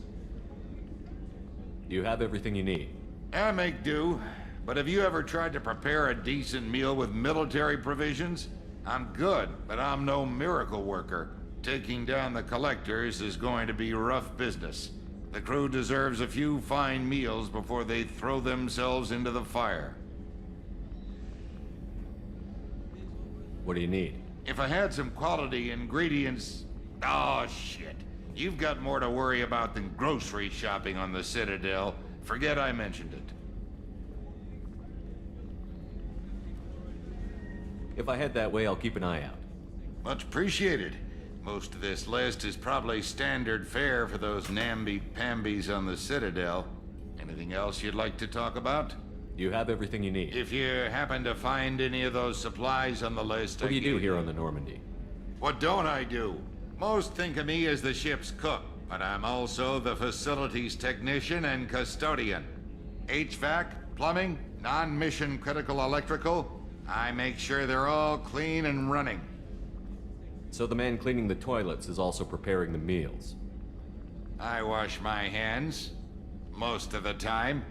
You have everything you need. I make do. But have you ever tried to prepare a decent meal with military provisions? I'm good, but I'm no miracle worker. Taking down the collectors is going to be rough business. The crew deserves a few fine meals before they throw themselves into the fire. What do you need? If I had some quality ingredients... Oh, shit. You've got more to worry about than grocery shopping on the Citadel. Forget I mentioned it. If I head that way, I'll keep an eye out. Much appreciated. Most of this list is probably standard fare for those namby-pambies on the Citadel. Anything else you'd like to talk about? You have everything you need. If you happen to find any of those supplies on the list... What do you do here on the Normandy? What don't I do? Most think of me as the ship's cook, but I'm also the facilities technician and custodian. HVAC, plumbing, non-mission critical electrical... I make sure they're all clean and running. So the man cleaning the toilets is also preparing the meals? I wash my hands. Most of the time.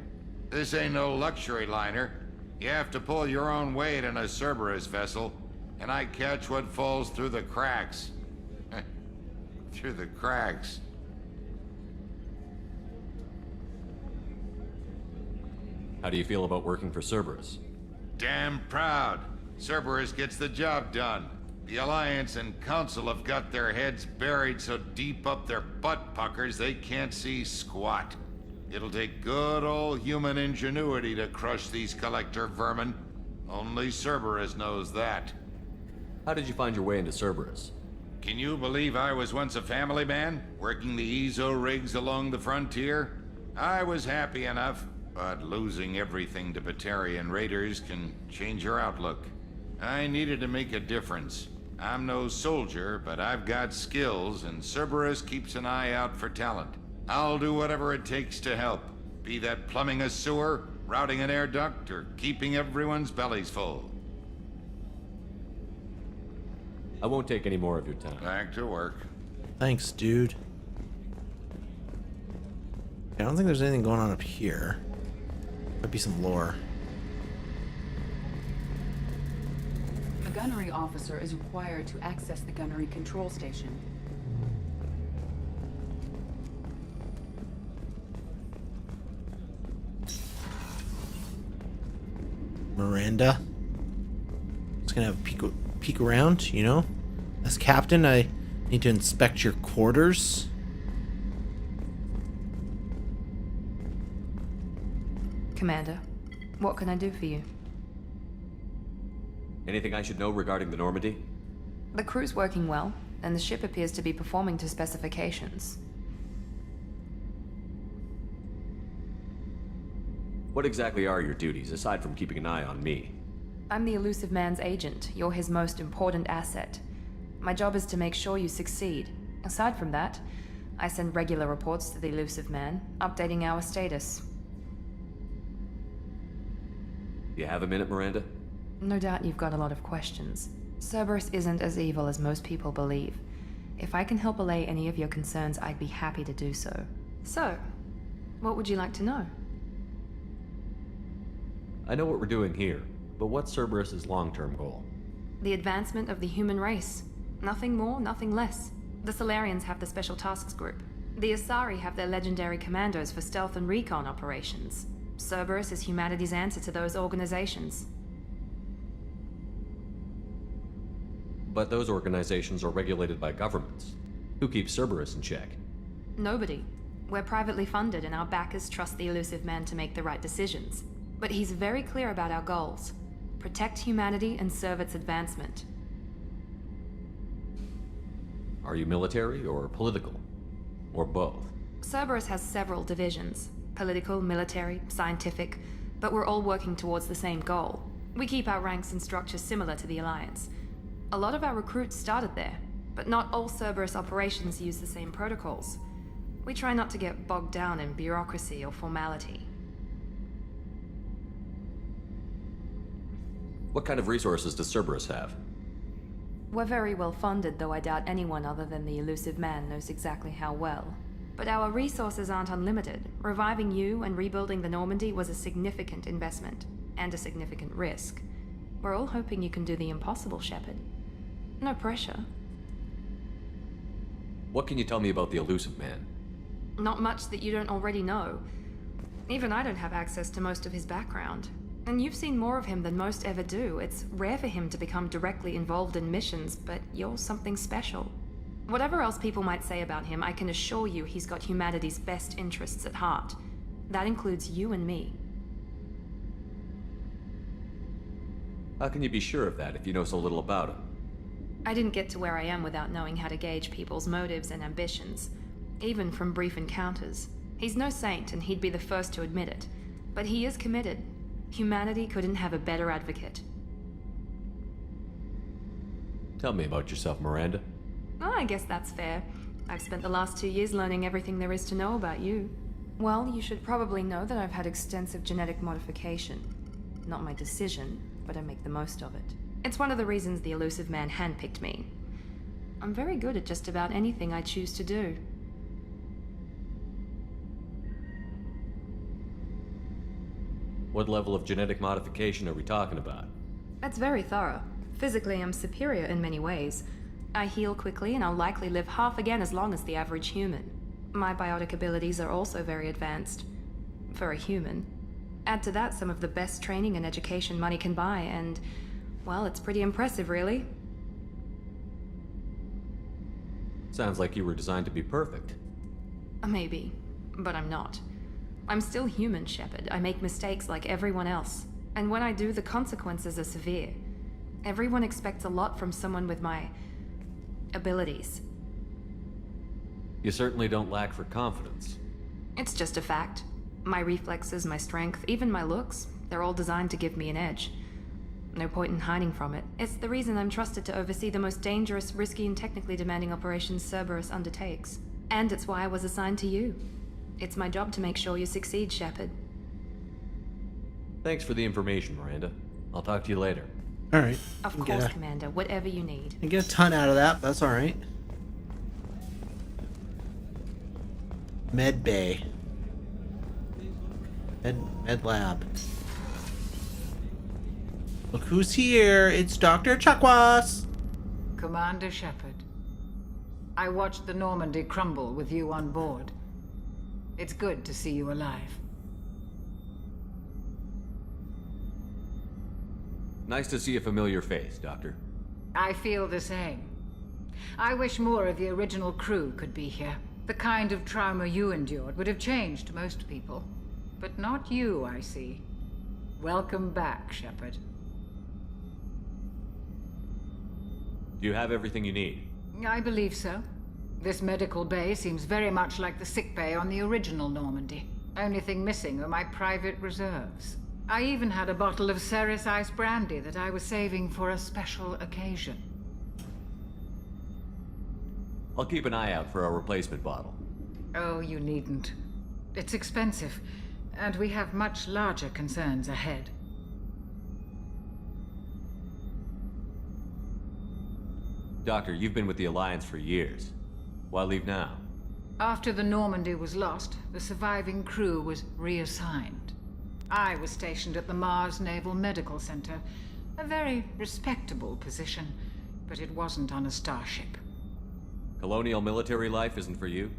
This ain't no luxury liner. You have to pull your own weight in a Cerberus vessel, and I catch what falls through the cracks. Through the cracks. How do you feel about working for Cerberus? Damn proud. Cerberus gets the job done. The Alliance and Council have got their heads buried so deep up their butt puckers they can't see squat. It'll take good old human ingenuity to crush these collector vermin. Only Cerberus knows that. How did you find your way into Cerberus? Can you believe I was once a family man, working the EZO rigs along the frontier? I was happy enough. But losing everything to Batarian raiders can change your outlook. I needed to make a difference. I'm no soldier, but I've got skills, and Cerberus keeps an eye out for talent. I'll do whatever it takes to help. Be that plumbing a sewer, routing an air duct, or keeping everyone's bellies full. I won't take any more of your time. Back to work. Thanks, dude. I don't think there's anything going on up here. Might be some lore. A gunnery officer is required to access the gunnery control station. Miranda. Just gonna have a peek around, you know? As captain, I need to inspect your quarters. Commander, what can I do for you? Anything I should know regarding the Normandy? The crew's working well, and the ship appears to be performing to specifications. What exactly are your duties, aside from keeping an eye on me? I'm the Elusive Man's agent. You're his most important asset. My job is to make sure you succeed. Aside from that, I send regular reports to the Elusive Man, updating our status. You have a minute, Miranda? No doubt you've got a lot of questions. Cerberus isn't as evil as most people believe. If I can help allay any of your concerns, I'd be happy to do so. So, what would you like to know? I know what we're doing here, but what's Cerberus's long-term goal? The advancement of the human race. Nothing more, nothing less. The Solarians have the Special Tasks Group. The Asari have their legendary commandos for stealth and recon operations. Cerberus is humanity's answer to those organizations. But those organizations are regulated by governments. Who keeps Cerberus in check? Nobody. We're privately funded and our backers trust the Elusive Man to make the right decisions. But he's very clear about our goals. Protect humanity and serve its advancement. Are you military or political? Or both? Cerberus has several divisions. Political, military, scientific, but we're all working towards the same goal. We keep our ranks and structure similar to the Alliance. A lot of our recruits started there, but not all Cerberus operations use the same protocols. We try not to get bogged down in bureaucracy or formality. What kind of resources does Cerberus have? We're very well funded, though I doubt anyone other than the Elusive Man knows exactly how well. But our resources aren't unlimited. Reviving you and rebuilding the Normandy was a significant investment, and a significant risk. We're all hoping you can do the impossible, Shepard. No pressure. What can you tell me about the Elusive Man? Not much that you don't already know. Even I don't have access to most of his background. And you've seen more of him than most ever do. It's rare for him to become directly involved in missions, but you're something special. Whatever else people might say about him, I can assure you he's got humanity's best interests at heart. That includes you and me. How can you be sure of that if you know so little about him? I didn't get to where I am without knowing how to gauge people's motives and ambitions, even from brief encounters. He's no saint, and he'd be the first to admit it. But he is committed. Humanity couldn't have a better advocate. Tell me about yourself, Miranda. Oh, I guess that's fair. I've spent the last 2 years learning everything there is to know about you. Well, you should probably know that I've had extensive genetic modification. Not my decision, but I make the most of it. It's one of the reasons the Elusive Man handpicked me. I'm very good at just about anything I choose to do. What level of genetic modification are we talking about? That's very thorough. Physically, I'm superior in many ways. I heal quickly, and I'll likely live half again as long as the average human. My biotic abilities are also very advanced. For a human. Add to that some of the best training and education money can buy, and, well, it's pretty impressive, really. Sounds like you were designed to be perfect. Maybe, but I'm not. I'm still human, Shepard. I make mistakes like everyone else. And when I do, the consequences are severe. Everyone expects a lot from someone with my abilities. You certainly don't lack for confidence. It's just a fact. My reflexes, my strength, even my looks, they're all designed to give me an edge. No point in hiding from it. It's the reason I'm trusted to oversee the most dangerous, risky, and technically demanding operations Cerberus undertakes. And it's why I was assigned to you. It's my job to make sure you succeed, Shepard. Thanks for the information, Miranda. I'll talk to you later. Alright. Of course, Commander. Whatever you need. I get a ton out of that, but that's alright. Med Bay. Med lab. Look who's here. It's Dr. Chakwas. Commander Shepard. I watched the Normandy crumble with you on board. It's good to see you alive. Nice to see a familiar face, Doctor. I feel the same. I wish more of the original crew could be here. The kind of trauma you endured would have changed most people. But not you, I see. Welcome back, Shepard. Do you have everything you need? I believe so. This medical bay seems very much like the sick bay on the original Normandy. Only thing missing are my private reserves. I even had a bottle of Ceres Ice brandy that I was saving for a special occasion. I'll keep an eye out for a replacement bottle. Oh, you needn't. It's expensive, and we have much larger concerns ahead. Doctor, you've been with the Alliance for years. Why leave now? After the Normandy was lost, the surviving crew was reassigned. I was stationed at the Mars Naval Medical Center, a very respectable position, but it wasn't on a starship. Colonial military life isn't for you?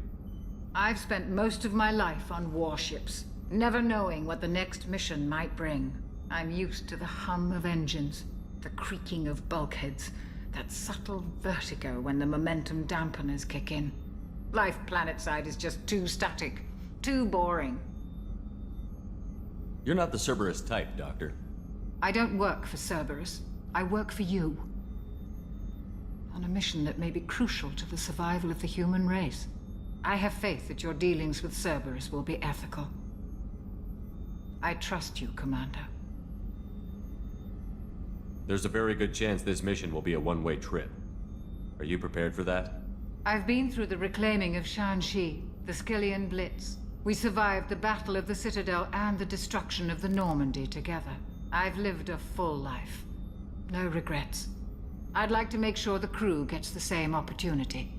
I've spent most of my life on warships, never knowing what the next mission might bring. I'm used to the hum of engines, the creaking of bulkheads, that subtle vertigo when the momentum dampeners kick in. Life planetside is just too static, too boring. You're not the Cerberus type, Doctor. I don't work for Cerberus. I work for you. On a mission that may be crucial to the survival of the human race. I have faith that your dealings with Cerberus will be ethical. I trust you, Commander. There's a very good chance this mission will be a one-way trip. Are you prepared for that? I've been through the reclaiming of Shanxi, the Skillian Blitz. We survived the Battle of the Citadel and the destruction of the Normandy together. I've lived a full life. No regrets. I'd like to make sure the crew gets the same opportunity.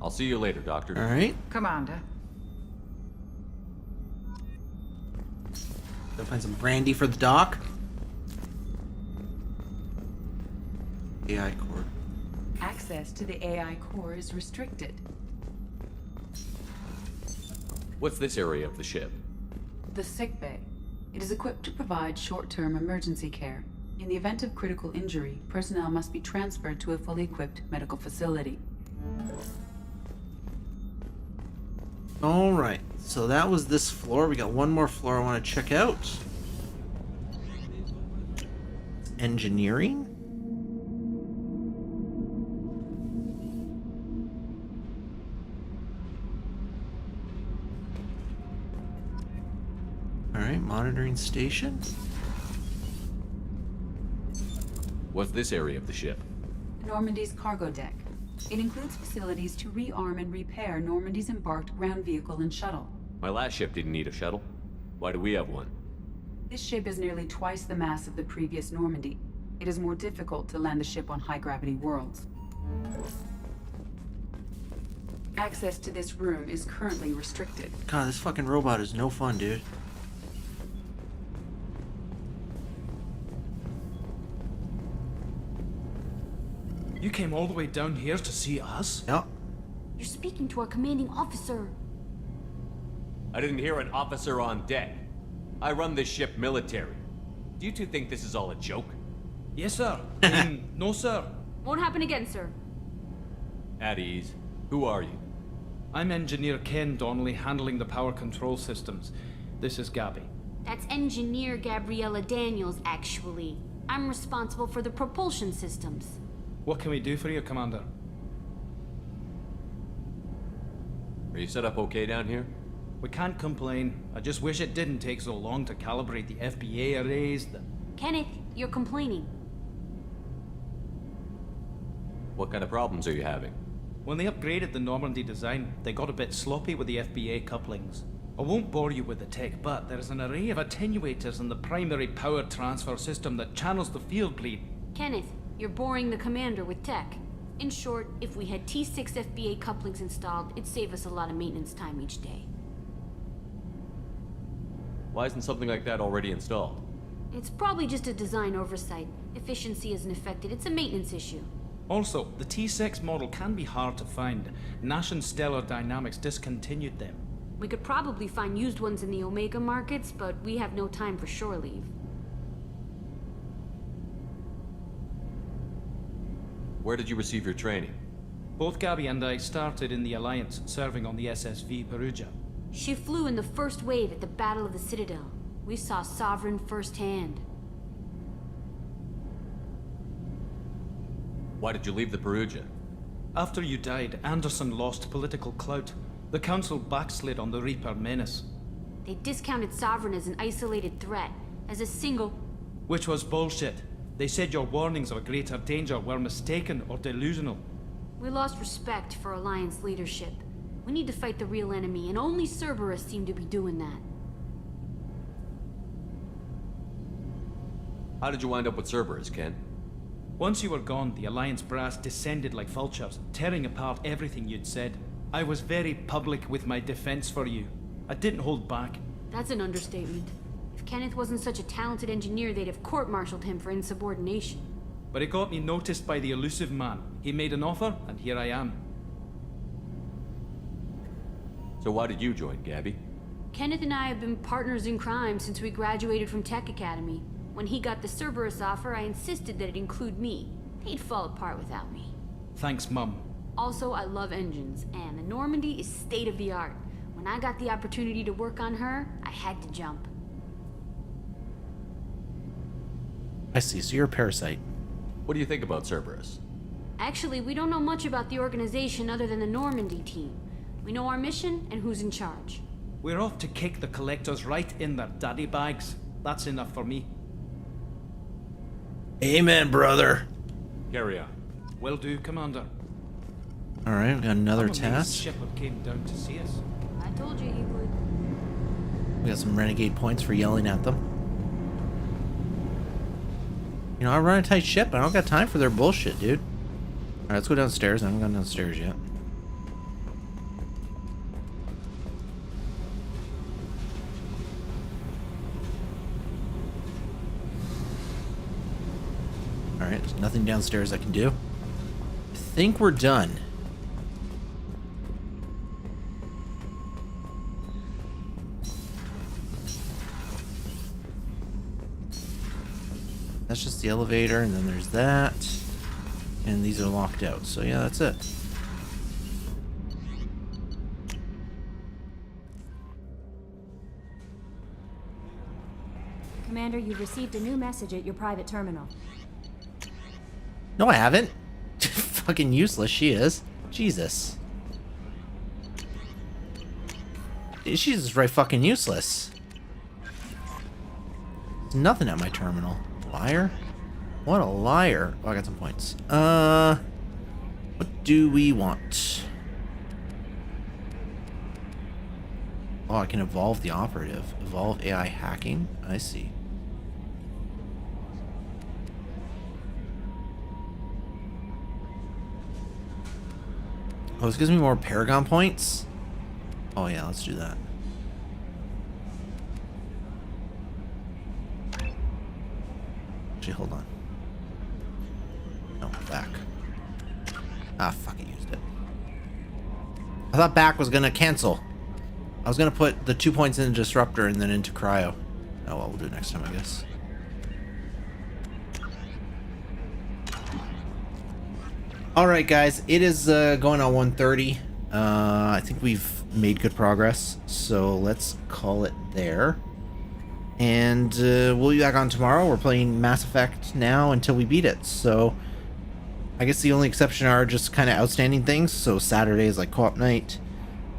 I'll see you later, Doctor. All right. Commander. Go find some brandy for the doc. AI core. Access to the AI core is restricted. What's this area of the ship? The sick bay. It is equipped to provide short-term emergency care. In the event of critical injury, personnel must be transferred to a fully equipped medical facility. All right, so that was this floor. We got one more floor I want to check out. Engineering? All right, monitoring station. What's this area of the ship? Normandy's cargo deck. It includes facilities to rearm and repair Normandy's embarked ground vehicle and shuttle. My last ship didn't need a shuttle. Why do we have one? This ship is nearly twice the mass of the previous Normandy. It is more difficult to land the ship on high-gravity worlds. Access to this room is currently restricted. God, this fucking robot is no fun, dude. You came all the way down here to see us? Yep. You're speaking to our commanding officer. I didn't hear an officer on deck. I run this ship military. Do you two think this is all a joke? Yes, sir. No, sir. Won't happen again, sir. At ease. Who are you? I'm Engineer Ken Donnelly, handling the power control systems. This is Gabby. That's Engineer Gabriella Daniels, actually. I'm responsible for the propulsion systems. What can we do for you, Commander? Are you set up okay down here? We can't complain. I just wish it didn't take so long to calibrate the FBA arrays. Kenneth, you're complaining. What kind of problems are you having? When they upgraded the Normandy design, they got a bit sloppy with the FBA couplings. I won't bore you with the tech, but there is an array of attenuators in the primary power transfer system that channels the field bleed. Kenneth, you're boring the commander with tech. In short, if we had T6 FBA couplings installed, it'd save us a lot of maintenance time each day. Why isn't something like that already installed? It's probably just a design oversight. Efficiency isn't affected, it's a maintenance issue. Also, the T6 model can be hard to find. Nash and Stellar Dynamics discontinued them. We could probably find used ones in the Omega markets, but we have no time for shore leave. Where did you receive your training? Both Gabby and I started in the Alliance, serving on the SSV Perugia. She flew in the first wave at the Battle of the Citadel. We saw Sovereign firsthand. Why did you leave the Perugia? After you died, Anderson lost political clout. The Council backslid on the Reaper menace. They discounted Sovereign as an isolated threat, as a single... Which was bullshit. They said your warnings of greater danger were mistaken or delusional. We lost respect for Alliance leadership. We need to fight the real enemy, and only Cerberus seem to be doing that. How did you wind up with Cerberus, Ken? Once you were gone, the Alliance brass descended like vultures, tearing apart everything you'd said. I was very public with my defense for you. I didn't hold back. That's an understatement. If Kenneth wasn't such a talented engineer, they'd have court-martialed him for insubordination. But it got me noticed by the elusive man. He made an offer, and here I am. So why did you join, Gabby? Kenneth and I have been partners in crime since we graduated from Tech Academy. When he got the Cerberus offer, I insisted that it include me. He'd fall apart without me. Thanks, Mum. Also, I love engines, and the Normandy is state-of-the-art. When I got the opportunity to work on her, I had to jump. I see, so you're a parasite. What do you think about Cerberus? Actually, we don't know much about the organization other than the Normandy team. We know our mission and who's in charge. We're off to kick the Collectors right in their daddy bags. That's enough for me. Amen, brother. Carry on. Will do, Commander. Alright, we got another I'm amazed task. Shepard came down to see us. I told you he would. We got some renegade points for yelling at them. You know, I run a tight ship. I don't got time for their bullshit, dude. Alright, let's go downstairs. I haven't gone downstairs yet. Alright, there's nothing downstairs I can do. I think we're done. That's just the elevator, and then there's that. And these are locked out, so yeah, that's it. Commander, you've received a new message at your private terminal. No, I haven't. Fucking useless she is. Jesus. She's just right fucking useless. There's nothing at my terminal. Liar? What a liar. Oh, I got some points. What do we want? Oh, I can evolve the operative. Evolve AI hacking? I see. Oh, this gives me more Paragon points? Oh yeah, let's do that. Actually, hold on. No, back. Ah, fuck, it used it. I thought back was gonna cancel. I was gonna put the 2 points into Disruptor and then into Cryo. Oh well, we'll do it next time, I guess. Alright guys, it is going on 1:30. I think we've made good progress, so let's call it there. And we'll be back on tomorrow. We're playing Mass Effect now until we beat it, so I guess the only exception are just kind of outstanding things, so Saturday is like co-op night.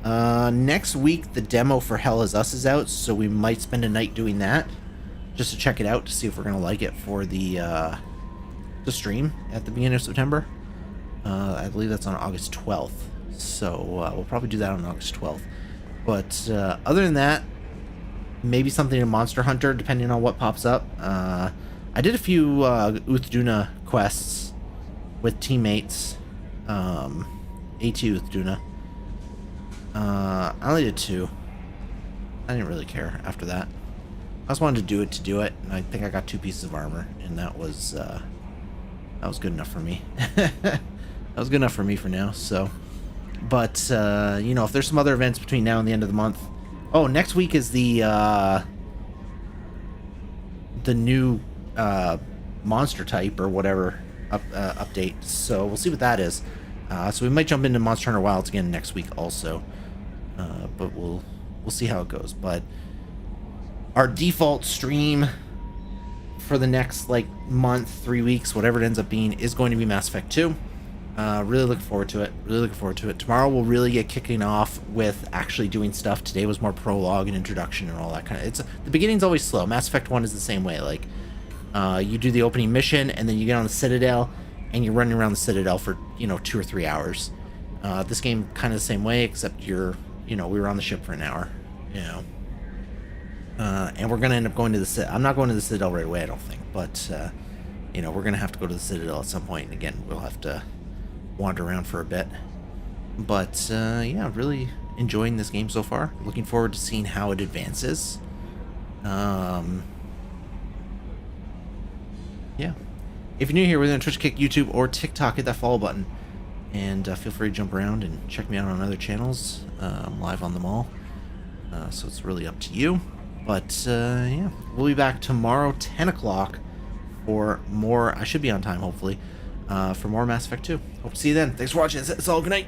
Next week the demo for Hell Is Us is out, so we might spend a night doing that, just to check it out, to see if we're going to like it for the stream at the beginning of September. I believe that's on August 12th, so we'll probably do that on August 12th. But other than that, maybe something in Monster Hunter, depending on what pops up. I did a few Uthduna quests with teammates, A2 with Duna. I only did 2. I didn't really care after that. I just wanted to do it, and I think I got 2 pieces of armor, and that was good enough for me. That was good enough for me for now, so. But, you know, if there's some other events between now and the end of the month. Oh, next week is the new monster type or whatever update, so we'll see what that is. So we might jump into Monster Hunter Wilds again next week also, but we'll see how it goes. But our default stream for the next like month, 3 weeks, whatever it ends up being, is going to be Mass Effect 2. Really looking forward to it. Really looking forward to it. Tomorrow we'll really get kicking off with actually doing stuff. Today was more prologue and introduction and all that kind of. The beginning's always slow. Mass Effect 1 is the same way. Like, you do the opening mission and then you get on the Citadel and you're running around the Citadel for 2 or 3 hours. This game kind of the same way, except we were on the ship for an hour. And we're gonna end up going to the Citadel. I'm not going to the Citadel right away, I don't think, but we're gonna have to go to the Citadel at some point. And again, we'll have to wander around for a bit. But yeah, really enjoying this game so far. Looking forward to seeing how it advances. Yeah. If you're new here, we're on Twitch, Kick, YouTube, or TikTok, hit that follow button. And feel free to jump around and check me out on other channels. I'm live on them all. So it's really up to you. But yeah, we'll be back tomorrow, 10 o'clock, for more. I should be on time, hopefully, for more Mass Effect 2. Hope to see you then. Thanks for watching. It's all. Good night.